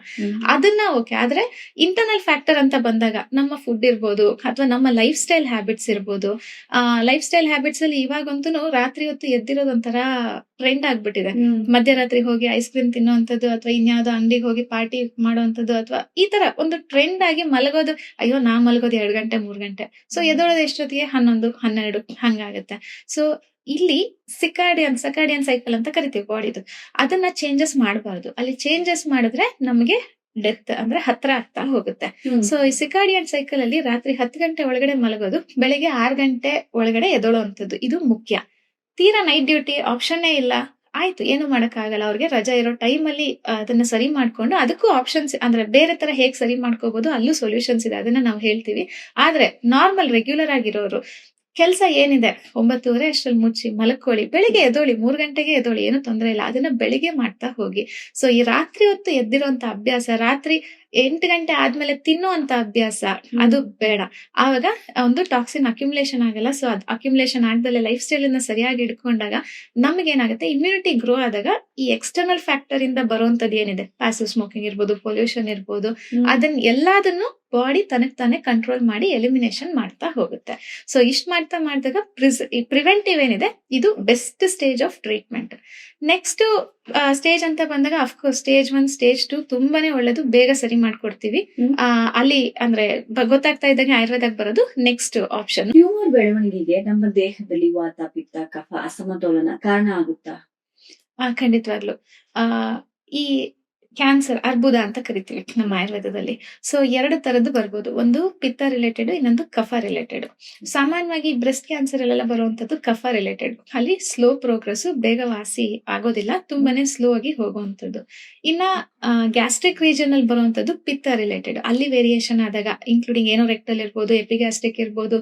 ಅದನ್ನ ಓಕೆ. ಆದ್ರೆ ಇಂಟರ್ನಲ್ ಫ್ಯಾಕ್ಟರ್ ಅಂತ ಬಂದಾಗ ನಮ್ಮ ಫುಡ್ ಇರ್ಬೋದು ಅಥವಾ ನಮ್ಮ ಲೈಫ್ ಸ್ಟೈಲ್ ಹ್ಯಾಬಿಟ್ಸ್ ಇರ್ಬೋದು. ಲೈಫ್ ಸ್ಟೈಲ್ ಹ್ಯಾಬಿಟ್ಸ್ ಅಲ್ಲಿ ಇವಾಗಂತೂ ರಾತ್ರಿ ಹೊತ್ತು ಎದ್ದಿರೋದು ಒಂಥರ ಟ್ರೆಂಡ್ ಆಗ್ಬಿಟ್ಟಿದೆ. ಮಧ್ಯರಾತ್ರಿ ಹೋಗಿ ಐಸ್ ಕ್ರೀಮ್ ತಿನ್ನೋಂಥದ್ದು ಅಥವಾ ಇನ್ಯಾವುದೋ ಅಂಗಡಿಗೆ ಹೋಗಿ ಪಾರ್ಟಿ ಮಾಡೋಂಥದ್ದು ಅಥವಾ ಈ ತರ ಒಂದು ಟ್ರೆಂಡ್ ಆಗಿ ಮಲಗೋದು. ಅಯ್ಯೋ ನಾ ಮಲಗೋದು 2 ಗಂಟೆ 3 ಗಂಟೆ, ಸೊ ಎದೊಳೋದು ಎಷ್ಟೊತ್ತಿಗೆ 11, 12 ಹಂಗಾಗತ್ತೆ. ಸೊ ಇಲ್ಲಿ ಸಕಾರ್ಡಿಯನ್ ಸೈಕಲ್ ಅಂತ ಕರಿತೀವಿ ಬಾಡಿದು. ಅದನ್ನ ಚೇಂಜಸ್ ಮಾಡಬಾರ್ದು. ಅಲ್ಲಿ ಚೇಂಜಸ್ ಮಾಡಿದ್ರೆ ನಮಗೆ ಡೆತ್ ಅಂದ್ರೆ ಹತ್ರ ಆಗ್ತಾ ಹೋಗುತ್ತೆ. ಸೊ ಈ ಸಿಕಾರ್ಡಿಯನ್ ಸೈಕಲ್ ಅಲ್ಲಿ ರಾತ್ರಿ 10 ಗಂಟೆ ಒಳಗಡೆ ಮಲಗೋದು, ಬೆಳಿಗ್ಗೆ 6 ಗಂಟೆ ಒಳಗಡೆ ಎದೊಳುವಂಥದ್ದು, ಇದು ಮುಖ್ಯ. ತೀರಾ ನೈಟ್ ಡ್ಯೂಟಿ ಆಪ್ಷನ್ನೇ ಇಲ್ಲ ಆಯ್ತು, ಏನು ಮಾಡಕ್ಕಾಗಲ್ಲ. ಅವ್ರಿಗೆ ರಜಾ ಇರೋ ಟೈಮಲ್ಲಿ ಅದನ್ನ ಸರಿ ಮಾಡ್ಕೊಂಡು ಅದಕ್ಕೂ ಆಪ್ಷನ್ಸ್ ಅಂದ್ರೆ ಬೇರೆ ತರ ಹೇಗ್ ಸರಿ ಮಾಡ್ಕೋಬಹುದು, ಅಲ್ಲೂ ಸೊಲ್ಯೂಷನ್ಸ್ ಇದೆ, ಅದನ್ನ ನಾವು ಹೇಳ್ತೀವಿ. ಆದ್ರೆ ನಾರ್ಮಲ್ ರೆಗ್ಯುಲರ್ ಆಗಿರೋರು ಕೆಲಸ ಏನಿದೆ 9:30 ಅಷ್ಟ್ರಲ್ಲಿ ಮುಚ್ಚಿ ಮಲ್ಕೊಳ್ಳಿ, ಬೆಳಿಗ್ಗೆ ಎದ್ದೋಳಿ, 3 ಗಂಟೆಗೆ ಎದ್ದೋಳಿ, ಏನು ತೊಂದರೆ ಇಲ್ಲ. ಅದನ್ನ ಬೆಳಿಗ್ಗೆ ಮಾಡ್ತಾ ಹೋಗಿ. ಸೊ ಈ ರಾತ್ರಿ ಹೊತ್ತು ಎದ್ದಿರೋಂತ ಅಭ್ಯಾಸ, ರಾತ್ರಿ 8 ಗಂಟೆ ಆದ್ಮೇಲೆ ತಿನ್ನುವಂತ ಅಭ್ಯಾಸ ಅದು ಬೇಡ. ಆವಾಗ ಒಂದು ಟಾಕ್ಸಿನ್ ಅಕ್ಯುಮುಲೇಷನ್ ಆಗಲ್ಲ. ಸೊ ಅದು ಅಕ್ಯುಮುಲೇಷನ್ ಆಗದಲ್ಲೇ ಲೈಫ್ ಸ್ಟೈಲ್ ಅನ್ನ ಸರಿಯಾಗಿ ಇಟ್ಕೊಂಡಾಗ ನಮಗೇನಾಗುತ್ತೆ, ಇಮ್ಯುನಿಟಿ ಗ್ರೋ ಆದಾಗ ಈ ಎಕ್ಸ್ಟರ್ನಲ್ ಫ್ಯಾಕ್ಟರ್ ಇಂದ ಬರುವಂತದ್ದು ಏನಿದೆ, ಪ್ಯಾಸಿವ್ ಸ್ಮೋಕಿಂಗ್ ಇರ್ಬೋದು, ಪೊಲ್ಯೂಷನ್ ಇರ್ಬೋದು, ಅದನ್ನ ಎಲ್ಲದನ್ನು ಬಾಡಿ ತನಕ್ ತಾನೇ ಕಂಟ್ರೋಲ್ ಮಾಡಿ ಎಲಿಮಿನೇಷನ್ ಮಾಡ್ತಾ ಹೋಗುತ್ತೆ. ಸೊ ಇಷ್ಟ ಮಾಡ್ತಾ ಮಾಡಿದಾಗ ಪ್ರಿವೆಂಟಿವ್ ಏನಿದೆ ಇದು best stage of treatment. Next stage ಅಂತ ಬಂದಾಗ ಅಫ್ಕೋರ್ಸ್ ಸ್ಟೇಜ್ 1 ಸ್ಟೇಜ್ 2 ತುಂಬಾನೇ ಒಳ್ಳೇದು, ಬೇಗ ಸರಿ ಮಾಡ್ಕೊಡ್ತೀವಿ. ಅಲ್ಲಿ ಅಂದ್ರೆ ಗೊತ್ತಾಗ್ತಾ ಇದ್ದಂಗೆ ಆಯುರ್ವೇದಕ್ಕೆ ಬರೋದು ನೆಕ್ಸ್ಟ್ ಆಪ್ಷನ್. ಟ್ಯೂಮರ್ ಬೆಳವಣಿಗೆಗೆ ನಮ್ಮ ದೇಹದಲ್ಲಿ ವಾತ, ಪಿತ್ತ, ಕಫ ಅಸಮತೋಲನ ಕಾರಣ ಆಗುತ್ತಾ? ಖಂಡಿತವಾಗ್ಲು ಈ ಕ್ಯಾನ್ಸರ್, ಅರ್ಬುದ ಅಂತ ಕರಿತೀವಿ ನಮ್ಮ ಆಯುರ್ವೇದದಲ್ಲಿ. ಸೊ 2 ತರದ್ದು ಬರ್ಬೋದು. ಒಂದು ಪಿತ್ತ ರಿಲೇಟೆಡ್, ಇನ್ನೊಂದು ಕಫ ರಿಲೇಟೆಡ್. ಸಾಮಾನ್ಯವಾಗಿ ಬ್ರೆಸ್ಟ್ ಕ್ಯಾನ್ಸರ್ ಅಲ್ಲೆಲ್ಲ ಬರುವಂತದ್ದು ಕಫ ರಿಲೇಟೆಡ್. ಅಲ್ಲಿ ಸ್ಲೋ ಪ್ರೋಗ್ರೆಸ್, ಬೇಗ ವಾಸಿ ಆಗೋದಿಲ್ಲ, ತುಂಬಾನೇ ಸ್ಲೋ ಆಗಿ ಹೋಗುವಂತದ್ದು. ಇನ್ನ ಗ್ಯಾಸ್ಟ್ರಿಕ್ ರೀಜನ್ ಅಲ್ಲಿ ಬರುವಂತದ್ದು ಪಿತ್ತ ರಿಲೇಟೆಡ್. ಅಲ್ಲಿ ವೇರಿಯೇಷನ್ ಆದಾಗ ಇನ್ಕ್ಲೂಡಿಂಗ್ ಏನೋ ರೆಕ್ಟಲ್ ಇರ್ಬೋದು, ಎಪಿಗ್ಯಾಸ್ಟ್ರಿಕ್ ಇರ್ಬೋದು,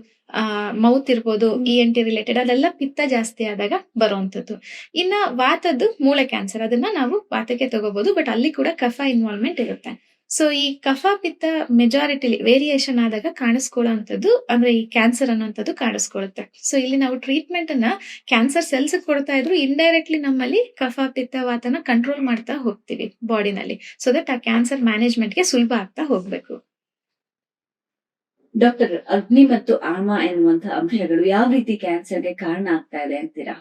ಮೌತ್ ಇರ್ಬೋದು, ENT ರಿಲೇಟೆಡ್, ಅದೆಲ್ಲ ಪಿತ್ತ ಜಾಸ್ತಿ ಆದಾಗ ಬರುವಂತದ್ದು. ಇನ್ನ ವಾತದ್ದು ಮೂಳೆ ಕ್ಯಾನ್ಸರ್, ಅದನ್ನ ನಾವು ವಾತಕ್ಕೆ ತಗೋಬಹುದು, ಬಟ್ ಅಲ್ಲಿ ಕೂಡ ಕಫ ಇನ್ವಾಲ್ವ್ಮೆಂಟ್ ಇರುತ್ತೆ. ಸೊ ಈ ಕಫ ಪಿತ್ತ ಮೆಜಾರಿಟಿಲಿ ವೇರಿಯೇಷನ್ ಆದಾಗ ಕಾಣಿಸ್ಕೊಳ್ಳುವಂಥದ್ದು ಅಂದ್ರೆ ಈ ಕ್ಯಾನ್ಸರ್ ಅನ್ನೋಂಥದ್ದು ಕಾಣಿಸ್ಕೊಳ್ಳುತ್ತೆ. ಸೊ ಇಲ್ಲಿ ನಾವು ಟ್ರೀಟ್ಮೆಂಟ್ ಅನ್ನ ಕ್ಯಾನ್ಸರ್ ಸೆಲ್ಸ್ ಕೊಡ್ತಾ ಇದ್ರು, ಇಂಡೈರೆಕ್ಟ್ಲಿ ನಮ್ಮಲ್ಲಿ ಕಫ ಪಿತ್ತ ವಾತನ ಕಂಟ್ರೋಲ್ ಮಾಡ್ತಾ ಹೋಗ್ತೀವಿ ಬಾಡಿನಲ್ಲಿ, ಸೊ ದಟ್ ಆ ಕ್ಯಾನ್ಸರ್ ಮ್ಯಾನೇಜ್ಮೆಂಟ್ಗೆ ಸುಲಭ ಆಗ್ತಾ ಹೋಗ್ಬೇಕು. ಡಾಕ್ಟರ್, ಅಗ್ನಿ ಮತ್ತು ಆಮ ಎನ್ನುವಂತಹ ಅಂಶಗಳು ಯಾವ ರೀತಿ ಕ್ಯಾನ್ಸರ್ಗೆ ಕಾರಣ ಆಗ್ತಾ ಇದೆ ಅಂತೀರಾ?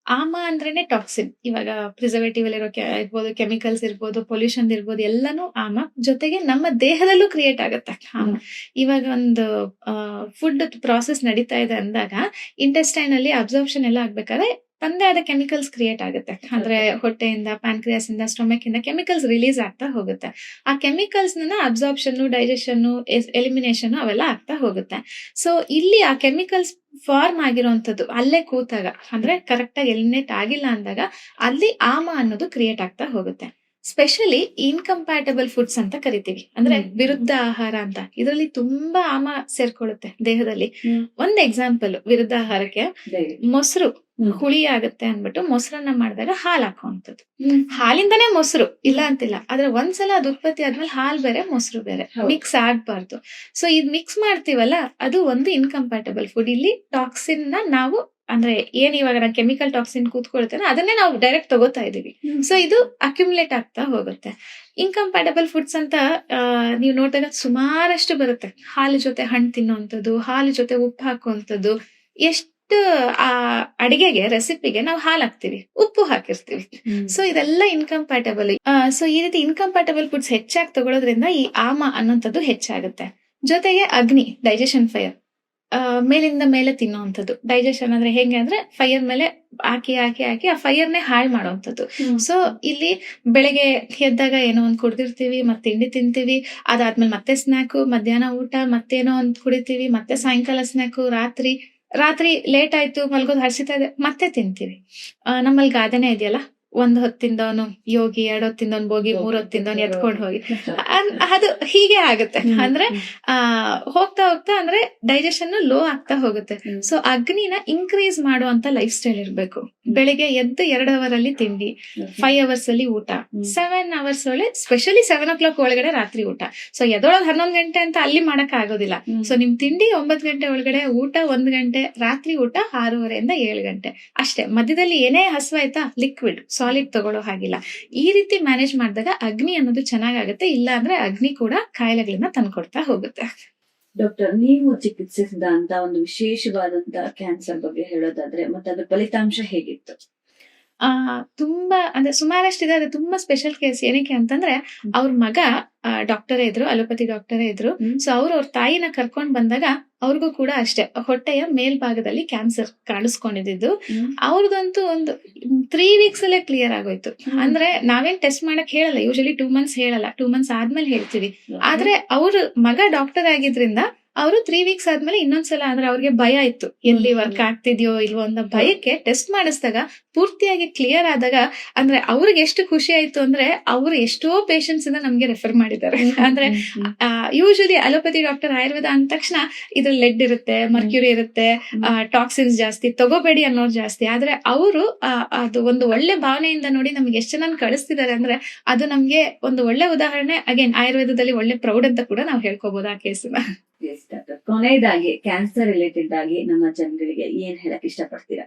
ಆಮ ಅಂದ್ರೇನೆ ಟಾಕ್ಸಿನ್. ಇವಾಗ ಪ್ರಿಸರ್ವೇಟಿವ್ ಇರೋ ಇರ್ಬೋದು, ಕೆಮಿಕಲ್ಸ್ ಇರ್ಬೋದು, ಪೊಲ್ಯೂಷನ್ ಇರ್ಬೋದು, ಎಲ್ಲಾನು ಆಮ. ಜೊತೆಗೆ ನಮ್ಮ ದೇಹದಲ್ಲೂ ಕ್ರಿಯೇಟ್ ಆಗುತ್ತೆ ಆಮ. ಇವಾಗ ಒಂದು ಫುಡ್ ಪ್ರಾಸೆಸ್ ನಡೀತಾ ಇದೆ ಅಂದಾಗ ಇಂಟೆಸ್ಟೈನ್ ಅಲ್ಲಿ ಅಬ್ಸಾರ್ಪ್ಷನ್ ಎಲ್ಲ ಆಗ್ಬೇಕಾದ್ರೆ ತಂದೆ ಆದ ಕೆಮಿಕಲ್ಸ್ ಕ್ರಿಯೇಟ್ ಆಗುತ್ತೆ. ಅಂದ್ರೆ ಹೊಟ್ಟೆಯಿಂದ, ಪ್ಯಾನ್ಕ್ರಿಯಾಸ್ ಇಂದ, ಸ್ಟೊಮಕ್ ಇಂದ ಕೆಮಿಕಲ್ಸ್ ರಿಲೀಸ್ ಆಗ್ತಾ ಹೋಗುತ್ತೆ. ಆ ಕೆಮಿಕಲ್ಸ್ ಅಬ್ಸಾರ್ಪ್ಷನ್, ಡೈಜೆಷನ್, ಎಲಿಮಿನೇಷನ್ ಅವೆಲ್ಲ ಆಗ್ತಾ ಹೋಗುತ್ತೆ. ಸೊ ಇಲ್ಲಿ ಆ ಕೆಮಿಕಲ್ಸ್ ಫಾರ್ಮ್ ಆಗಿರುವಂತದ್ದು ಅಲ್ಲೇ ಕೂತಾಗ, ಅಂದ್ರೆ ಕರೆಕ್ಟ್ ಆಗಿ ಎಲಿಮಿನೇಟ್ ಆಗಿಲ್ಲ ಅಂದಾಗ ಅಲ್ಲಿ ಆಮ ಅನ್ನೋದು ಕ್ರಿಯೇಟ್ ಆಗ್ತಾ ಹೋಗುತ್ತೆ. ಸ್ಪೆಷಲಿ ಇನ್ಕಂಪ್ಯಾಟಬಲ್ ಫುಡ್ಸ್ ಅಂತ ಕರಿತೀವಿ, ಅಂದ್ರೆ ವಿರುದ್ಧ ಆಹಾರ ಅಂತ. ಇದರಲ್ಲಿ ತುಂಬಾ ಆಮ ಸೇರ್ಕೊಳ್ಳುತ್ತೆ ದೇಹದಲ್ಲಿ. ಒಂದ್ ಎಕ್ಸಾಂಪಲ್ ವಿರುದ್ಧ ಆಹಾರಕ್ಕೆ, ಮೊಸರು ಹುಳಿ ಆಗುತ್ತೆ ಅನ್ಬಿಟ್ಟು ಮೊಸರನ್ನ ಮಾಡಿದಾಗ ಹಾಲು ಹಾಕುವಂಥದ್ದು. ಹಾಲಿಂದಾನೇ ಮೊಸರು ಇಲ್ಲ ಅಂತಿಲ್ಲ, ಆದ್ರೆ ಒಂದ್ಸಲ ಅದು ಉತ್ಪತ್ತಿ ಆದ್ಮೇಲೆ ಹಾಲ್ ಬೇರೆ ಮೊಸರು ಬೇರೆ ಮಿಕ್ಸ್ ಆಗ್ಬಾರ್ದು. ಸೊ ಇದ್ ಮಿಕ್ಸ್ ಮಾಡ್ತೀವಲ್ಲ, ಅದು ಒಂದು ಇನ್ಕಂಪ್ಯಾಟಬಲ್ ಫುಡ್. ಇಲ್ಲಿ ಟಾಕ್ಸಿನ್ ನಾವು ಅಂದ್ರೆ ಏನ್ ಇವಾಗ ಕೆಮಿಕಲ್ ಟಾಕ್ಸಿನ್ ಕೂತ್ಕೊಳ್ತೇನೆ ಅದನ್ನೇ ನಾವು ಡೈರೆಕ್ಟ್ ತಗೋತಾ ಇದೀವಿ. ಸೊ ಇದು ಅಕ್ಯುಮುಲೇಟ್ ಆಗ್ತಾ ಹೋಗುತ್ತೆ. ಇನ್ಕಂಪ್ಯಾಟಬಲ್ ಫುಡ್ಸ್ ಅಂತ ನೀವು ನೋಡಿದಾಗ ಸುಮಾರಷ್ಟು ಬರುತ್ತೆ. ಹಾಲು ಜೊತೆ ಹಣ್ಣು ತಿನ್ನುವಂಥದ್ದು, ಹಾಲು ಜೊತೆ ಉಪ್ಪು ಹಾಕುವಂಥದ್ದು. ಎಷ್ಟು ಆ ಅಡಿಗೆಗೆ, ರೆಸಿಪಿಗೆ ನಾವು ಹಾಲು ಹಾಕ್ತಿವಿ, ಉಪ್ಪು ಹಾಕಿರ್ತೀವಿ. ಸೊ ಇದೆಲ್ಲ ಇನ್ಕಂಪ್ಯಾಟಬಲ್. ಸೊ ಈ ರೀತಿ ಇನ್ಕಂಪ್ಯಾಟಬಲ್ ಫುಡ್ಸ್ ಹೆಚ್ಚಾಗಿ ತಗೊಳ್ಳೋದ್ರಿಂದ ಈ ಆಮ ಅನ್ನೋಂಥದ್ದು ಹೆಚ್ಚಾಗುತ್ತೆ. ಜೊತೆಗೆ ಅಗ್ನಿ, ಡೈಜೆಷನ್ ಫೈರ್, ಮೇಲಿಂದ ಮೇಲೆ ತಿನ್ನುವಂಥದ್ದು. ಡೈಜೆಷನ್ ಅಂದ್ರೆ ಹೆಂಗೆ ಅಂದ್ರೆ ಫೈರ್ ಮೇಲೆ ಹಾಕಿ ಹಾಕಿ ಹಾಕಿ ಆ ಫೈರ್ನೇ ಹಾಳು ಮಾಡುವಂಥದ್ದು. ಸೊ ಇಲ್ಲಿ ಬೆಳಗ್ಗೆ ಎದ್ದಾಗ ಏನೋ ಒಂದ್ ಕುಡ್ದಿರ್ತೀವಿ, ಮತ್ತೆ ತಿಂಡಿ ತಿಂತೀವಿ, ಅದಾದ್ಮೇಲೆ ಮತ್ತೆ ಸ್ನಾಕು, ಮಧ್ಯಾಹ್ನ ಊಟ, ಮತ್ತೇನೋ ಒಂದ್ ಕುಡಿತೀವಿ, ಮತ್ತೆ ಸಾಯಂಕಾಲ ಸ್ನಾಕು, ರಾತ್ರಿ ಲೇಟ್ ಆಯ್ತು, ಮಲ್ಗೋದ್ ಹಸಿತಾ ಇದೆ, ಮತ್ತೆ ತಿಂತೀವಿ. ನಮ್ಮಲ್ಲಿ ಗಾದೆನೇ ಇದೆಯಲ್ಲ, 1 ಹೊತ್ತಿಂದವನು ಯೋಗಿ, 2 ಹೊತ್ತಿಂದವನು ಭೋಗಿ, 3 ಹೊತ್ತಿಂದವನು ಎತ್ಕೊಂಡು ಹೋಗಿ. ಅದು ಹೀಗೆ ಆಗುತ್ತೆ. ಅಂದ್ರೆ ಹೋಗ್ತಾ ಹೋಗ್ತಾ ಅಂದ್ರೆ ಡೈಜೆಷನ್ ಲೋ ಆಗ್ತಾ ಹೋಗುತ್ತೆ. ಸೊ ಅಗ್ನಿನ ಇನ್ಕ್ರೀಸ್ ಮಾಡುವಂತ ಲೈಫ್ ಸ್ಟೈಲ್ ಇರ್ಬೇಕು. ಬೆಳಿಗ್ಗೆ ಎದ್ದು 2 ಅವರ್ ಅಲ್ಲಿ ತಿಂಡಿ, 5 ಅವರ್ಸ್ ಅಲ್ಲಿ ಊಟ, 7 ಅವರ್ಸ್ ಒಳಗೆ, ಸ್ಪೆಷಲಿ 7 o'clock ಒಳಗಡೆ ರಾತ್ರಿ ಊಟ. ಸೊ ಎದೊಳಗೆ 11 ಗಂಟೆ ಅಂತ ಅಲ್ಲಿ ಮಾಡಕ್ ಆಗೋದಿಲ್ಲ. ಸೊ ನಿಮ್ ತಿಂಡಿ 9 ಗಂಟೆ ಒಳಗಡೆ, ಊಟ 1 ಗಂಟೆ, ರಾತ್ರಿ ಊಟ 6:30 7 ಗಂಟೆ ಅಷ್ಟೇ. ಮಧ್ಯದಲ್ಲಿ ಏನೇ ಹಸುವಾಯ್ತಾ ಲಿಕ್ವಿಡ್ ಸಾಲಿಡ್ ತಗೊಳ್ಳೋ ಹಾಗಿಲ್ಲ. ಈ ರೀತಿ ಮ್ಯಾನೇಜ್ ಮಾಡಿದಾಗ ಅಗ್ನಿ ಅನ್ನೋದು ಚೆನ್ನಾಗಾಗುತ್ತೆ. ಇಲ್ಲ ಅಂದ್ರೆ ಅಗ್ನಿ ಕೂಡ ಕಾಯಿಲೆಗಳನ್ನ ತಂದ್ಕೊಡ್ತಾ ಹೋಗುತ್ತೆ. ಡಾಕ್ಟರ್, ನೀವು ಚಿಕಿತ್ಸಿಸಿದ ಅಂತ ಒಂದು ವಿಶೇಷವಾದಂತ ಕ್ಯಾನ್ಸರ್ ಬಗ್ಗೆ ಹೇಳೋದಾದ್ರೆ ಮತ್ತೆ ಅದ್ರ ಫಲಿತಾಂಶ ಹೇಗಿತ್ತು? ತುಂಬಾ ಅಂದ್ರೆ ಸುಮಾರಷ್ಟಿದೆ. ಅದು ತುಂಬಾ ಸ್ಪೆಷಲ್ ಕೇಸ್. ಏನಕ್ಕೆ ಅಂತಂದ್ರೆ ಅವ್ರ ಮಗ ಡಾಕ್ಟರೇ ಇದ್ರು, ಅಲೋಪತಿ ಡಾಕ್ಟರೇ ಇದ್ರು. ಸೊ ಅವ್ರ ತಾಯಿನ ಕರ್ಕೊಂಡ್ ಬಂದಾಗ ಅವ್ರಿಗೂ ಕೂಡ ಅಷ್ಟೇ ಹೊಟ್ಟೆಯ ಮೇಲ್ಭಾಗದಲ್ಲಿ ಕ್ಯಾನ್ಸರ್ ಕಾಣಿಸ್ಕೊಂಡಿದ್ದು. ಅವ್ರದಂತೂ ಒಂದು 3 weeks ಅಲ್ಲೇ ಕ್ಲಿಯರ್ ಆಗೋಯ್ತು. ಅಂದ್ರೆ ನಾವೇನ್ ಟೆಸ್ಟ್ ಮಾಡಕ್ ಹೇಳಲ್ಲ, ಯೂಶಲಿ 2 months ಹೇಳಲ್ಲ, 2 months ಆದ್ಮೇಲೆ ಹೇಳ್ತೀವಿ. ಆದ್ರೆ ಅವ್ರ ಮಗ ಡಾಕ್ಟರ್ ಆಗಿದ್ರಿಂದ ಅವರು 3 ವೀಕ್ಸ್ ಆದ್ಮೇಲೆ ಇನ್ನೊಂದ್ಸಲ ಅಂದ್ರೆ ಅವ್ರಿಗೆ ಭಯ ಇತ್ತು, ಎಲ್ಲಿ ವರ್ಕ್ ಆಗ್ತಿದ್ಯೋ ಇಲ್ವೋ ಅನ್ನೋ ಭಯಕ್ಕೆ ಟೆಸ್ಟ್ ಮಾಡಿಸಿದಾಗ ಪೂರ್ತಿಯಾಗಿ ಕ್ಲಿಯರ್ ಆದಾಗ ಅಂದ್ರೆ ಅವ್ರಿಗೆ ಎಷ್ಟು ಖುಷಿ ಆಯ್ತು ಅಂದ್ರೆ ಅವ್ರು ಎಷ್ಟೋ ಪೇಷಂಟ್ಸ್ ಇಂದ ನಮ್ಗೆ ರೆಫರ್ ಮಾಡಿದ್ದಾರೆ. ಅಂದ್ರೆ ಯೂಶಲಿ ಅಲೋಪತಿ ಡಾಕ್ಟರ್ ಆಯುರ್ವೇದ ಅಂದ ತಕ್ಷಣ ಇದ್ರಲ್ಲಿ ಲೆಡ್ ಇರುತ್ತೆ, ಮರ್ಕ್ಯೂರಿ ಇರುತ್ತೆ, ಟಾಕ್ಸಿನ್ಸ್ ಜಾಸ್ತಿ, ತಗೋಬೇಡಿ ಅನ್ನೋರು ಜಾಸ್ತಿ. ಆದ್ರೆ ಅವರು ಅದು ಒಂದು ಒಳ್ಳೆ ಭಾವನೆಯಿಂದ ನೋಡಿ ನಮ್ಗೆ ಎಷ್ಟು ಜನ ಕಳಿಸ್ತಿದ್ದಾರೆ ಅಂದ್ರೆ ಅದು ನಮ್ಗೆ ಒಂದು ಒಳ್ಳೆ ಉದಾಹರಣೆ. ಅಗೇನ್ ಆಯುರ್ವೇದದಲ್ಲಿ ಒಳ್ಳೆ ಪ್ರೌಡ್ ಅಂತ ಕೂಡ ನಾವು ಹೇಳ್ಕೋಬಹುದು ಆ ಕೇಸನ್ನ. ಕೊನೆಯದಾಗಿ ಕ್ಯಾನ್ಸರ್ ರಿಲೇಟೆಡ್ ಆಗಿ ನಮ್ಮ ಜನಗಳಿಗೆ ಏನ್ ಹೇಳಕ್ ಇಷ್ಟಪಡ್ತೀರಾ?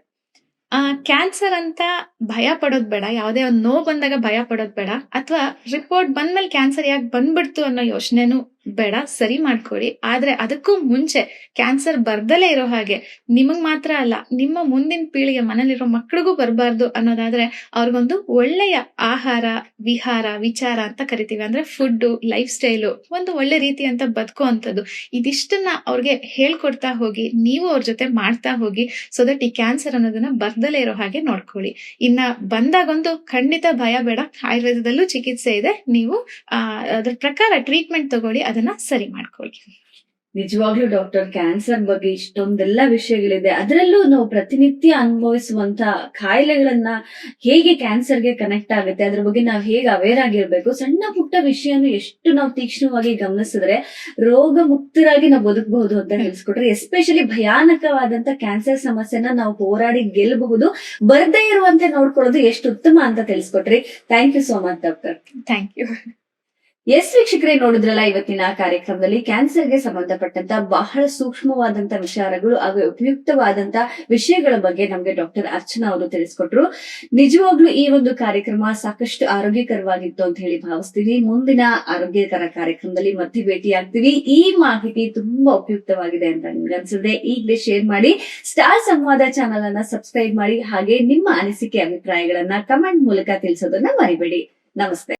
ಕ್ಯಾನ್ಸರ್ ಅಂತ ಭಯ ಪಡೋದ್ ಬೇಡ, ಯಾವುದೇ ಒಂದು ನೋವು ಬಂದಾಗ ಭಯ ಪಡೋದ್ ಬೇಡ, ಅಥವಾ ರಿಪೋರ್ಟ್ ಬಂದ್ಮೇಲೆ ಕ್ಯಾನ್ಸರ್ ಯಾಕೆ ಬಂದ್ಬಿಡ್ತು ಅನ್ನೋ ಯೋಚನೆನೂ ಬೇಡ, ಸರಿ ಮಾಡ್ಕೊಳ್ಳಿ. ಆದ್ರೆ ಅದಕ್ಕೂ ಮುಂಚೆ ಕ್ಯಾನ್ಸರ್ ಬರ್ದಲೇ ಇರೋ ಹಾಗೆ ನಿಮಗ್ ಮಾತ್ರ ಅಲ್ಲ, ನಿಮ್ಮ ಮುಂದಿನ ಪೀಳಿಗೆ ಮನೇಲಿರೋ ಮಕ್ಳಿಗೂ ಬರಬಾರ್ದು ಅನ್ನೋದಾದ್ರೆ ಅವ್ರಿಗೊಂದು ಒಳ್ಳೆಯ ಆಹಾರ, ವಿಹಾರ, ವಿಚಾರ ಅಂತ ಕರಿತೀವಿ, ಅಂದ್ರೆ ಫುಡ್, ಲೈಫ್ ಸ್ಟೈಲು, ಒಂದು ಒಳ್ಳೆ ರೀತಿ ಅಂತ ಬದುಕೋ ಅಂತದ್ದು, ಇದಿಷ್ಟನ್ನ ಅವ್ರಿಗೆ ಹೇಳ್ಕೊಡ್ತಾ ಹೋಗಿ, ನೀವು ಅವ್ರ ಜೊತೆ ಮಾಡ್ತಾ ಹೋಗಿ, ಸೊ ದಟ್ ಈ ಕ್ಯಾನ್ಸರ್ ಅನ್ನೋದನ್ನ ಬರ್ದಲೇ ಇರೋ ಹಾಗೆ ನೋಡ್ಕೊಳ್ಳಿ. ಇನ್ನ ಬಂದಾಗೊಂದು ಖಂಡಿತ ಭಯ ಬೇಡ, ಆಯುರ್ವೇದದಲ್ಲೂ ಚಿಕಿತ್ಸೆ ಇದೆ, ನೀವು ಅದ್ರ ಪ್ರಕಾರ ಟ್ರೀಟ್ಮೆಂಟ್ ತಗೊಳ್ಳಿ, ಅದನ್ನ ಸರಿ ಮಾಡ್ಕೊಳ್ಳಿ. ನಿಜವಾಗ್ಲೂ ಡಾಕ್ಟರ್, ಕ್ಯಾನ್ಸರ್ ಬಗ್ಗೆ ಇಷ್ಟೊಂದೆಲ್ಲ ವಿಷಯಗಳಿದೆ, ಅದರಲ್ಲೂ ನಾವು ಪ್ರತಿನಿತ್ಯ ಅನುಭವಿಸುವಂತ ಕಾಯಿಲೆಗಳನ್ನ ಹೇಗೆ ಕ್ಯಾನ್ಸರ್ಗೆ ಕನೆಕ್ಟ್ ಆಗುತ್ತೆ, ಅದ್ರ ಬಗ್ಗೆ ನಾವು ಹೇಗೆ ಅವೇರ್ ಆಗಿರ್ಬೇಕು, ಸಣ್ಣ ಪುಟ್ಟ ವಿಷಯನು ಎಷ್ಟು ನಾವು ತೀಕ್ಷ್ಣವಾಗಿ ಗಮನಿಸಿದ್ರೆ ರೋಗ ಮುಕ್ತರಾಗಿ ನಾವು ಬದುಕಬಹುದು ಅಂತ ತಿಳಿಸ್ಕೊಟ್ರೆ, ಎಸ್ಪೆಷಲಿ ಭಯಾನಕವಾದಂತ ಕ್ಯಾನ್ಸರ್ ಸಮಸ್ಯೆನ ನಾವು ಹೋರಾಡಿ ಗೆಲ್ಲಬಹುದು, ಬರ್ದೇ ಇರುವಂತೆ ನೋಡ್ಕೊಳ್ಳೋದು ಎಷ್ಟು ಉತ್ತಮ ಅಂತ ತಿಳಿಸ್ಕೊಟ್ರಿ. Thank you so much doctor. Thank you. Yes ವೀಕ್ಷಕರೇ, ನೋಡಿದ್ರಲ್ಲ ಇವತ್ತಿನ ಕಾರ್ಯಕ್ರಮದಲ್ಲಿ ಕ್ಯಾನ್ಸರ್ಗೆ ಸಂಬಂಧಪಟ್ಟಂತ ಬಹಳ ಸೂಕ್ಷ್ಮವಾದಂತ ವಿಚಾರಗಳು ಹಾಗೂ ಉಪಯುಕ್ತವಾದಂತ ವಿಷಯಗಳ ಬಗ್ಗೆ ನಮ್ಗೆ ಡಾಕ್ಟರ್ ಅರ್ಚನಾ ಅವರು ತಿಳಿಸ್ಕೊಟ್ರು. ನಿಜವಾಗ್ಲೂ ಈ ಒಂದು ಕಾರ್ಯಕ್ರಮ ಸಾಕಷ್ಟು ಆರೋಗ್ಯಕರವಾಗಿತ್ತು ಅಂತ ಹೇಳಿ ಭಾವಿಸ್ತೀವಿ. ಮುಂದಿನ ಆರೋಗ್ಯಕರ ಕಾರ್ಯಕ್ರಮದಲ್ಲಿ ಮತ್ತೆ ಭೇಟಿ ಆಗ್ತೀವಿ. ಈ ಮಾಹಿತಿ ತುಂಬಾ ಉಪಯುಕ್ತವಾಗಿದೆ ಅಂತ ನಿಮ್ಗೆ ಅನ್ಸಿದ್ರೆ ಈಗಲೇ ಶೇರ್ ಮಾಡಿ, ಸ್ಟಾರ್ ಸಂವಾದ ಚಾನೆಲ್ ಅನ್ನ ಸಬ್ಸ್ಕ್ರೈಬ್ ಮಾಡಿ, ಹಾಗೆ ನಿಮ್ಮ ಅನಿಸಿಕೆ ಅಭಿಪ್ರಾಯಗಳನ್ನ ಕಮೆಂಟ್ ಮೂಲಕ ತಿಳಿಸೋದನ್ನ ಮರಿಬೇಡಿ. ನಮಸ್ತೆ.